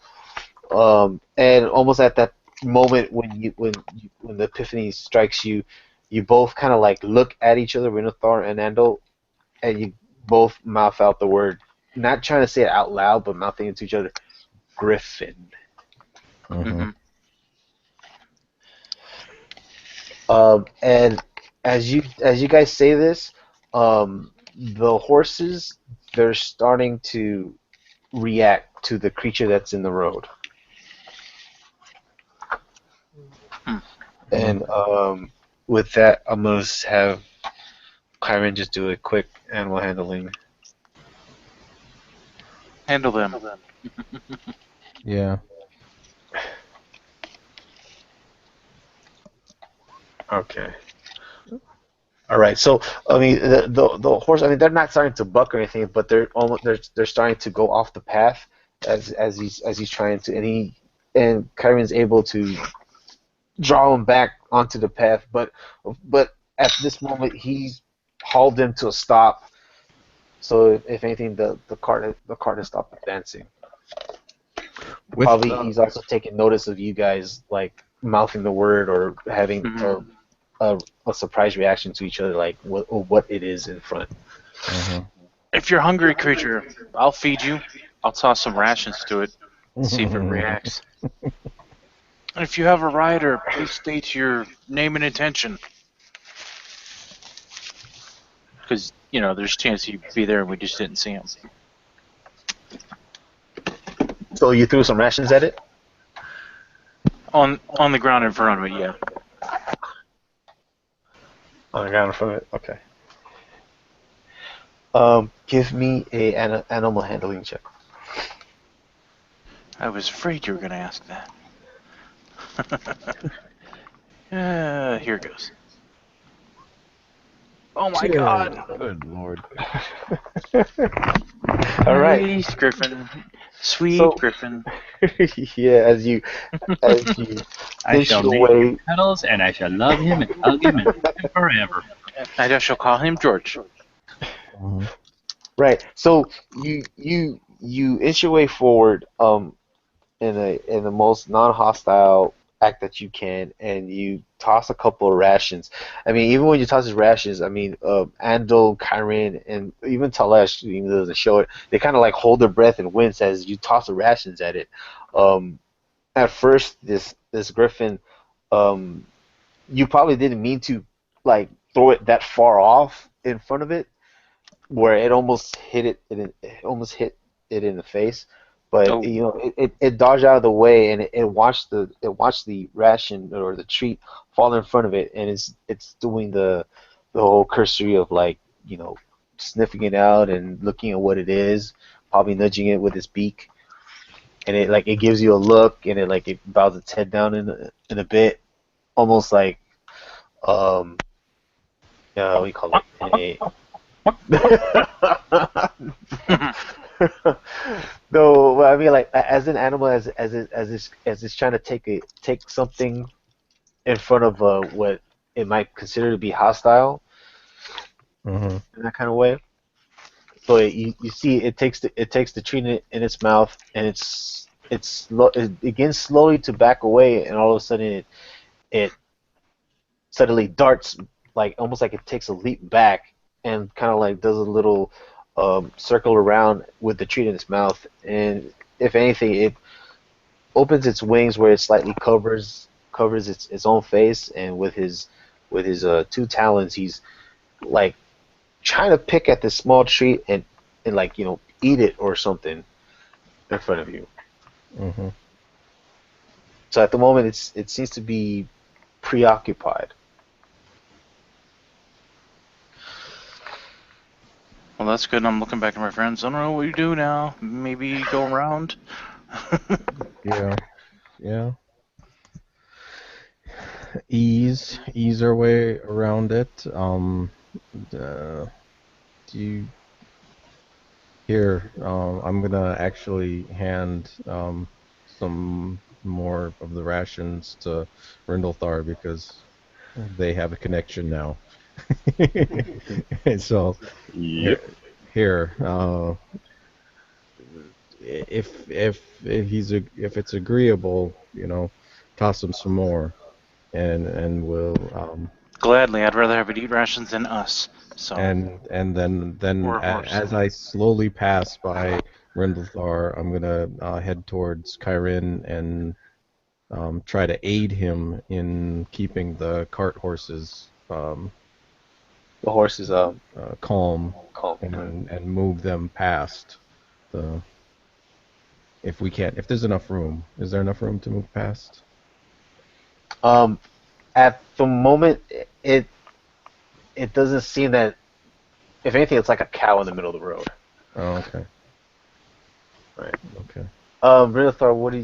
And almost at that moment when the epiphany strikes you, you both kind of like look at each other, Renothar and Andal, and you both mouth out the word, not trying to say it out loud, but mouthing it to each other, Griffin. Mhm. Hmm. And as you guys say this, the horses, they're starting to react to the creature that's in the road. Hmm. And with that, I'm gonna have Kyron just do a quick animal handling. Handle them. Yeah. Okay. All right. So I mean, the horse. I mean, they're not starting to buck or anything, but they're starting to go off the path as he's trying to, and Kyron's able to draw him back onto the path, but at this moment he's hauled him to a stop. So if anything, the cart has stopped advancing. With Probably he's also taking notice of you guys like mouthing the word or having Mhm. a surprise reaction to each other, like what it is in front. If you're hungry, creature, I'll feed you. I'll toss some rations to it. See if it reacts. And if you have a rider, please state your name and intention. Because, there's a chance he'd be there and we just didn't see him. So you threw some rations at it? On the ground in front of it, yeah. On the ground from it. Okay. Give me an animal handling check. I was afraid you were going to ask that. Here goes. Oh my god! Good lord. All right. Nice, Griffin. Sweet So- Griffin. Yeah, as you I inch shall your name way. him Petals, and I shall love him and hug him and love him forever. And I shall call him George. Mhm. Right. So you inch your way forward in the most non-hostile act that you can, and you toss a couple of rations. I mean, even when you toss his rations, I mean, Andal, Kyrin, and even Talesh, even though it doesn't show it, they kind of like hold their breath and wince as you toss the rations at it. Um, at first, this griffin, um, you probably didn't mean to like throw it that far off in front of it, where it almost hit it almost hit it in the face. But Oh, it dodged out of the way, and it watched the ration or the treat fall in front of it, and it's doing the whole cursory of like sniffing it out and looking at what it is, probably nudging it with its beak, and it gives you a look, and it bows its head down in a bit, almost like um what do you call it? No, but I mean, like as an animal, as it's trying to take something in front of what it might consider to be hostile Hmm. in that kind of way. So you see, it takes the treat in its mouth, and it begins slowly to back away, and all of a sudden it suddenly darts, like almost like it takes a leap back, and kind of like does a little circle around with the treat in its mouth, and if anything, it opens its wings where it slightly covers its own face, and with his two talons, he's like trying to pick at this small treat and like eat it or something in front of you. Hmm. So at the moment, it seems to be preoccupied. well, that's good. I'm looking back at my friends. I don't know what you do now. Maybe go around. Yeah. Yeah. Ease our way around it. Uh, do you here? I'm gonna actually hand some more of the rations to Rindlethar because they have a connection now. And so Yep. here, if it's agreeable, toss him some more, and we'll Gladly, I'd rather have it eat rations than us. So, and then or a horse. as I slowly pass by Rindlethar, I'm gonna head towards Kyrin and try to aid him in keeping the cart horses The horse is calm calm. Right. and move them past the if we can if there's enough room. Is there enough room to move past? Um, at the moment, it it doesn't seem that. If anything, it's like a cow in the middle of the road. Oh, okay. Right. Okay. Minotaur, what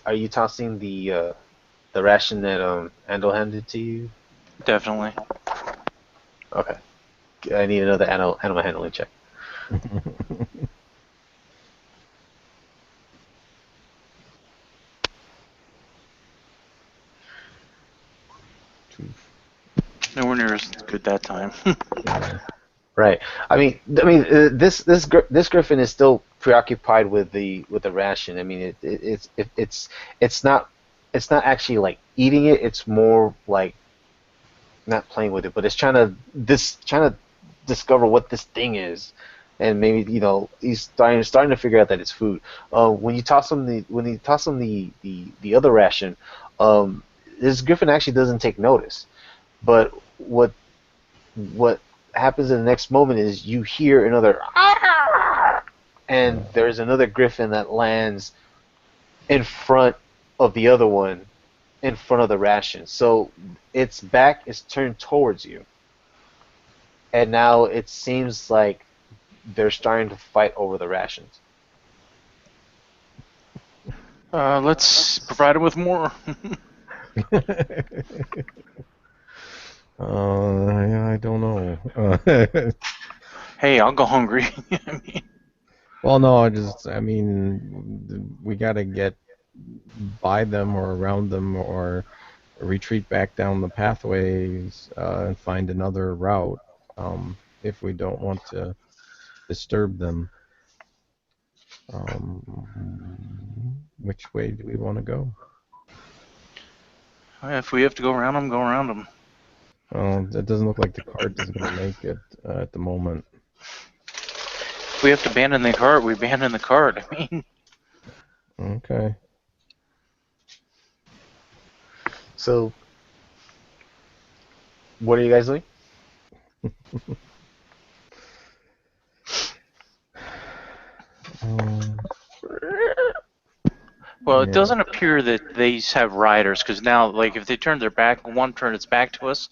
are you tossing the ration that Andal handed to you? Definitely. Okay. I need another animal handling check. Nowhere near as good that time. Yeah. Right. This griffin is still preoccupied with the ration. I mean, it's not actually like eating it. It's more like not playing with it, but it's trying to discover what this thing is, and maybe he's starting to figure out that it's food. When you toss him the other ration, this griffin actually doesn't take notice. But what happens in the next moment is you hear another "Ah!" and there's another griffin that lands in front of the other one in front of the ration. So its back is turned towards you, and now it seems like they're starting to fight over the rations. Let's provide him with more. Yeah, I don't know. Hey, I'll go hungry. I mean, Well, no, I mean, we gotta get by them or around them or retreat back down the pathways and find another route if we don't want to disturb them. Which way do we want to go? If we have to go around them, go around them. Well, it doesn't look like the cart is going to make it at the moment. If we have to abandon the cart, we abandon the cart. I mean, Okay. So, what are you guys doing? well, it Yeah. doesn't appear that these have riders, because now, like, if they turn their back, one turn its back to us,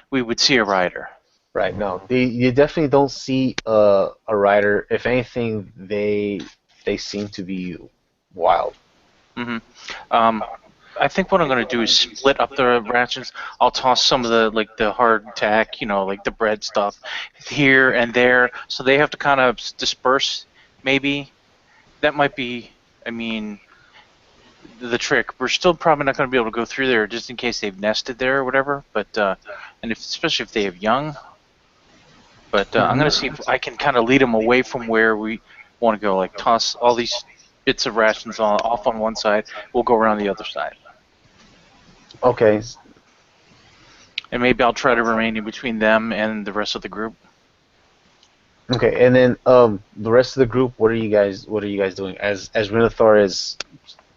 we would see a rider. Right. No, you definitely don't see a rider. If anything, they seem to be wild. hmm I think what I'm going to do is split up the rations. I'll toss some of the hardtack, like the bread stuff, here and there, so they have to kind of disperse. Maybe that might be. I mean, the trick. We're still probably not going to be able to go through there, just in case they've nested there or whatever. But especially if they have young. But I'm going to see if I can kind of lead them away from where we want to go. Like toss all these bits of rations off on one side. We'll go around the other side. Okay. And maybe I'll try to remain in between them and the rest of the group. Okay, and then the rest of the group, what are you guys doing? As Renathar is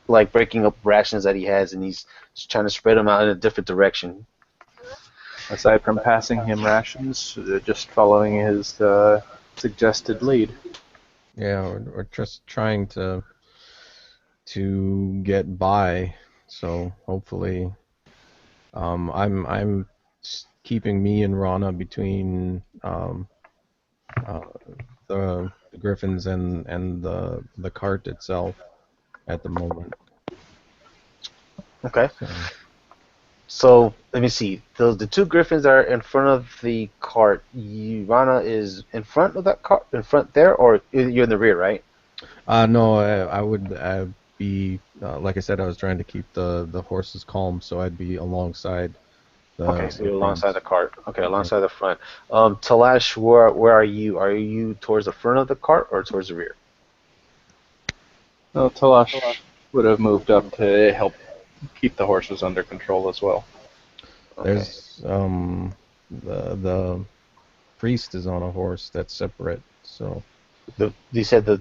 like breaking up rations that he has, and he's just trying to spread them out in a different direction. Aside from passing him rations, just following his suggested lead. Yeah, we're just trying to get by. So hopefully, I'm keeping me and Rana between the griffins and the cart itself at the moment. Okay. So, So let me see. The two griffins are in front of the cart. Rana is in front of that cart, in front there, or you're in the rear, right? no, I would be like I said, I was trying to keep the horses calm, so I'd be alongside the. Okay, so you're the alongside front. the cart. Okay, alongside the front. Talash, where are you? Are you towards the front of the cart or towards the rear? Well, Talash would have moved up to help keep the horses under control as well. Okay. There's the priest is on a horse that's separate, so You said the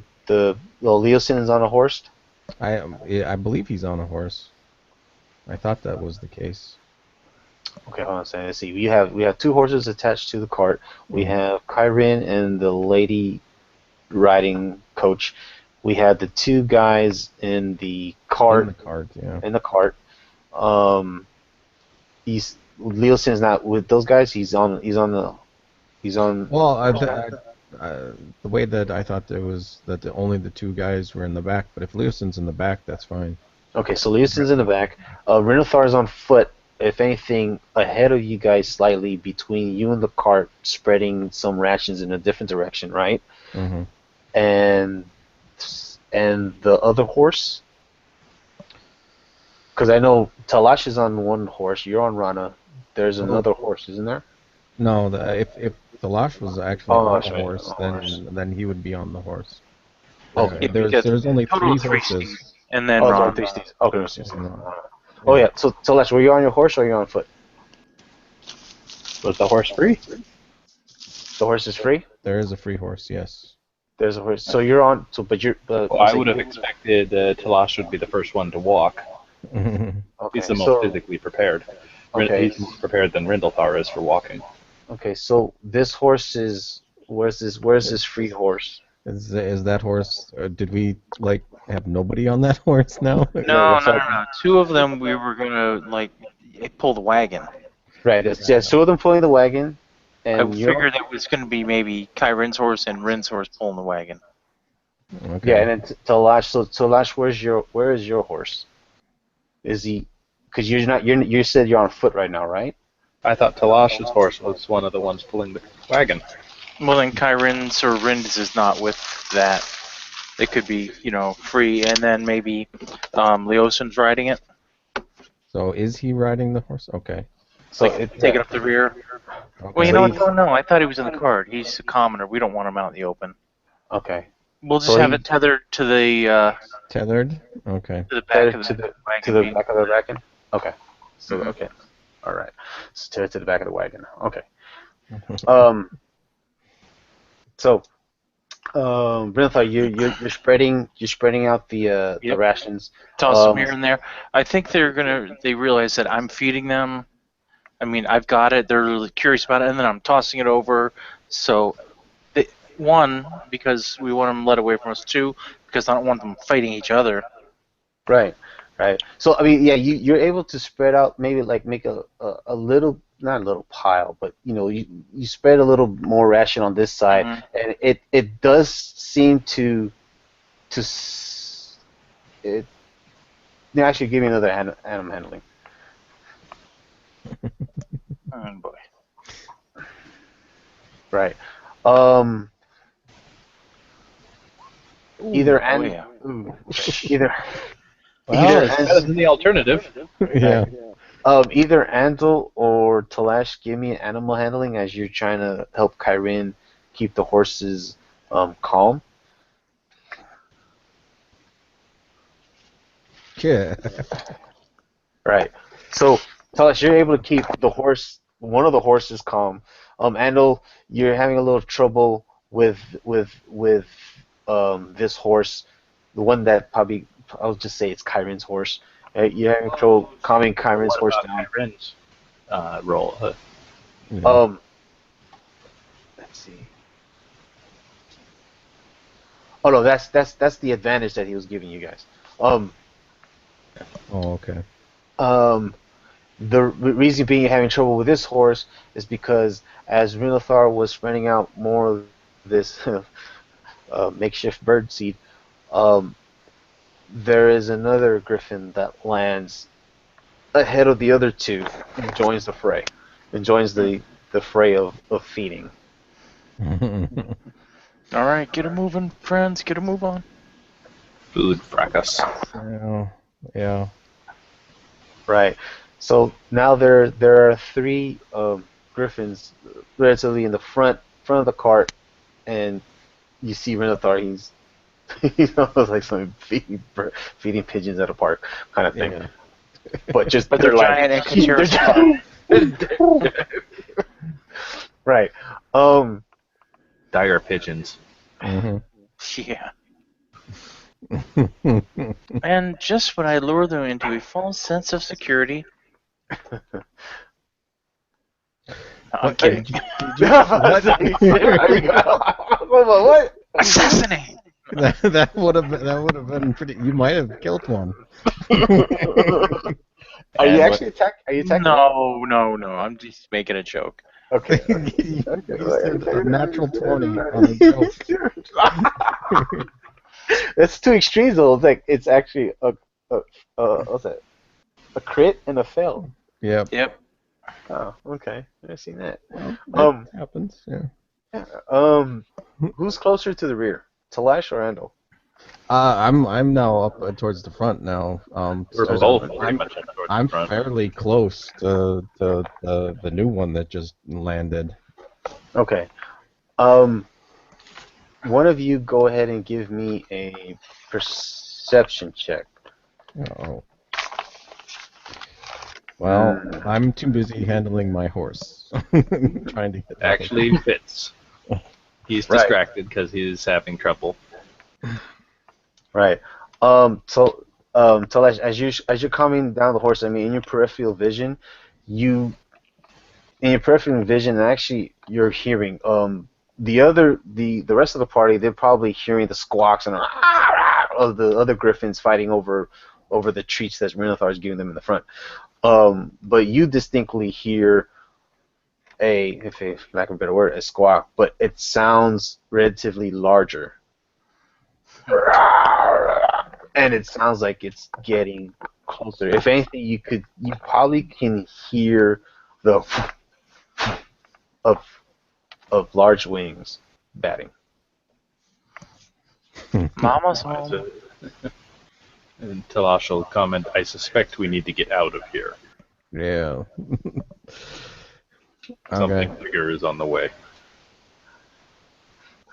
Leosin is on a horse. I believe he's on a horse. I thought that was the case. Okay, hold on a second. Let's see. We have two horses attached to the cart. We have Kyrin and the lady riding coach. We have the two guys in the cart. In the cart, yeah. In the cart. Leosin is not with those guys. He's on. Well, the way that I thought there was that only the two guys were in the back, but if Leosin's in the back, that's fine. Okay, so Leosin's in the back. Renathar is on foot. If anything, ahead of you guys slightly, between you and the cart, spreading some rations in a different direction, right? Mm-hmm. And the other horse, because I know Talash is on one horse. You're on Rana. There's another horse, isn't there? No, if the Lash was actually on that's the right, horse, on the then he would be on the horse. Okay. There's only Total three horses. Steeds, and then Oh, Ron. three Steeds. Okay, no, Steeds. Yeah. Oh yeah. So Talash, were you on your horse or are you on foot? Was the horse free? The horse is free. There is a free horse, yes. There's a horse. So you're on. So, but you're. Well, I would have expected Talash would be the first one to walk. Okay. He's the most so, physically prepared. Okay. He's more prepared than Rindalthar is for walking. Okay. So this horse is. Where's this free horse? Is that horse? Did we have nobody on that horse now? No. Two of them we were gonna pull the wagon. Right. It's two of them pulling the wagon, and I figured that was gonna be maybe Kyrin's horse and Rin's horse pulling the wagon. Okay. Yeah, and then Talash. So Talash, where is your horse? Is he? Because you're not. You said you're on foot right now, right? I thought Talash's horse was one of the ones pulling the wagon. Well, then Kyrin's or Rin's is not with that. It could be, free, and then maybe Leosin's riding it. So is he riding the horse? Okay. So take it up the rear. Okay. Well, you know what? No, I thought he was in the cart. He's a commoner. We don't want him out in the open. Okay. We'll just So have he- it tethered to the Tethered? Okay. to the back of to the the wagon. to the back of the wagon. Okay. So okay, all right. So tear it to the back of the wagon. Okay. Um. So, Brenthar, you're spreading out the Yep. rations. Toss them here and there. I think they realize that I'm feeding them. I mean, I've got it. They're really curious about it, and then I'm tossing it over. So, one, because we want them led away from us. Two, because I don't want them fighting each other. Right, right. So I mean, yeah, you're able to spread out, maybe like make a little, not a little pile, but you spread a little more ration on this side, and it does seem to it. Yeah, actually, give me another animal handling. Oh boy. Right. Yeah. Either Well, it's better than the alternative. Yeah. either Andal or Talash, give me animal handling as you're trying to help Kyrin keep the horses calm. Yeah. Right. So Talash, you're able to keep one of the horses calm. Andal, you're having a little trouble with this horse, the one that probably I'll just say it's Kyrin's horse. You're having trouble calming Kyrin's What horse about down. Kyrin's role? Yeah. Let's see. Oh no, that's the advantage that he was giving you guys. Oh, okay. The reason being you're having trouble with this horse is because as Rinothar was spreading out more of this makeshift bird seed, there is another griffin that lands ahead of the other two and joins the fray, and joins the fray of feeding. All right, get 'em moving, friends. Get 'em move on. Food fracas. Yeah. Yeah. Right. So now there are three griffins relatively in the front of the cart, and you see Renothar. He's almost like some feeding pigeons at a park kind of thing. Yeah. But They're like giant Anchor right. Dire pigeons. Mm-hmm. Yeah. And just when I lure them into a false sense of security. No, I'm kidding. What? Assassinate! That would have been pretty. You might have killed one. Are you And actually attacking? Are you attacking? No. I'm just making a joke. Okay. You said a natural 20 on a joke. That's two extremes though. It's actually what's that? A crit and a fail. Yep. Oh, okay. I've seen that. Well, that happens. Yeah. Who's closer to the rear, Talash or Andal? I'm now up towards the front now. we're So both pretty much up towards I'm the front. fairly close to the new one that just landed. Okay. One of you go ahead and give me a perception check. Oh. Well, I'm too busy handling my horse, trying to get. Actually fits. He's Right. distracted because he's having trouble. Right. So, Talash, as you're coming down the horse, I mean, in your peripheral vision, and actually, you're hearing the rest of the party. They're probably hearing the squawks and of the other griffins fighting over the treats that Minotaur is giving them in the front. But you distinctly hear if lack of a better word, a squawk, but it sounds relatively larger. And it sounds like it's getting closer. If anything, you probably can hear the of large wings batting. Mama's home. And Talash will comment, I suspect we need to get out of here. Yeah. Something Okay. bigger is on the way.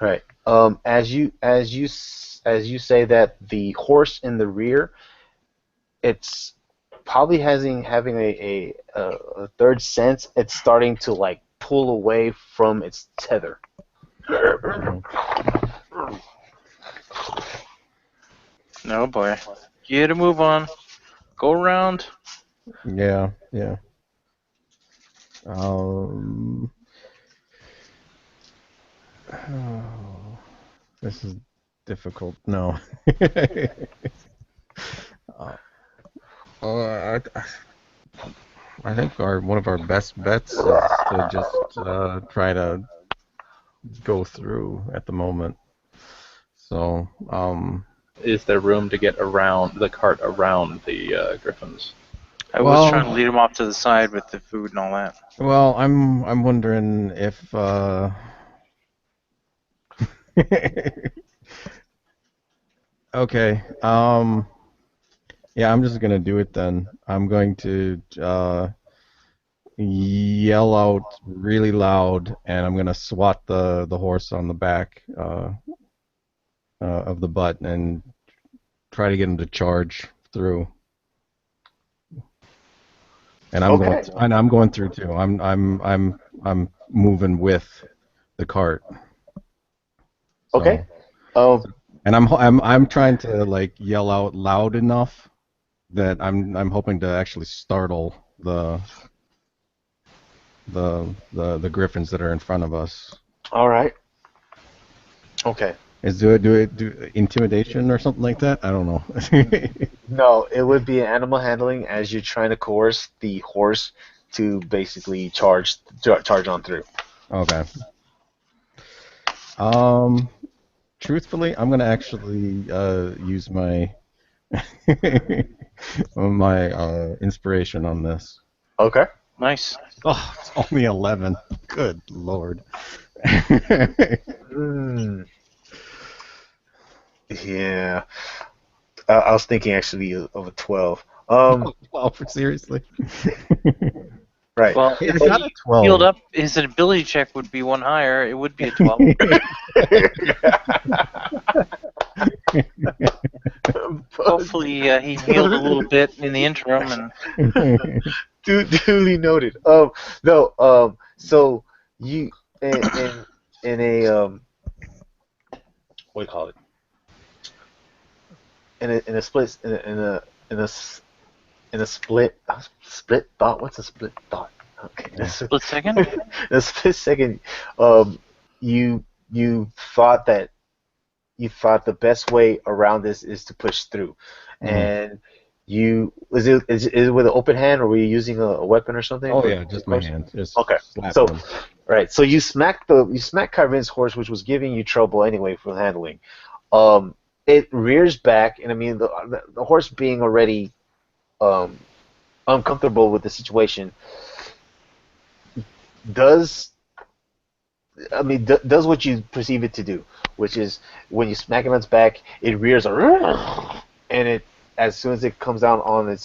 Right. As you say that, the horse in the rear, it's probably having a third sense. It's starting to like pull away from its tether. Mhm. No boy. Get a move on. Go around. Yeah, yeah. Um, oh, this is difficult. No. uh, I think one of our best bets is to just try to go through at the moment. So, Is there room to get around the cart around the griffins? I was trying to well, lead him off to the side with the food and all that. I'm wondering if okay, yeah, I'm just gonna do it then. I'm going to yell out really loud, and I'm gonna swat the horse on the back of the butt and try to get him to charge through. And Okay. I'm going through too. I'm moving with the cart. Okay. So, Um. and I'm trying to like yell out loud enough that I'm hoping to actually startle the griffins that are in front of us. All right. Okay. Is do intimidation or something like that? I don't know. No, it would be animal handling as you're trying to coerce the horse to basically charge on through. Okay. Truthfully, I'm gonna actually use my my inspiration on this. Okay. Nice. Oh, it's only 11. Good lord. Hmm. Yeah. I was thinking actually of a 12. 12, seriously. Right. Well, Hey, I if got he a 12. healed up, his ability check would be one higher. It would be a 12. Hopefully, he healed a little bit in the interim. And Duly noted. No. So you in a what do you call it? In a split in a s- in a split thought. What's a split thought? Okay. split second. In a split second, um, you thought that you thought the best way around this is to push through, Mhm. and is it with an open hand or were you using a weapon or something? Oh yeah, just my hand, just Okay, so slapping him. right, so you smacked Kyrin's horse, which was giving you trouble anyway for handling. It rears back, and I mean the horse being already um uncomfortable with the situation does does what you perceive it to do, which is when you smack it on its back, it rears and it as soon as it comes down on its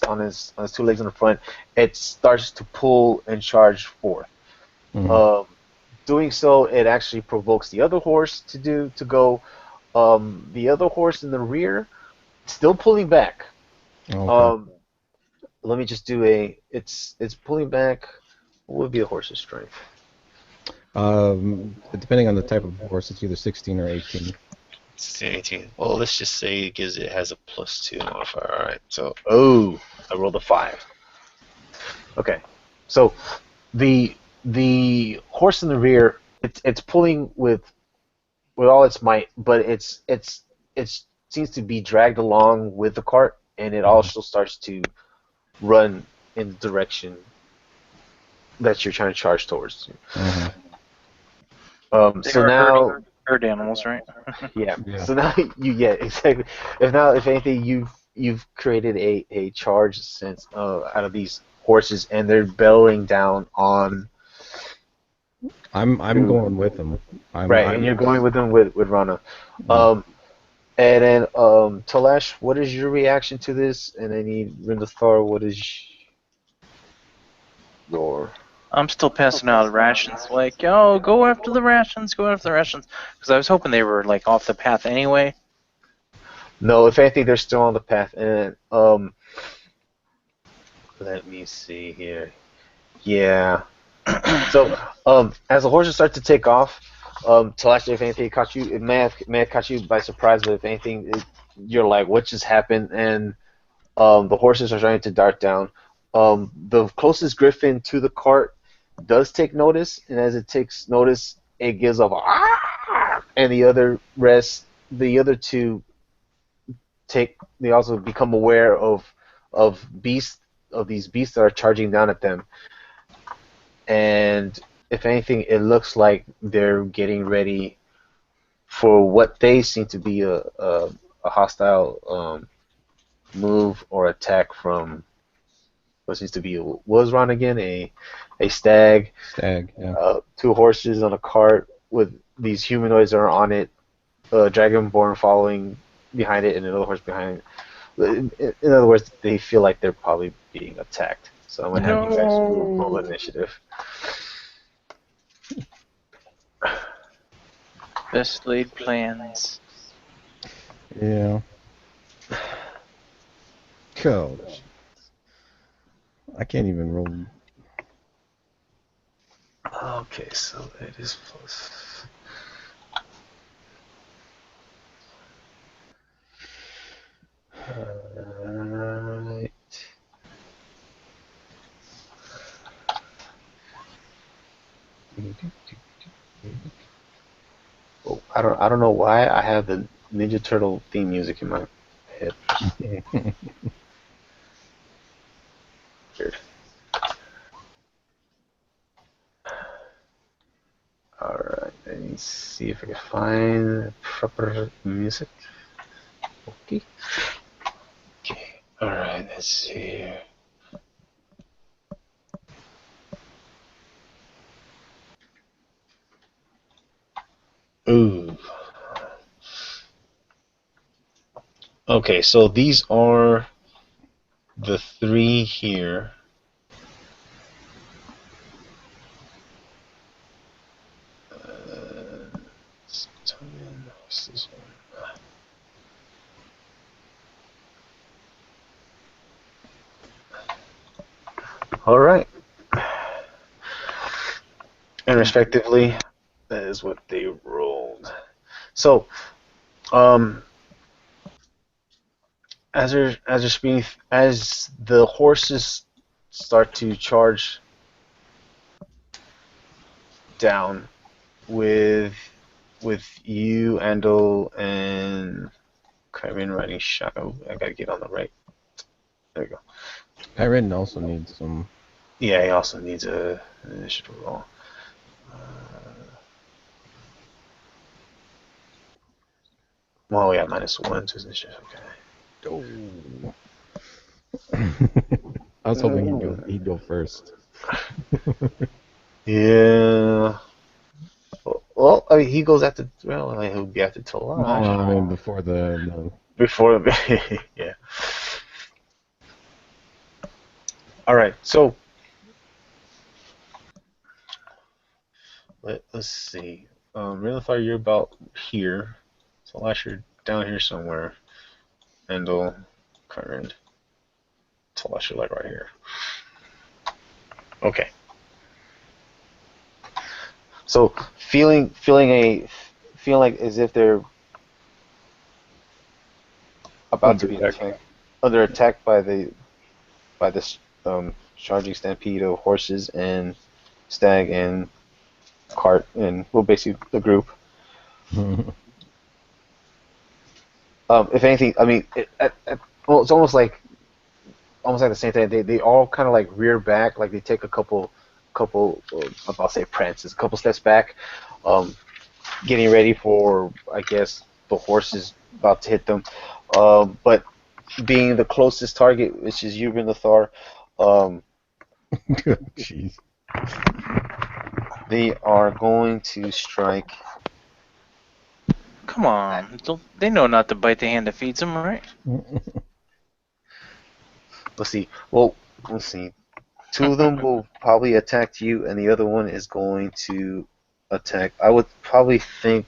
two legs in the front, it starts to pull and charge forth. Mhm. Um, Doing so, it actually provokes the other horse to go. The other horse in the rear, still pulling back. Okay. Um, Let me just do it's pulling back. What would be the horse's strength? Depending on the type of horse, it's either 16 or 18. 16, 18. Well, let's just say it has a +2 modifier. All right. So, I rolled a 5. Okay. So the horse in the rear, it's pulling with all its might, but it seems to be dragged along with the cart, and it Mhm. also starts to run in the direction that you're trying to charge towards. Mhm. they So are now, herd animals, right? yeah. Yeah. So now exactly. If anything, you've created a charge sense out of these horses, and they're bellowing down on I'm you. going with him. Right, and I'm you're going with them with Rana. mm. Um, and then Talash, what is your reaction to this? And I need Rindathar, what is your I'm still passing out rations. Like, oh, go after the rations, go after the rations. Because I was hoping they were like off the path anyway. No, if anything, they're still on the path. And Let me see here. Yeah. So, as the horses start to take off, Talashi, if anything caught you, it may have caught you by surprise, but if anything, you're like, what just happened? And the horses are trying to dart down. The closest griffin to the cart does take notice, and as it takes notice, it gives off a "Ah!" and the other two they also become aware of beasts of these beasts that are charging down at them. And if anything, it looks like they're getting ready for what they seem to be a hostile move or attack from what seems to be what was Ron again a stag, Stag, yeah. two horses on a cart with these humanoids that are on it, a dragonborn following behind it, and another horse behind it. In other words, they feel like they're probably being attacked. So I'm gonna have you guys roll initiative. Best laid plans. Yeah. Cool. I can't even roll. Okay, so it is plus. Alright. Oh, I don't know why I have the Ninja Turtle theme music in my head. Weird. Alright, let me see if I can find proper music. Okay. Okay. Alright, let's see here. Ooh. Okay, so these are the three here. What's this one? All right. And respectively, that is what they rolled. So, as the horses start to charge down with you, Andal, and Kevin riding shotgun. I gotta get on the right. There we go. Kyrin also needs some. Yeah, he also needs an initiative roll. Well, yeah, -1 to his initiative. Okay. Oh. I was hoping he'd go first. Yeah. Well, I mean, he goes after. Well, I mean, he'll be after Well, Talash. I mean, before the Before, yeah. All right. So let's see. Renathar, you're about here. Talash, you're down here somewhere. Endel, current. Talash, you're like right here. Okay. So feeling like as if they're about to be under attack by this charging stampede of horses and stag and cart and well basically the group. If anything, I mean, well, it's almost like the same thing. They all kind of like rear back, like they take a couple, I'll say prances, a couple steps back, getting ready for, I guess, the horses about to hit them. But being the closest target, which is you, Renathar, Jeez. they are going to strike. Come on. They know not to bite the hand that feeds them, right? Let's see. Well, let's see. Two of them will probably attack you, and the other one is going to attack. I would probably think,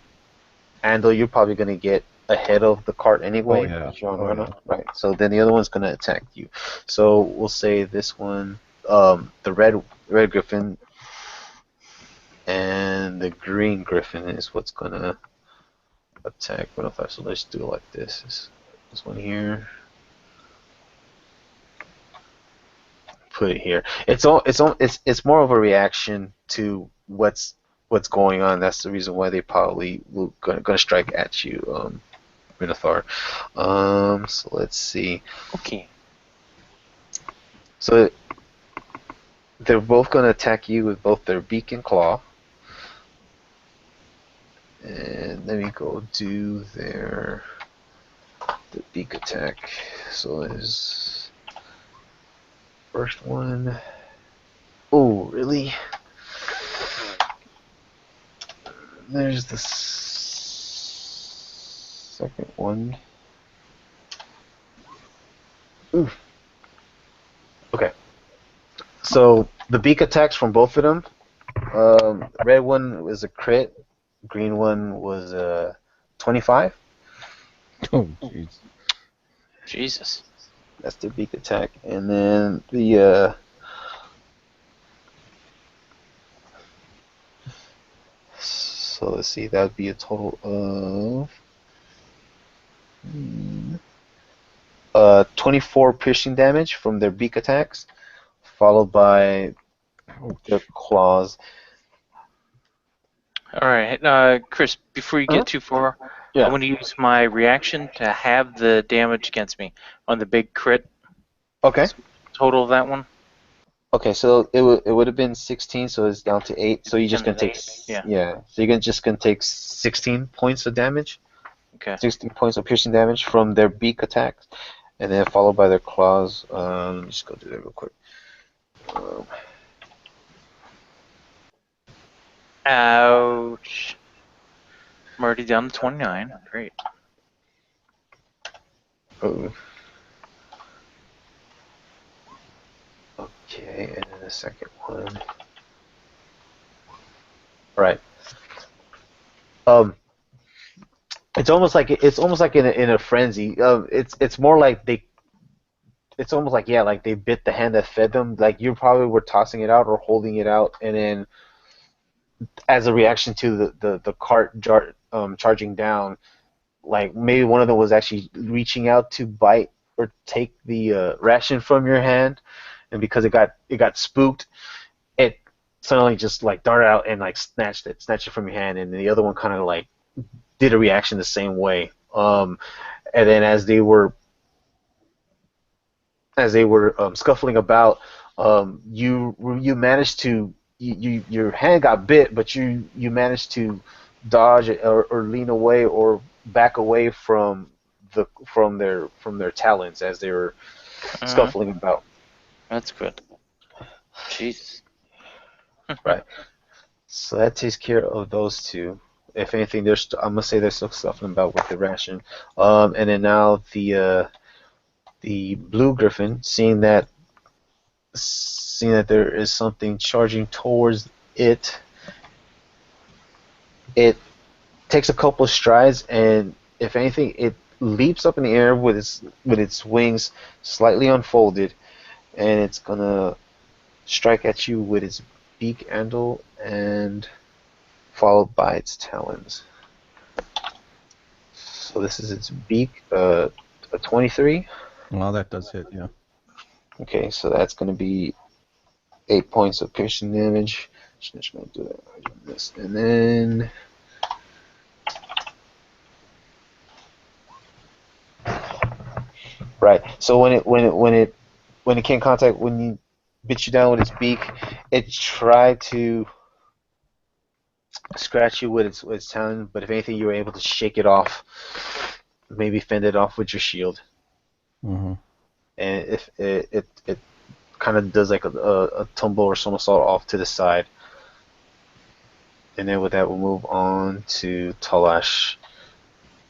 Andal, you're probably going to get ahead of the cart Oh anyway. yeah. If you're on the Oh run yeah. up. Right. So then the other one's gonna attack you. So we'll say this one, the red griffin and the green griffin is what's gonna attack. What if I so let's do it like this. This one here. Put it here. It's more of a reaction to what's going on. That's the reason why they probably will gonna strike at you, Minotaur. So let's see. Okay. So they're both gonna attack you with both their beak and claw. And let me go do the beak attack. So there's first one. Oh, really? There's the second one. Ooh. Okay. So the beak attacks from both of them. Red one was a crit. Green one was a 25. Oh jeez. Jesus. That's the beak attack. And then the so let's see, that would be a total of 24 piercing damage from their beak attacks, followed by their claws. All right, Chris. Before you Huh? get too far, I Yeah. want to use my reaction to have the damage against me on the big crit. Okay. Total of that one. Okay, so it would have been 16, so it's down to 8. So you're just And gonna take 8, yeah. So you're just gonna take 16 points of damage, Okay. 16 points of piercing damage from their beak attacks, and then followed by their claws. Let me just go do that real quick. Ouch. I'm already down to 29. Great. Oh. Okay, and then the second one. Right. It's almost like in a frenzy. It's more like they. It's almost like like they bit the hand that fed them. Like you probably were tossing it out or holding it out, and then as a reaction to the cart charging down, like maybe one of them was actually reaching out to bite or take the ration from your hand, and because it got spooked, it suddenly just like darted out and like snatched it from your hand, and the other one kind of like did a reaction the same way. And then as they were scuffling about, you managed to your hand got bit, but you managed to dodge or lean away or back away from their talons as they were scuffling about. That's good. Jesus. Right. So that takes care of those two. If anything, I'm gonna say they're still scuffling about with the ration. And then now the blue griffin, seeing that there is something charging towards it, it takes a couple of strides, and if anything, it leaps up in the air with its wings slightly unfolded, and it's gonna strike at you with its beak handle and followed by its talons. So this is its beak, a 23. Well, that does hit, yeah. Okay, so that's gonna be 8 points of piercing damage. Just gonna do that. And then right. So when it came in contact, when you bit you down with its beak, it tried to scratch you with its talon, but if anything, you were able to shake it off, maybe fend it off with your shield. Mm-hmm. And if it kind of does like a tumble or somersault off to the side. And then with that, we'll move on to Talash.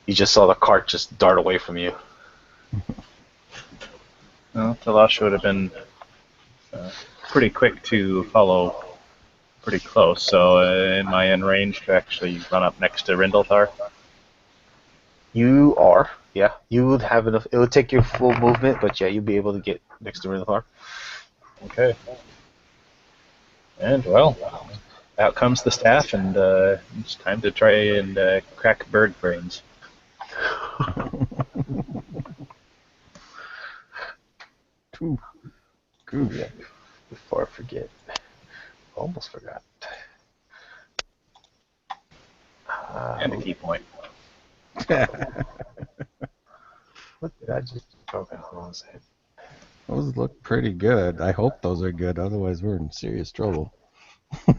You just saw the cart just dart away from you. Well, Talash would have been pretty quick to follow pretty close, so am I in range to actually run up next to Rindalthar? You are, yeah. You would have enough. It would take your full movement, but yeah, you'd be able to get next to Renathar. Okay. And, well, out comes the staff, and it's time to try and crack bird brains. Ooh, goosh. Yeah. Before I forget, almost forgot. And a key point. What did I just? Okay, hold on a second. Those look pretty good. I hope those are good. Otherwise, we're in serious trouble.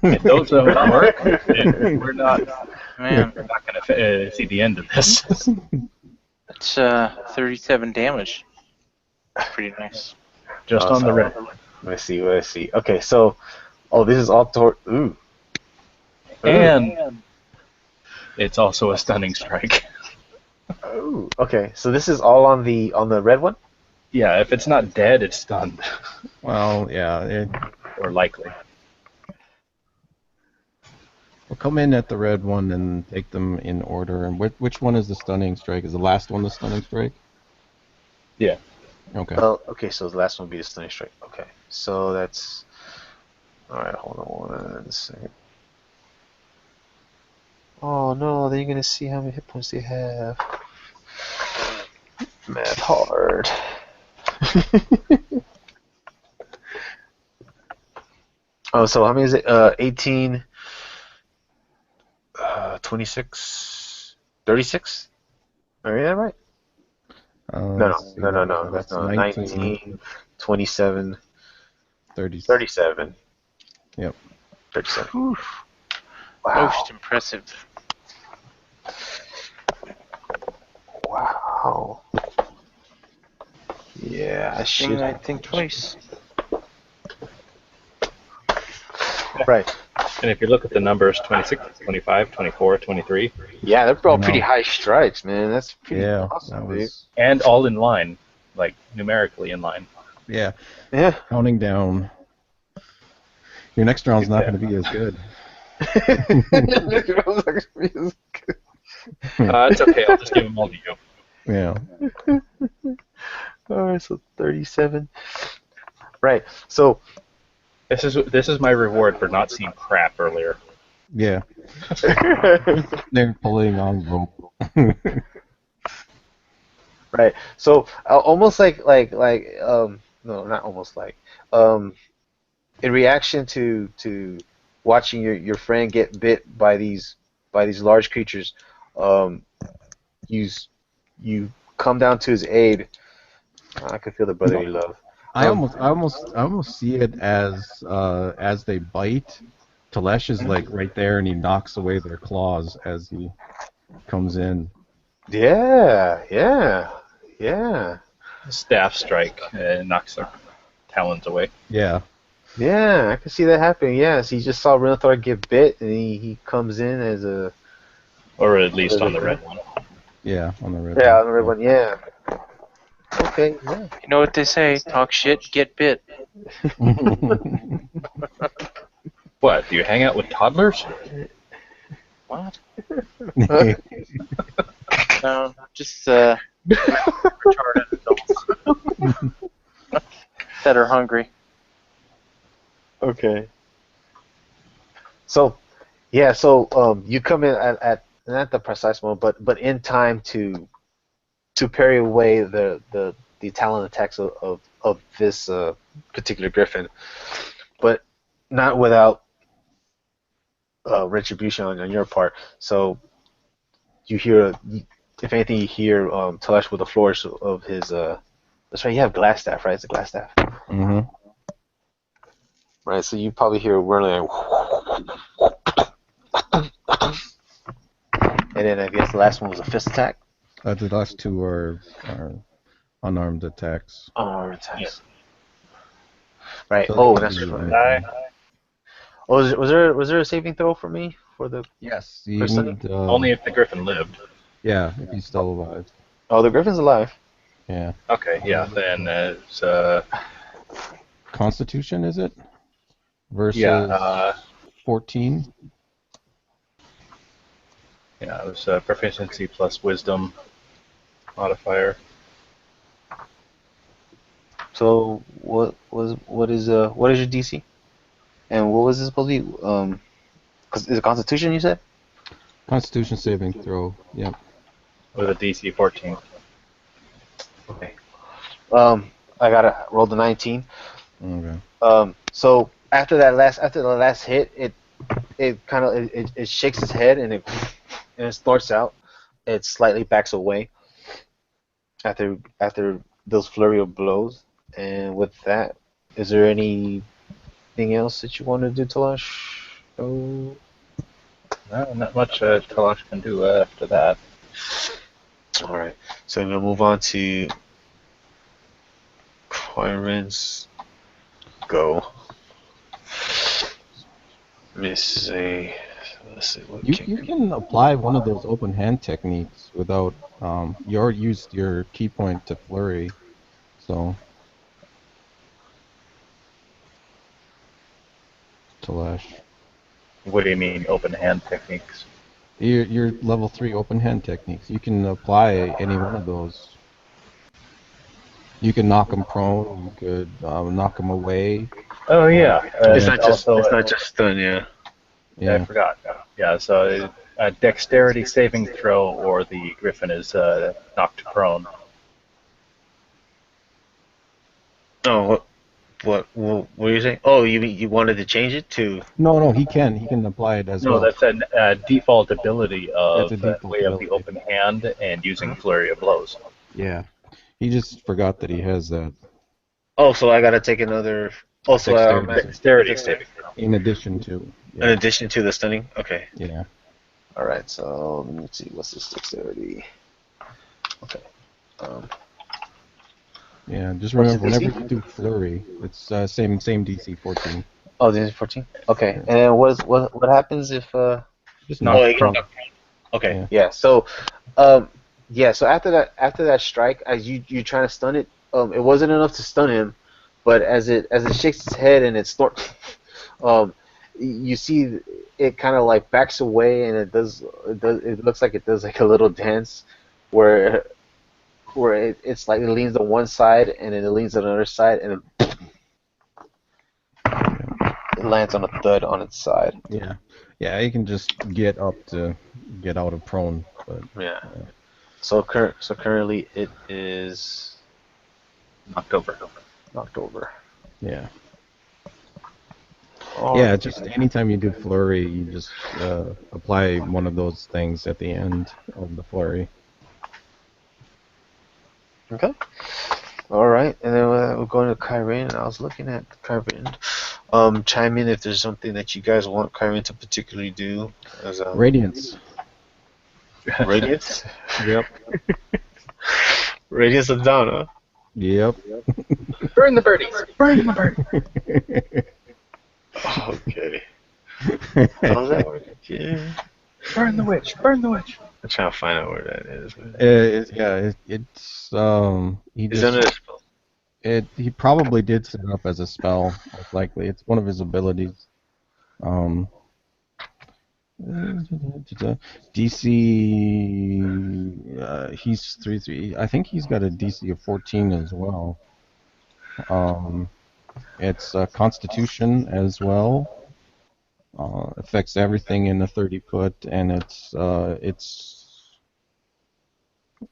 If those don't work, then we're not Man, going to see the end of this. that's 37 damage. Pretty nice. Just Oh, on the sorry. red. Let's see. Let's see. Okay, so, this is all toward. Ooh. And it's also a stunning strike. Ooh. Okay, so this is all on the red one. Yeah, if it's not dead, it's stunned. Well, yeah. Or likely. We'll come in at the red one and take them in order. And which one is the stunning strike? Is the last one the stunning strike? Yeah. Okay. Well, okay, so the last one would be the stunning strike. Okay, so that's. Alright, hold on 1 second. Oh no, then you're gonna see how many hit points they have. Math hard. Oh, so how many is it? 18, 26, 36? Are you that right? Let's see. No. That's No, 19, 19, 27, 30. 37. Yep. 37. Whew. Wow. Most impressive. Wow. Yeah, I should. I think twice. Right. And if you look at the numbers, 26, 25, 24, 23. Yeah, they're all I know. pretty high strikes, man. That's pretty Yeah, awesome, that dude. was. And all in line. Like, numerically in line. Yeah, Yeah. counting down. Your next round's not going to be as good. It's okay. I'll just give them all to you. Yeah. Alright, so 37. Right. So This is my reward for not seeing crap earlier. Yeah. They're pulling on rope. right. So almost no, not almost like in reaction to watching your friend get bit by these large creatures, you come down to his aid. I can feel the brotherly love. I almost see it as they bite. Telesh is like right there, and he knocks away their claws as he comes in. Yeah. Staff strike knocks their talons away. Yeah. Yeah, I can see that happening. Yes, he just saw Renathar get bit, and he comes in as a Or at least on the red one. Yeah, on the red. on the red one. Yeah. Okay. Yeah. You know what they say? Talk shit, get bit. What? Do you hang out with toddlers? What? No, just retarded adults that are hungry. Okay. So, yeah. So you come in at not the precise moment, but in time to parry away the talon attacks of this particular griffin, but not without retribution on your part. So you hear, if anything, you hear Telesh with the flourish of his. That's right. You have glass staff, right? It's a glass staff. Mm-hmm. Right. So you probably hear whirling. And then I guess the last one was a fist attack. The last two are unarmed attacks. Unarmed attacks. Right. So Oh, they that's can do right. anything. Oh, was there a saving throw for me for the? Yes. You Person? need, Only if the griffin lived. Yeah, if he's still alive. Oh, the griffin's alive. Yeah. Okay, yeah, then it's Constitution, is it? Versus yeah, 14. yeah, it was proficiency plus wisdom modifier. So what is your DC? And what was this supposed to be? Cause is it Constitution you said? Constitution saving throw. Yep. With a DC 14. Okay. I gotta roll the 19. Okay. So after the last hit, it kind of it shakes its head and it snorts out. It slightly backs away after those flurry of blows. And with that, is there anything else that you want to do, Talash? Oh. No, not much Talash can do after that. All right. So I'm gonna move on to Kyron's go. Let me see. Let's see what You can apply one of those open hand techniques without you already used your key point to flurry, so Talash. What do you mean, open hand techniques? Your level 3 open hand techniques. You can apply any one of those. You can knock him prone. You could knock him away. Oh yeah, it's not just also, it's not just stun, yeah. I Yeah. forgot. Yeah, so a dexterity saving throw, or the griffin is knocked prone. Oh, what were you saying? Oh, you wanted to change it to? No, he can apply it as No, well. that's a default ability of That's a default way of the ability. open hand and using flurry of blows. Yeah. He just forgot that he has that. Oh, so I gotta take another. Also, Dexterity saving throw. In addition to. in addition to the stunning. Okay. Yeah. All right. So let me see. What's this dexterity? Okay. Yeah. Just What's remember, the DC? whenever you do flurry, it's same DC 14. Oh, the 14. Okay. Yeah. And then what happens if Just Knock knock it prone. gets knocked prone. Okay. Yeah. Yeah. So yeah. So after that strike, as you trying to stun it, it wasn't enough to stun him, but as it shakes its head and it snorts, you see it kind of like backs away and it looks like it does like a little dance where it's like it leans on one side and then it leans on the other side and then it lands on a thud on its side. Yeah. Yeah. You can just get up to get out of prone, but Yeah. So currently it is Knocked over. knocked over. yeah. Oh, Yeah. Just anytime you do flurry, you just apply one of those things at the end of the flurry. okay. All right, and then we're going to Kyrin, and I was looking at Kyrin. Chime in if there's something that you guys want Kyrin to particularly do. As, Radiance. Radiance? Yep. Radiance of Dawn, huh? Yep. Burn the birdies! Burn the birdies! Okay. How's that work? Yeah. Burn the witch! Burn the witch! I'm trying to find out where that is. It's he Is that just a he probably did set it up as a spell, most likely. It's one of his abilities. DC he's 3/3. I think he's got a DC of 14 as well. It's Constitution as well. Affects everything in the 30 foot, and it's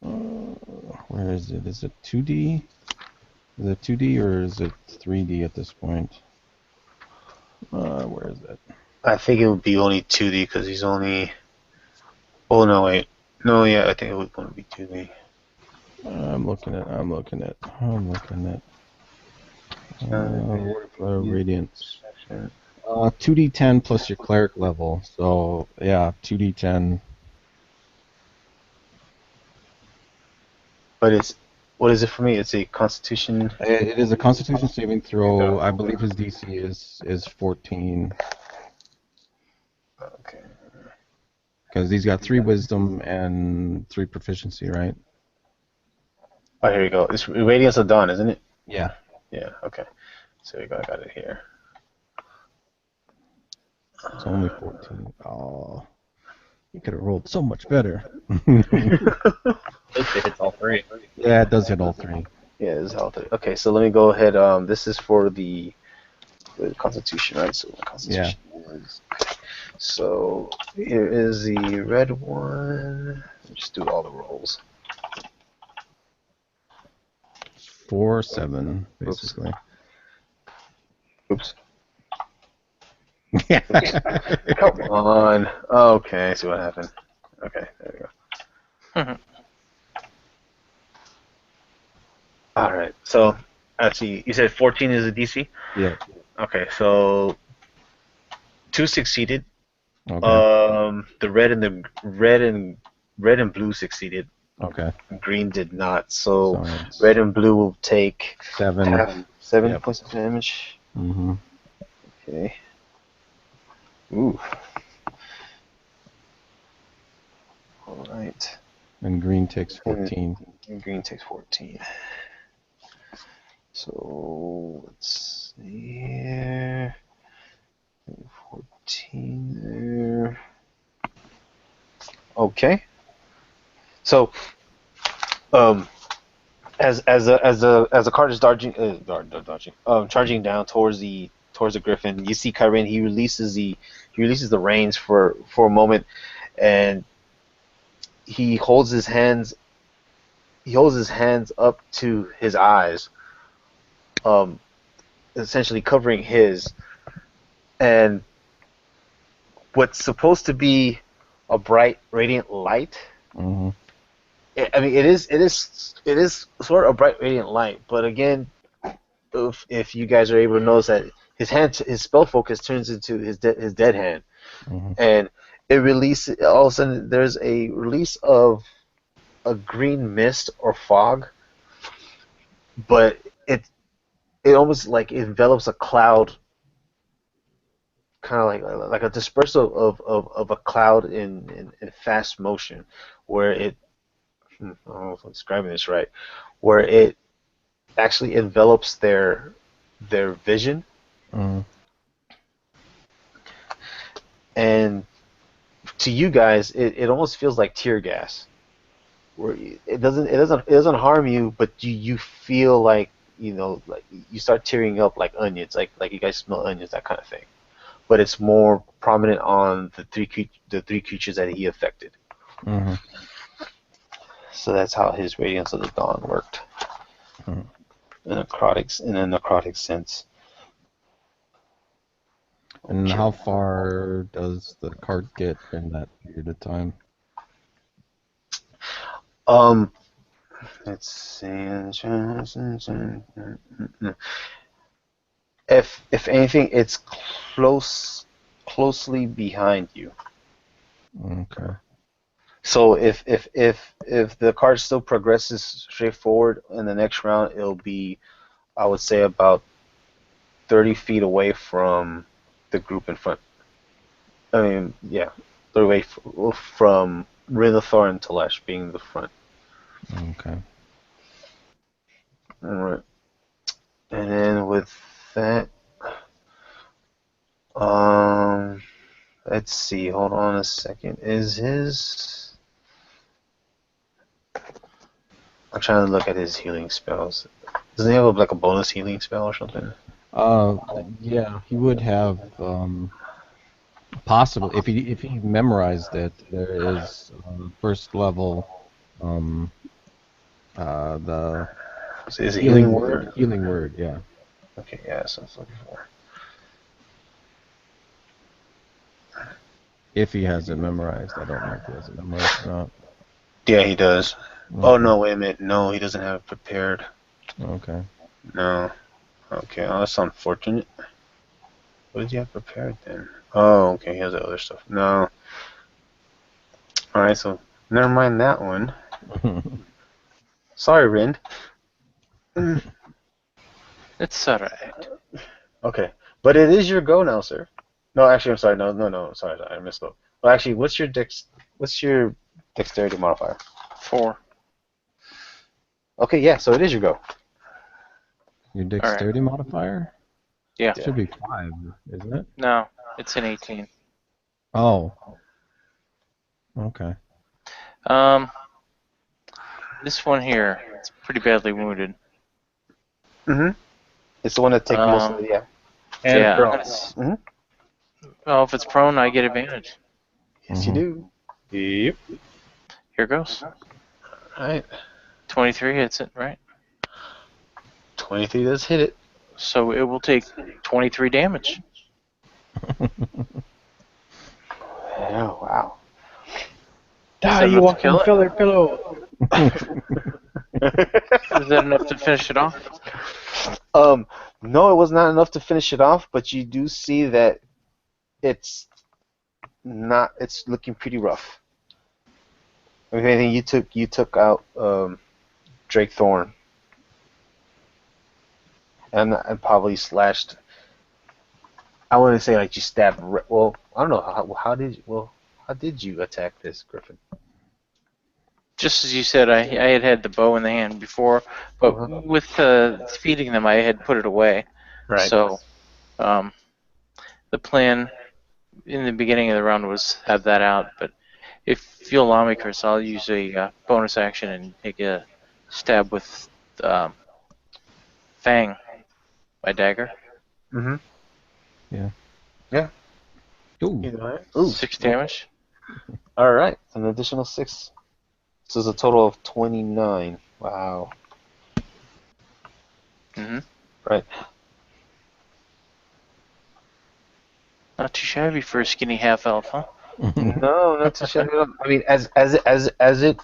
where is it? Is it 2D? Is it 2D or is it 3D at this point? Where is it? I think it would be only 2D because he's only. Oh no, wait. No, yeah, I think it was going to be 2D. I'm looking at. Radiance. 2D10 plus your cleric level. So yeah, 2D10. But it's. What is it for me? It's a Constitution. It is a Constitution saving throw. I believe his DC is 14 Okay. because he's got 3 Wisdom and 3 Proficiency, right? Oh, here you go. It's Radiance of Dawn, isn't it? Yeah. Yeah, okay. So here you go, I got it here. It's only 14. Oh, you could have rolled so much better. At least it hits all three. Yeah, it does hit all three. Yeah, this is how. Okay, so let me go ahead. This is for the Constitution, right? So Constitution is. So here is the red one. Just do all the rolls. 4, 7, Oops. basically. Oops. Yeah. Come on. Okay, I see what happened. Okay, there we go. All right. So actually, you said 14 is the DC. Yeah. Okay, so 2 succeeded. Okay. The red and blue succeeded. Okay. Green did not. So So it's red and blue will take 7. seven Yep. points of damage. Mm-hmm. Okay. Ooh. All right. And green takes 14. And green takes 14. So let's see here. 14 there. Okay. So, as a card is charging down towards the griffin, you see Kyren. He releases the reins for a moment, and he holds his hands up to his eyes, essentially covering his, and what's supposed to be a bright radiant light. Mm-hmm. I mean, it is sort of a bright radiant light, but again, if you guys are able to notice that his spell focus turns into his dead hand, Mm-hmm. and it releases, all of a sudden there's a release of a green mist or fog, but it almost like envelops a cloud, kind of like a dispersal of a cloud in fast motion, where I don't know if I'm describing this right, where it actually envelops their vision, Mm-hmm. and to you guys it almost feels like tear gas, where it doesn't harm you, but you feel like, like you start tearing up like onions, like you guys smell onions, that kind of thing, but it's more prominent on the three creatures that he affected. Mm-hmm. So that's how his Radiance of the Dawn worked Mm-hmm. in a necrotic sense. And Okay. how far does the card get in that period of time? Um, let's see. If anything, it's closely behind you. Okay. So if the card still progresses straight forward in the next round, it'll be, I would say, about 30 feet away from the group in front. I mean, yeah, 30 away from Rinnathor and Telesh being the front. Okay. All right. And then with that, let's see. Hold on a second. I'm trying to look at his healing spells. Doesn't he have like a bonus healing spell or something? Yeah, he would have possible if he memorized it. There is first level, the So is it healing word. Healing word, yeah. Okay, yeah, that's what I was looking for. If he has it memorized, I don't know if he has it memorized or not. Yeah, he does. Okay. Oh no, wait a minute. No, he doesn't have it prepared. Okay. No. Okay, oh, that's unfortunate. What did he have prepared then? Oh, okay, he has the other stuff. No. Alright, so never mind that one. Sorry, Rind. It's alright. Okay, but it is your go now, sir. No, actually, I'm sorry. No. Sorry, I misspoke. Well, actually, what's your dexterity modifier? 4. Okay, yeah, so it is your go. Your dexterity modifier? Yeah. Should be 5, isn't it? No, it's an 18. Oh. Okay. This one here, it's pretty badly wounded. Mm-hmm. It's the one that takes most of Um, it, yeah. And yeah, prone. Mm-hmm. well, if it's prone, I get advantage. Yes, you do. Yep. Here goes. Alright. 23 hits it, right? 23 does hit it. So it will take 23 damage. Oh, wow. Die, that you enough to walking kill it? filler pillow. Is that enough to finish it off? No, it was not enough to finish it off, but you do see that it's looking pretty rough. If anything, you took out Drake Thorn and probably slashed. I wouldn't say like you stabbed. Well, I don't know how did you attack this Griffin? Just as you said, I had the bow in the hand before, but Uh-huh. with feeding them, I had put it away. Right. So the plan in the beginning of the round was have that out, but if you'll allow me, Chris, I'll use a bonus action and take a stab with Fang, my dagger. Mm-hmm. Yeah. Yeah. Ooh. You know it. Ooh. 6 damage. All right. An additional 6. So it's a total of 29. Wow. Mm-hmm. Right. Not too shabby for a skinny half elf, huh? No, not to shut it up. I mean, as it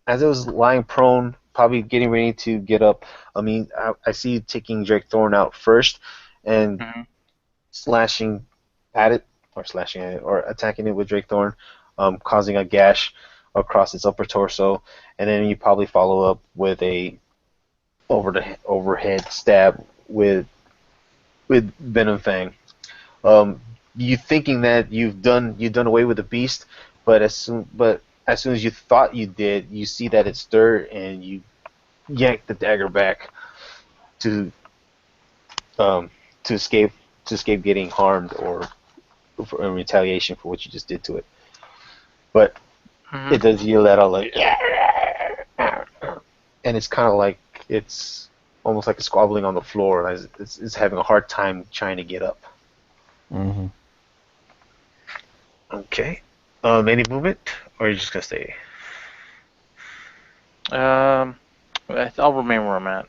was lying prone, probably getting ready to get up. I mean, I see you taking Drake Thorn out first, and Mm-hmm. slashing at it, or attacking it with Drake Thorn, causing a gash across its upper torso, and then you probably follow up with a overhead stab with Venom Fang. You thinking that you've done away with the beast, but as soon as you thought you did, you see that it stirred and you yank the dagger back to um, to escape getting harmed or for in retaliation for what you just did to it. But Mm-hmm. it does yell that out like, and it's kind of like it's almost like it's squabbling on the floor. As it's having a hard time trying to get up. Mm-hmm. Okay. Any movement, or are you just gonna stay? I'll remain where I'm at.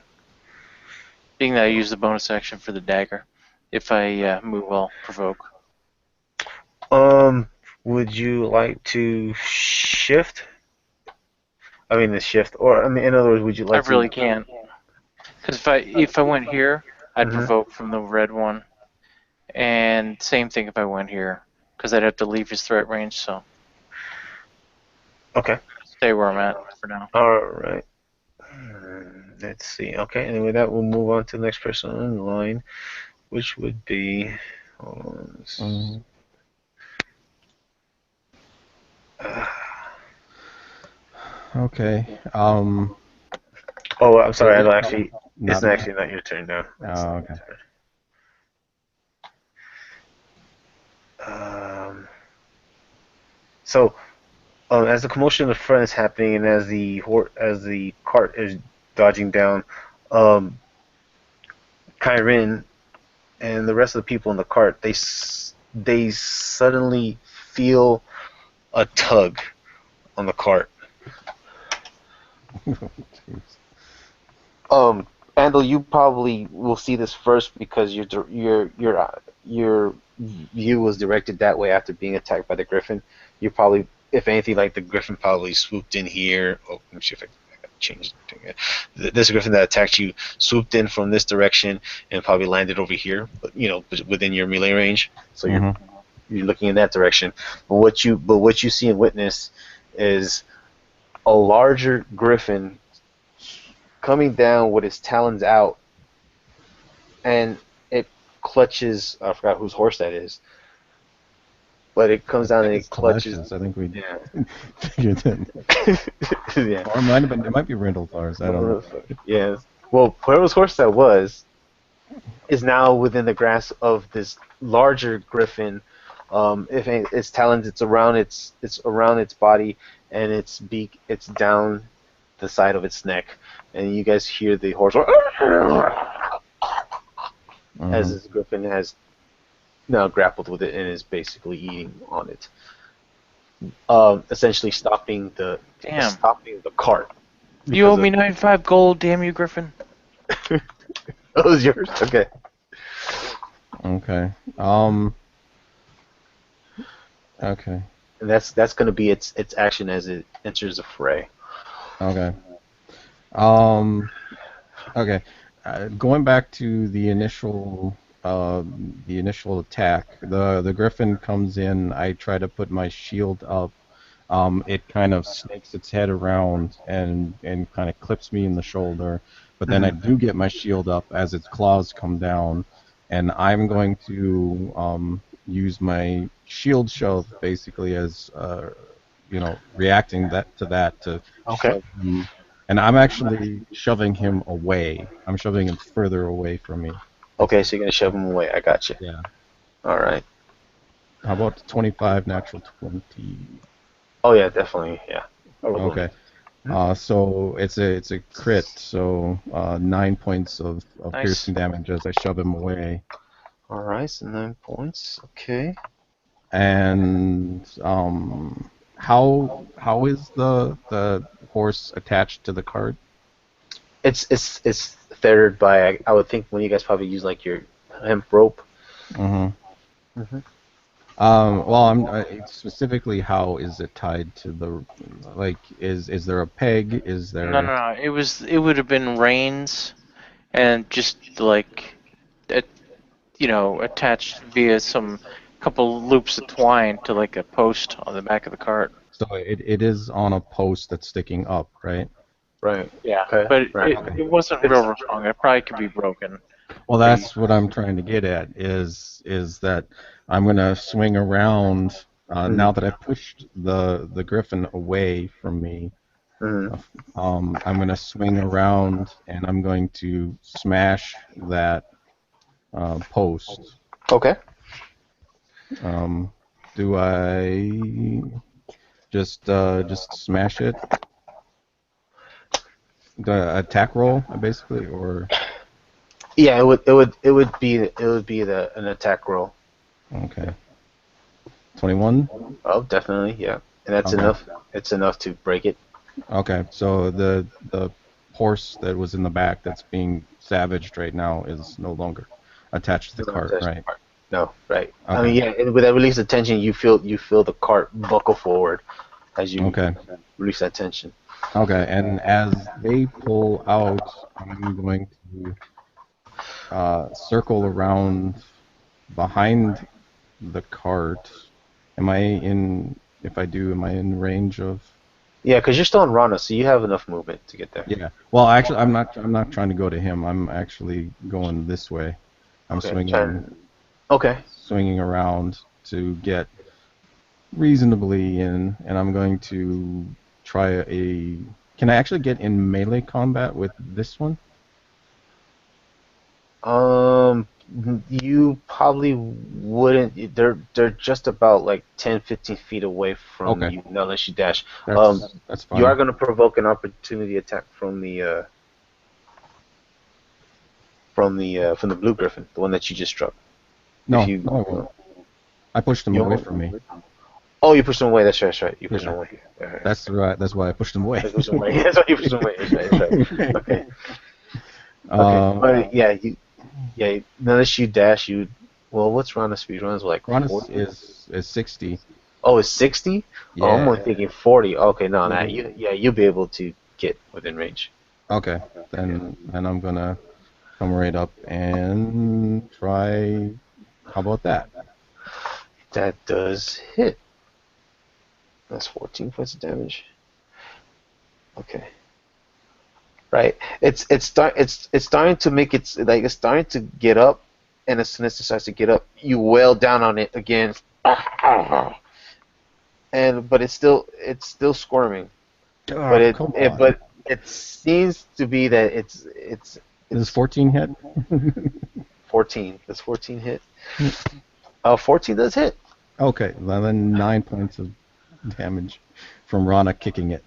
Being that I use the bonus action for the dagger, if I move, I'll provoke. Would you like to shift? I mean, the shift, or I mean, in other words, would you I like to? really can't, because if I went here, I'd Mhm. provoke from the red one, and same thing if I went here, because I'd have to leave his threat range. So Okay. stay where I'm at for now. All right. Let's see. Okay, and with that, we'll move on to the next person on the line, which would be. Hold on. Mm-hmm. Okay. Oh, I'm sorry. I don't actually. Not It's actually not your turn now. Oh, okay. So, as the commotion in the front is happening, and as the cart is dodging down, Kyrin and the rest of the people in the cart, they suddenly feel a tug on the cart. Jeez. Andal, you probably will see this first because your view was directed that way after being attacked by the griffin. You probably, if anything, like the griffin probably swooped in here. Oh, let me see if I can change it. This griffin that attacked you swooped in from this direction and probably landed over here, but within your melee range. So Mm-hmm. you're looking in that direction. But what you see and witness is a larger griffin coming down with its talons out, and it clutches. I forgot whose horse that is, but it comes down and it It's clutches. Delicious. I think we Yeah. figured that. Yeah. Or it might be Rindlefar's. I don't know. Yes. Well, whoever's horse that was is now within the grasp of this larger griffin. If its talons, it's around its body, and its beak, it's down the side of its neck, and you guys hear the horse as this griffin has now grappled with it and is basically eating on it, essentially stopping the Damn. cart. You owe because me 95 gold, damn you, Griffin. That was yours. Okay. Okay. Okay. And that's going to be its action as it enters the fray. Okay. Um. Okay. Going back to the initial attack, the griffin comes in. I try to put my shield up. It kind of snakes its head around and kind of clips me in the shoulder. But then I do get my shield up as its claws come down, and I'm going to use my shield shove basically as reacting to that to Okay. shove him. And I'm actually shoving him away. I'm shoving him further away from me. Okay, so you're going to shove him away. I got you. Yeah. All right. How about 25 natural 20? Oh, yeah, definitely. Yeah. Okay. So it's a crit. So 9 points of Nice. piercing damage as I shove him away. All right, so 9 points. Okay. And how is the horse attached to the cart? It's tethered by, I would think when you guys probably use like your hemp rope. Mm-hmm. Mhm. Well, specifically, how is it tied to the, like, is there a peg? Is there? No. It would have been reins, and just like, attached via some couple loops of twine to like a post on the back of the cart. So it is on a post that's sticking up, right? Right. Yeah, Okay. but Right. it wasn't real strong. It probably could be broken. Well, that's what I'm trying to get at. Is that I'm gonna swing around now that I pushed the griffin away from me. Mhm. I'm gonna swing around and I'm going to smash that post. Okay. Do I just smash it? The attack roll, basically, or Yeah, it would be an attack roll. okay, 21. Oh, definitely. Yeah, and that's Okay. enough. It's enough to break it. Okay, so the horse that was in the back that's being savaged right now is no longer attached to the cart, right? No, right. I Okay. mean, yeah, and with that release of tension, you feel the cart buckle forward as you Okay. release that tension. Okay, and as they pull out, I'm going to circle around behind the cart. Am I in? If I do, am I in range of? Yeah, because you're still on Rana, so you have enough movement to get there. Yeah. Well, actually, I'm not. I'm not trying to go to him. I'm actually going this way. I'm Okay, swinging. Okay. Swinging around to get reasonably in, and I'm going to try a. Can I actually get in melee combat with this one? You probably wouldn't. They're just about like 10, 15 feet away from Okay. you, unless you dash. That's fine. You are going to provoke an opportunity attack from the blue griffin, the one that you just struck. No, If you, no, I won't. I pushed him You away won't? from me. Oh, you pushed him away. That's right. That's right. You pushed him away. Right. That's right. That's why I pushed him away. You pushed him away. That's why you pushed him away. That's right. That's right. Okay. But yeah, unless you dash, you. Well, what's Ronda's speed? Ronda's like Cronus 40? is 60. Oh, it's 60? Yeah. Oh, I'm only thinking 40. Okay, no, that you'll be able to get within range. Okay. Then I'm gonna come right up and try. How about that? That does hit. That's 14 points of damage. Okay. Right. It's starting to make it's starting to get up, and as soon as it starts to get up, you wail down on it again. But it's still squirming. But it seems to be that it's Does 14 hit? 14. Does 14 hit? 14 does hit. Okay, then 9 points of damage from Rana kicking it.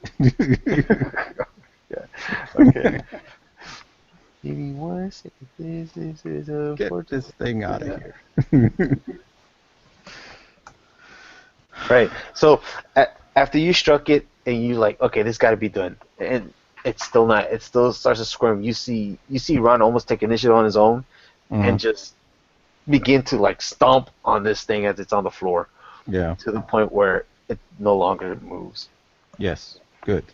Yeah. Okay. Give me 1 second. This is a Get fortune. this thing out of Yeah. here. Right. So after you struck it and you like, okay, this got to be done, and it's still not. It still starts to squirm. You see Ron almost take initiative on his own and Mhm. just begin to like stomp on this thing as it's on the floor Yeah. to the point where it no longer moves. Yes. Good.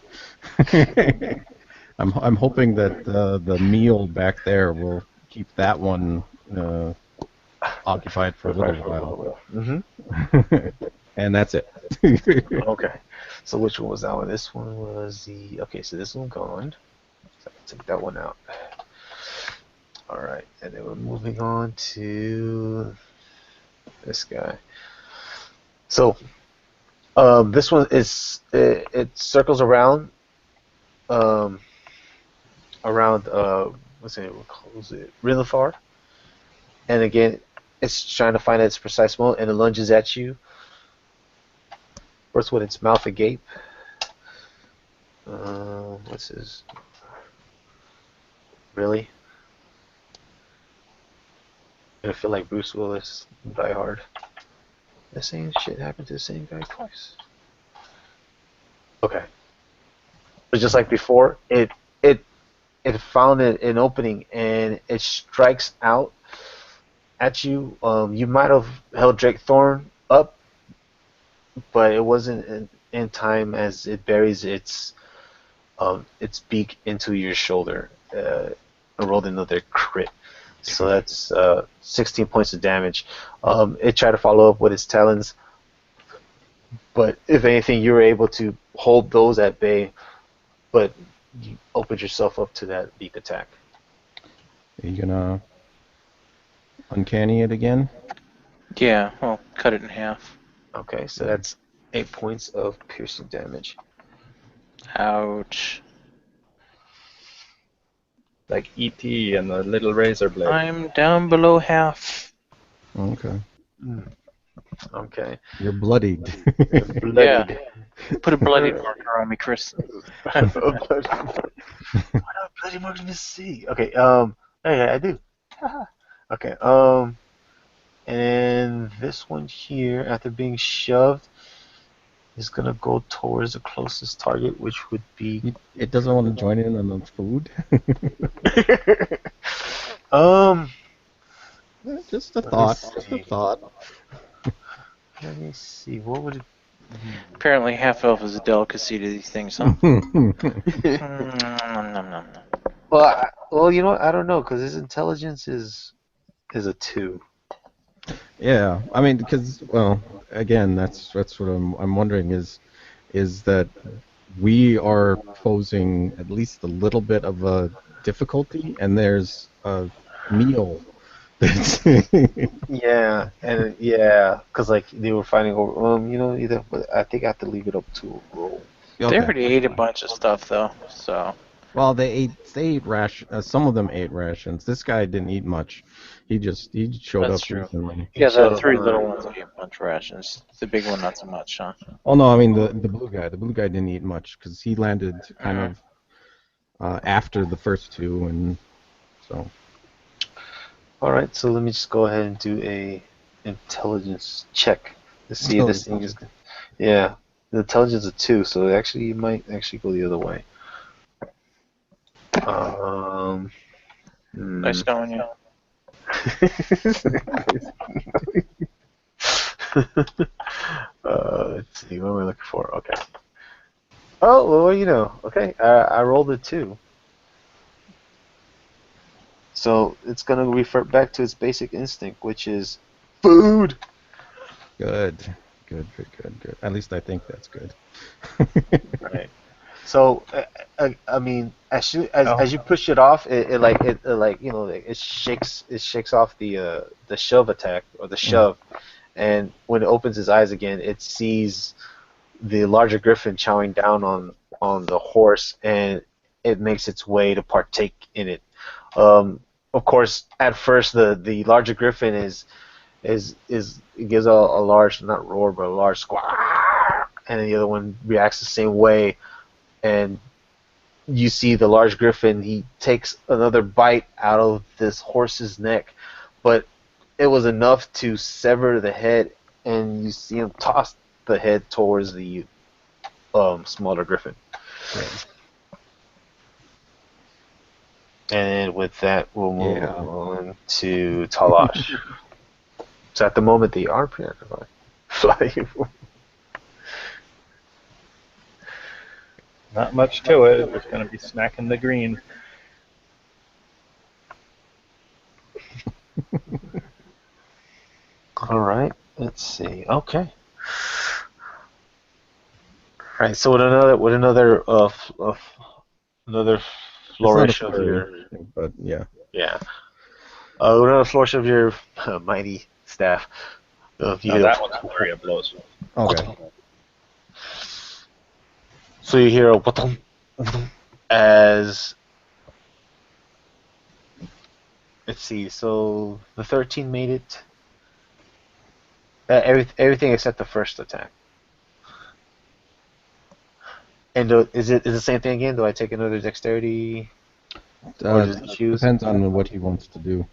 I'm hoping that the meal back there will keep that one uh, occupied for a little while. Mm-hmm. And that's it. Okay. So which one was that one? This one was the. Okay, so this one gone. So take that one out. All right, and then we're moving on to this guy. So this one is it circles um, around what's it? We'll close it. Rilifar, and again, it's trying to find its precise moment, and it lunges at you. First with its mouth agape. What's his? Really? I feel like Bruce Willis, Die Hard. The same shit happened to the same guy twice. Okay. But just like before, it found an opening and it strikes out at you. You might have held Drake Thorn up, but it wasn't in time as it buries its beak into your shoulder. I rolled another crit. So that's 16 points of damage. It tried to follow up with its talons, but if anything, you were able to hold those at bay, but you opened yourself up to that beak attack. Are you gonna uncanny it again? Yeah, well, cut it in half. Okay, so that's 8 points of piercing damage. Ouch. Like E.T. and the little razor blade. I'm down below half. Okay. Okay. You're bloodied. Bloodied. Put a bloody marker on me, Chris. What a bloody mark to see. Okay, yeah, I do. Okay, and this one here, after being shoved, is gonna go towards the closest target, which would be. It doesn't want to join in on the food. um, Just a let me thought. Just a see. thought. Let me see. What would it Apparently, half elf is a delicacy to these things, huh? be? Nom, nom, nom. Well, you know what? I don't know because his intelligence is a 2. Yeah, I mean, because again, that's what I'm wondering is that we are posing at least a little bit of a difficulty, and there's a meal that's Yeah, and yeah, because like they were fighting over. Either. But I think I have to leave it up to a roll. They okay. already ate a bunch of stuff, though, so. Well, they ate some of them ate rations. This guy didn't eat much. He showed That's up true. recently. Yeah, showed the up three on little ones ate a bunch of rations. The big one, not so much, huh? Oh no, I mean the blue guy. The blue guy didn't eat much because he landed kind of after the first two, and so. All right, so let me just go ahead and do a intelligence check to see if this thing is. Yeah, the intelligence is a 2, so actually you might actually go the other way. Nice knowing you. Let's see, what am I looking for? Okay. Oh, well, okay, I rolled a 2. So it's going to revert back to its basic instinct, which is food. Good. At least I think that's good. Right. So, I mean, as you push it off, it shakes off the shove attack or the shove, and when it opens its eyes again, it sees the larger griffin chowing down on the horse, and it makes its way to partake in it. Of course, at first the larger griffin it gives a large, not roar, but a large squawk, and then the other one reacts the same way, and you see the large griffin. He takes another bite out of this horse's neck, but it was enough to sever the head, and you see him toss the head towards the smaller griffin. Okay. And with that, we'll move Yeah. on to Talash. So at the moment, they are preoccupied. Flying. Not much to it. It's going to be smacking the green. All right. Let's see. Okay. All right. So another It's not a flourish of flurry, your but yeah. yeah. With another flourish of your mighty staff. Of Now you. that one's a flurry of blows. Okay. So you hear a watum, watum, as let's see. So the 13 made it. Everything except the first attack. And is it the same thing again? Do I take another dexterity, or does he choose? Depends on what he wants to do.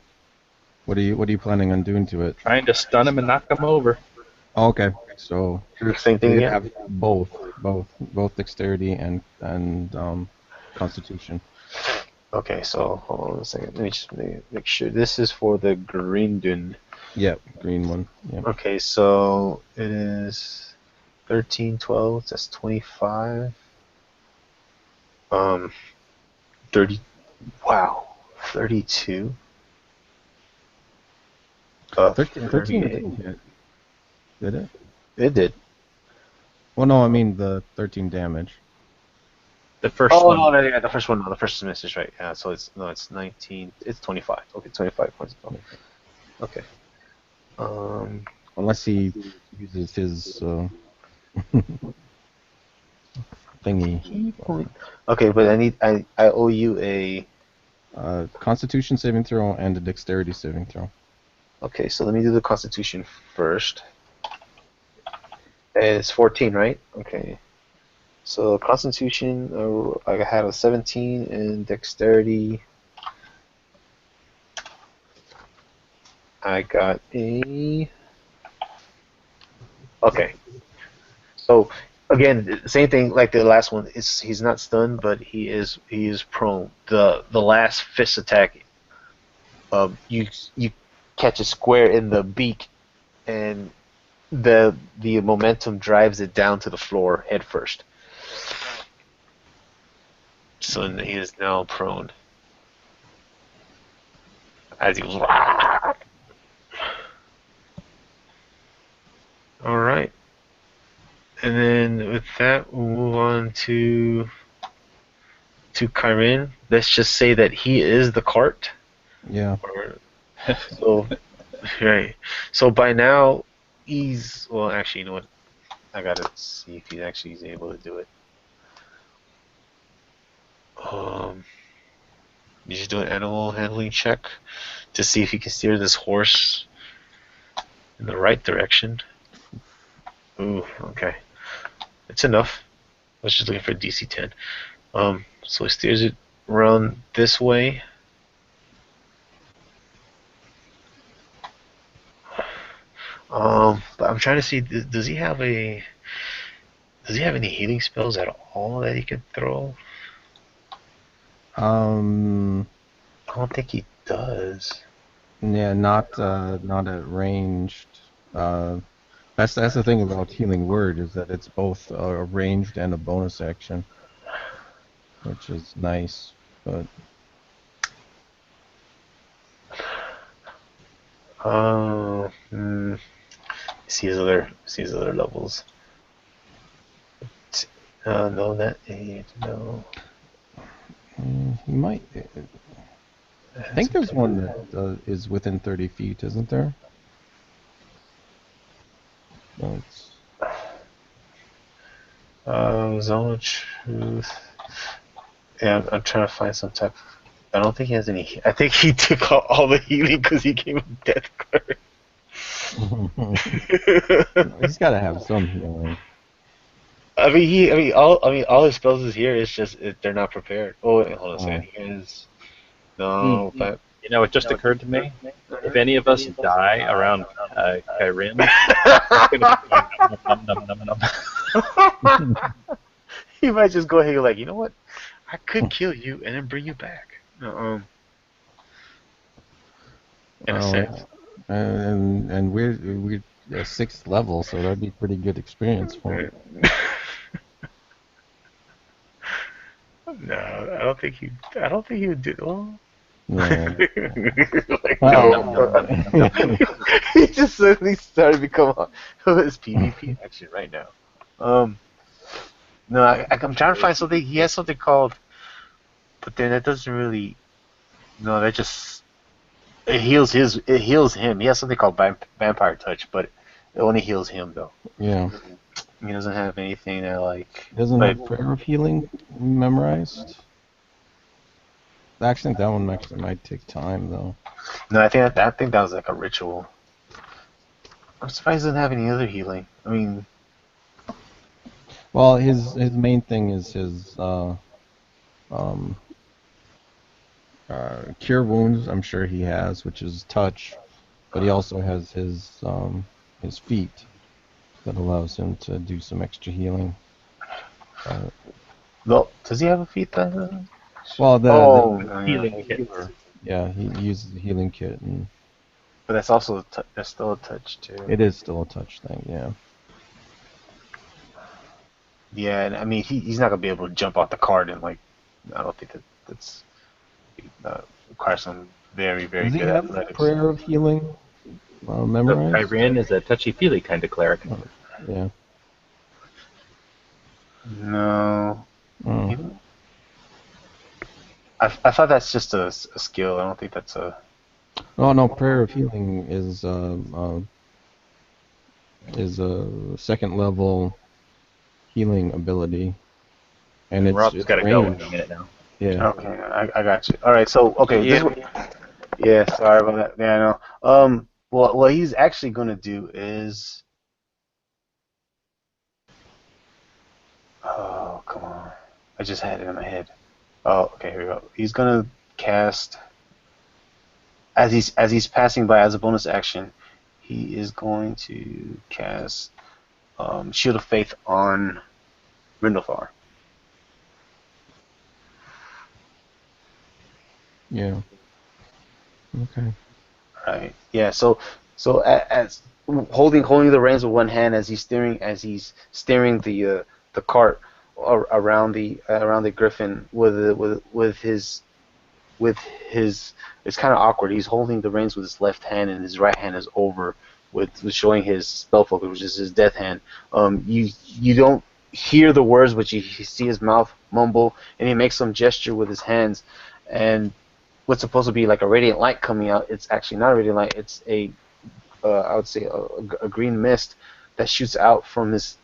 What are you planning on doing to it? Trying to stun him and knock him over. Oh, okay. So Same thing you again. have both dexterity and constitution. Okay, so hold on a second. Let me just make sure. This is for the green dune. Yep, green one. Yep. Okay, so it is 13, 12. That's 25. 30. Wow, 32. 13 38. didn't hit. Did it? It did. Well, no, I mean the 13 damage. The first Oh one. no, yeah, the first one. No, the first miss is right. Yeah, so it's 19. It's 25. Okay, 25 points. Okay. Unless he uses his thingy. Key point. Okay, but I owe you a. Constitution saving throw and a dexterity saving throw. Okay, so let me do the Constitution first. It's 14, right? Okay. So Constitution, I had a 17, and Dexterity, I got a. Okay. So again, same thing like the last one. He's not stunned, but he is prone. The last fist attack, you catch it square in the beak, and the momentum drives it down to the floor head first. So he is now prone. As he goes. All right. And then with that, we'll move on to Kyrin. Let's just say that he is the cart. Yeah. So, right. So by now, well, actually, you know what? I gotta see if he actually is able to do it. You should do an animal handling check to see if he can steer this horse in the right direction. Ooh, okay. It's enough. I was just looking for DC 10. So he steers it around this way. But I'm trying to see, does he have any healing spells at all that he can throw? I don't think he does. Yeah, not at ranged. That's the thing about healing word is that it's both a ranged and a bonus action, which is nice. But See his other levels. No, that 8. No. he might. I think there's one that is within 30 feet, isn't there? No, it's. Zone of Truth. Yeah, I'm trying to find some type. I don't think he has any. I think he took all the healing because he gave him death card. He's got to have some healing. all his spells is here. It's just they're not prepared. Oh, wait, hold on a Oh, second. He is Hmm. no, but You know, it just occurred to me. If any of us die around Kyrin, he's gonna be going num num num num num. he might just go ahead and like, you know what? I could kill you and then bring you back. In a sense. well, and we're at 6th level, so that'd be pretty good experience for him. No, I don't think he. I don't think he would do. Well, Yeah. like, Oh. no. He just suddenly started to become his PvP action right now. No, I'm trying to find something. He has something called, but then that doesn't really. No, that just it heals his. It heals him. He has something called Vampire Touch, but it only heals him though. Yeah. He doesn't have anything that like. Doesn't Like, have Prayer of Healing memorized? I actually think that one actually might take time, though. no, I think that was like a ritual. I'm surprised he doesn't have any other healing. I mean, Well, his main thing is his um, cure wounds. I'm sure he has, which is touch, but he also has his feet that allows him to do some extra healing. no, does he have a feat then? Well, Oh, the yeah. Healing kit. healer, yeah, he uses the healing kit, and But that's also that's still a touch too. it is still a touch thing. Yeah. Yeah, and I mean he's not gonna be able to jump off the cart and like I don't think that's requires some very Does he good have athletics. Prayer of Healing So memorized? Kyrin is a touchy-feely kind of cleric. Yeah. No, Oh. I thought that's just a skill. I don't think that's a. Oh no, Prayer of Healing is a 2nd level healing ability, and Rob's it's got to go in range. a minute now. Yeah. Okay, I got you. All right, so okay, this Yeah. is yeah. Sorry about that. Yeah, I know. Well, what he's actually gonna do is. Oh, come on. I just had it in my head. Oh, okay, here we go. He's gonna cast as he's passing by as a bonus action. He is going to cast Shield of Faith on Rindelthar. Yeah. Okay. Right. Yeah. So as holding the reins with one hand as he's steering the cart around the griffin with his it's kind of awkward. He's holding the reins with his left hand, and his right hand is over with showing his spell focus, which is his death hand. You don't hear the words, but you see his mouth mumble, and he makes some gesture with his hands, and what's supposed to be like a radiant light coming out, it's actually not a radiant light. It's I would say a green mist that shoots out from his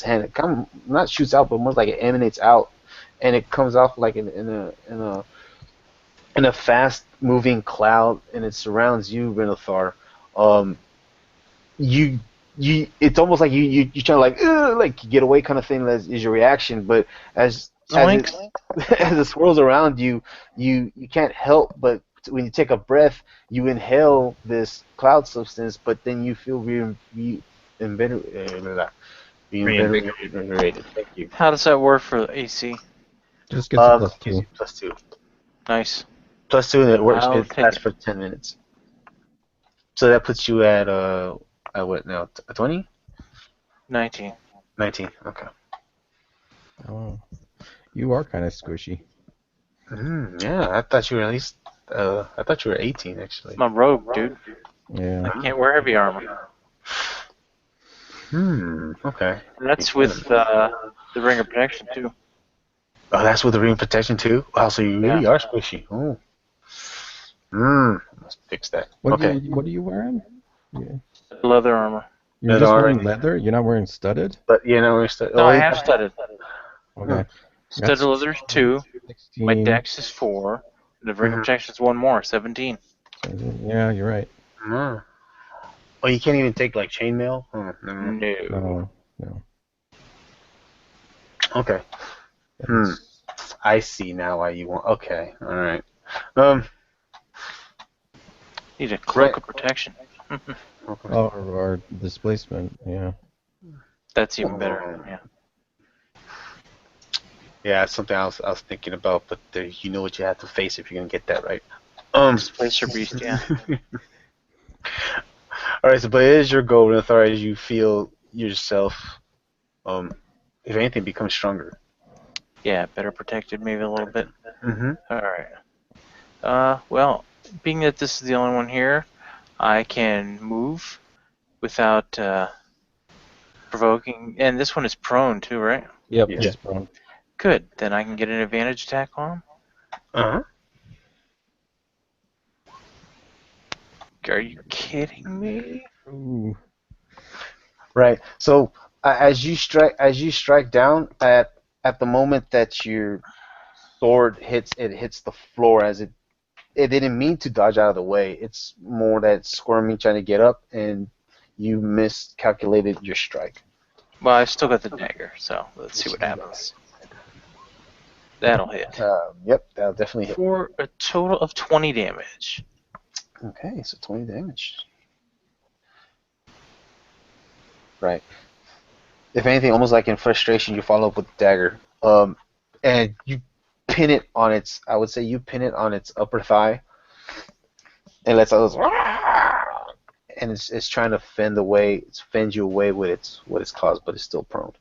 hand. It kind of not shoots out, but more like it emanates out, and it comes off like in a fast moving cloud, and it surrounds you, Renathar. Um, you it's almost like you trying to like get away kind of thing is your reaction, but as it Zoinks. as it swirls around you, you can't help but when you take a breath, you inhale this cloud substance, but then you feel reinvigorated. Thank you. How does that work for AC? Just gets a plus Gives 2. you plus two. Nice. Plus two, and it works. I'll It take lasts it. for 10 minutes. So that puts you at what now? 20? 19. 19. Okay. Oh, you are kind of squishy. Yeah, I thought you were at least. I thought you were 18 actually. I'm a rogue, dude. Yeah. I can't wear heavy armor. Okay. And that's with the ring of protection, too. Oh, that's with the ring protection too. Wow, so you really Yeah. are squishy. Oh. Let's fix that. What Okay. are you wearing? Yeah. Leather armor. You're Leather just armor. wearing leather. You're not wearing studded. But we're still. No, I have studded. Okay. Studded leather is 2. My 16. dex is 4. And the ring of Mhm. protection is 1 more, 17. Yeah, you're right. Oh, you can't even take like chainmail. Oh, never mind. No. No. Okay. Hmm. It's, I see now why you want. Okay. All right. Um. Need a Right. cloak of protection. Okay. or displacement, yeah. That's even better. Um, Yeah. yeah, it's something else I was thinking about, but you know what you have to face if you're gonna get that right. Displacer beast. Yeah. All right. So, but it is your goal, as far as you feel yourself. Um. If anything, become stronger. Yeah. Better protected, maybe a little bit. Mm-hmm. All right. Well, being that this is the only one here, I can move without provoking, and this one is prone too, right? Yep, Yeah. he's prone. Good. Then I can get an advantage attack on him. Uh-huh. Are you kidding me? Ooh. Right. So as you strike down at the moment that your sword hits the floor, as it didn't mean to dodge out of the way. It's more that squirming trying to get up, and you miscalculated your strike. Well, I still got the dagger, so let's see what happens. That'll hit. Yep, that'll definitely hit. For a total of 20 damage. Okay, so 20 damage. Right. If anything, almost like in frustration, you follow up with the dagger. And you pin it on its. I would say you pin it on its upper thigh, and lets out those. And it's trying to fend you away with its claws, but it's still prone.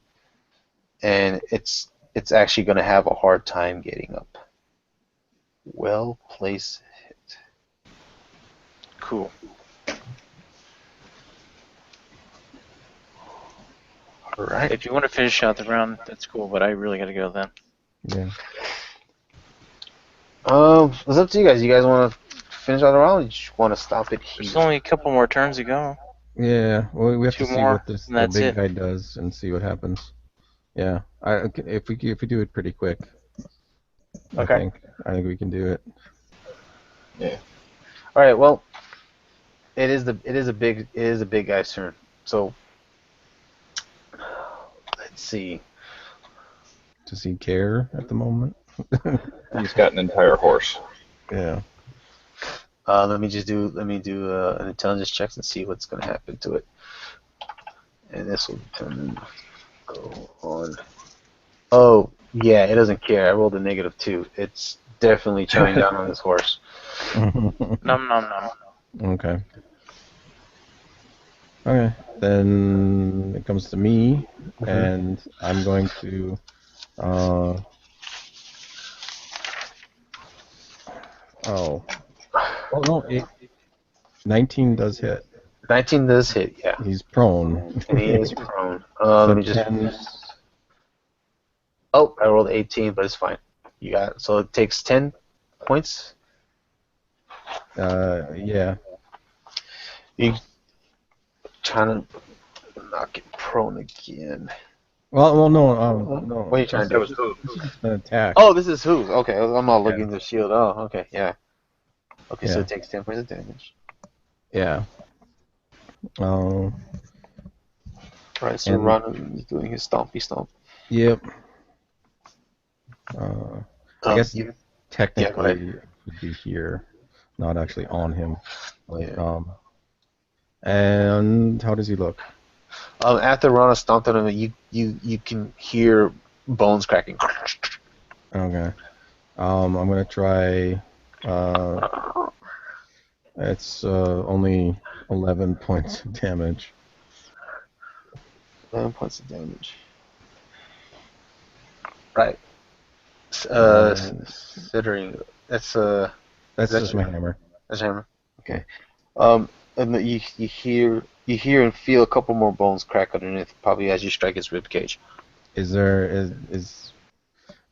And it's actually going to have a hard time getting up. Well placed hit. Cool. All right. If you want to finish out the round, that's cool, but I really got to go then. Yeah. It's up to you guys. You guys want to finish out the round? Or you just want to stop it There's here? only a couple more turns to go. Yeah, well, we have to Two see more, what the and that's big it. guy does and see what happens. Yeah, if we do it pretty quick, Okay. I think we can do it. All right. Well, it is a big guy's turn. So let's see. Does he care at the moment? He's got an entire horse. Yeah. Let me do an intelligence check and see what's going to happen to it. And this will go on. Oh yeah, it doesn't care. I rolled a -2. It's definitely chowing down on this horse. Nom nom nom. Okay. Okay. Then it comes to me, and I'm going to. Oh. Oh no! 19 does hit. 19 does hit. Yeah, He's prone. and he is prone. So Let me just. 10. Oh, I rolled 18, but it's fine. You got it. So it takes 10 points. Yeah. You trying to knock it prone again. Well, no. No. What are you trying to That do? was who? This is an attack. Oh, this is who? Okay, I'm not looking at the shield. Oh, okay, yeah. Okay, so Yeah. it takes 10 points of damage. Yeah. Right, so And- Ron is doing his stompy stomp. Yep. I guess You, technically it would be here, not actually on him. But, Yeah. And how does he look? after Ron has stomped on him, you can hear bones cracking. Okay. I'm gonna try. It's only 11 points of damage. 11 points of damage. Right. Considering that's That's That's just my hammer. that's hammer. Okay. And then you hear and feel a couple more bones crack underneath, probably as you strike his rib cage. Is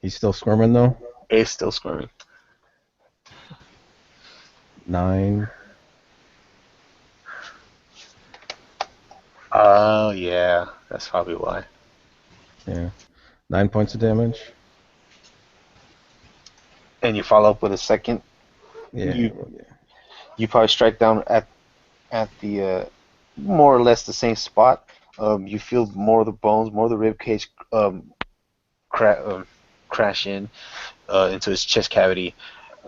he still squirming though? It's still squirming. 9. Oh yeah, that's probably why. Yeah. 9 points of damage. And you follow up with a second. Yeah. You probably strike down at the more or less the same spot. You feel more of the bones, more of the rib cage crash in into his chest cavity,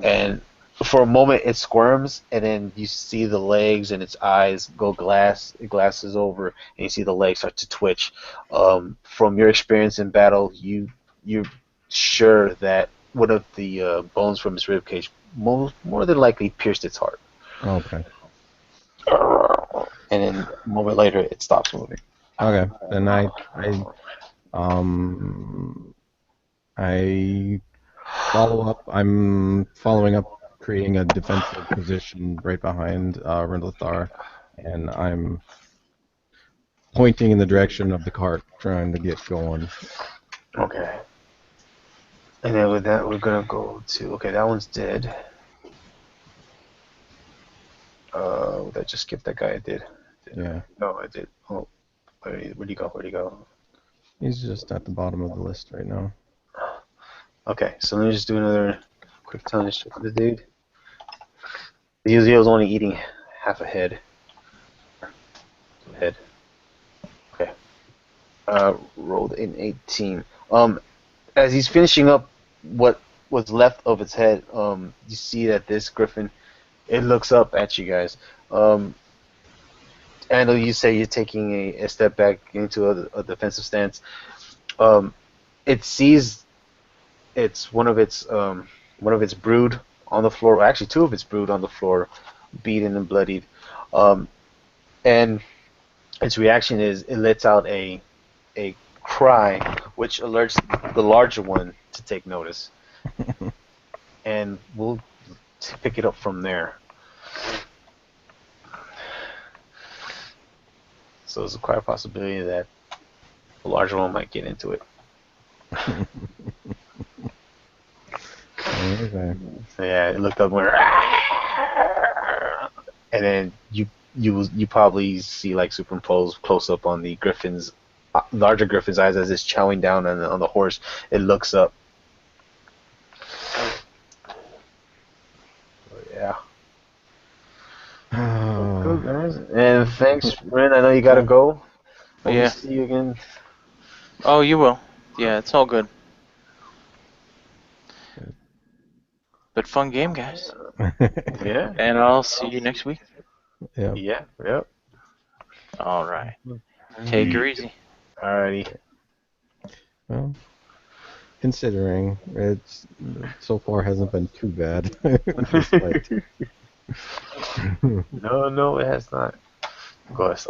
and for a moment it squirms, and then you see the legs and its eyes go glasses over, and you see the legs start to twitch. From your experience in battle, you're sure that one of the bones from its rib cage more than likely pierced its heart. Okay. And then a moment later, it stops moving. Okay. Then um I follow up. I'm following up, creating a defensive position right behind Rindlethar, and I'm pointing in the direction of the cart, trying to get going. Okay. And then with that, we're gonna go to. Okay, that one's dead. Did I just skip that guy? I did. Yeah. No, I did. Oh, where'd he go? Where'd he go? He's just at the bottom of the list right now. Okay, so let me just do another quick tonnage check for the dude. The Uziel's only eating half a head. Okay. Rolled an 18. As he's finishing up what was left of its head, you see that this griffin, it looks up at you guys. I know you say you're taking a step back into a defensive stance. It sees one of its brood on the floor. Well, actually, two of its brood on the floor, beaten and bloodied. And its reaction is it lets out a cry, which alerts the larger one to take notice. And we'll pick it up from there. So there's quite a possibility that the larger one might get into it. Okay. So yeah, it looked up and went, and then you probably see like superimposed close up on the griffin's larger griffin's eyes as it's chowing down on the horse. It looks up. Yeah. Good guys. And thanks, Ren. I know you gotta go. Hope Yeah. to see you again. Oh, you will. Yeah, it's all good. But fun game, guys. Yeah. And I'll see you next week. Yeah. Yeah. Yep. All right. Take her easy. Alrighty. Well, considering it's so far hasn't been too bad. This fight. No, it has not. Go ahead.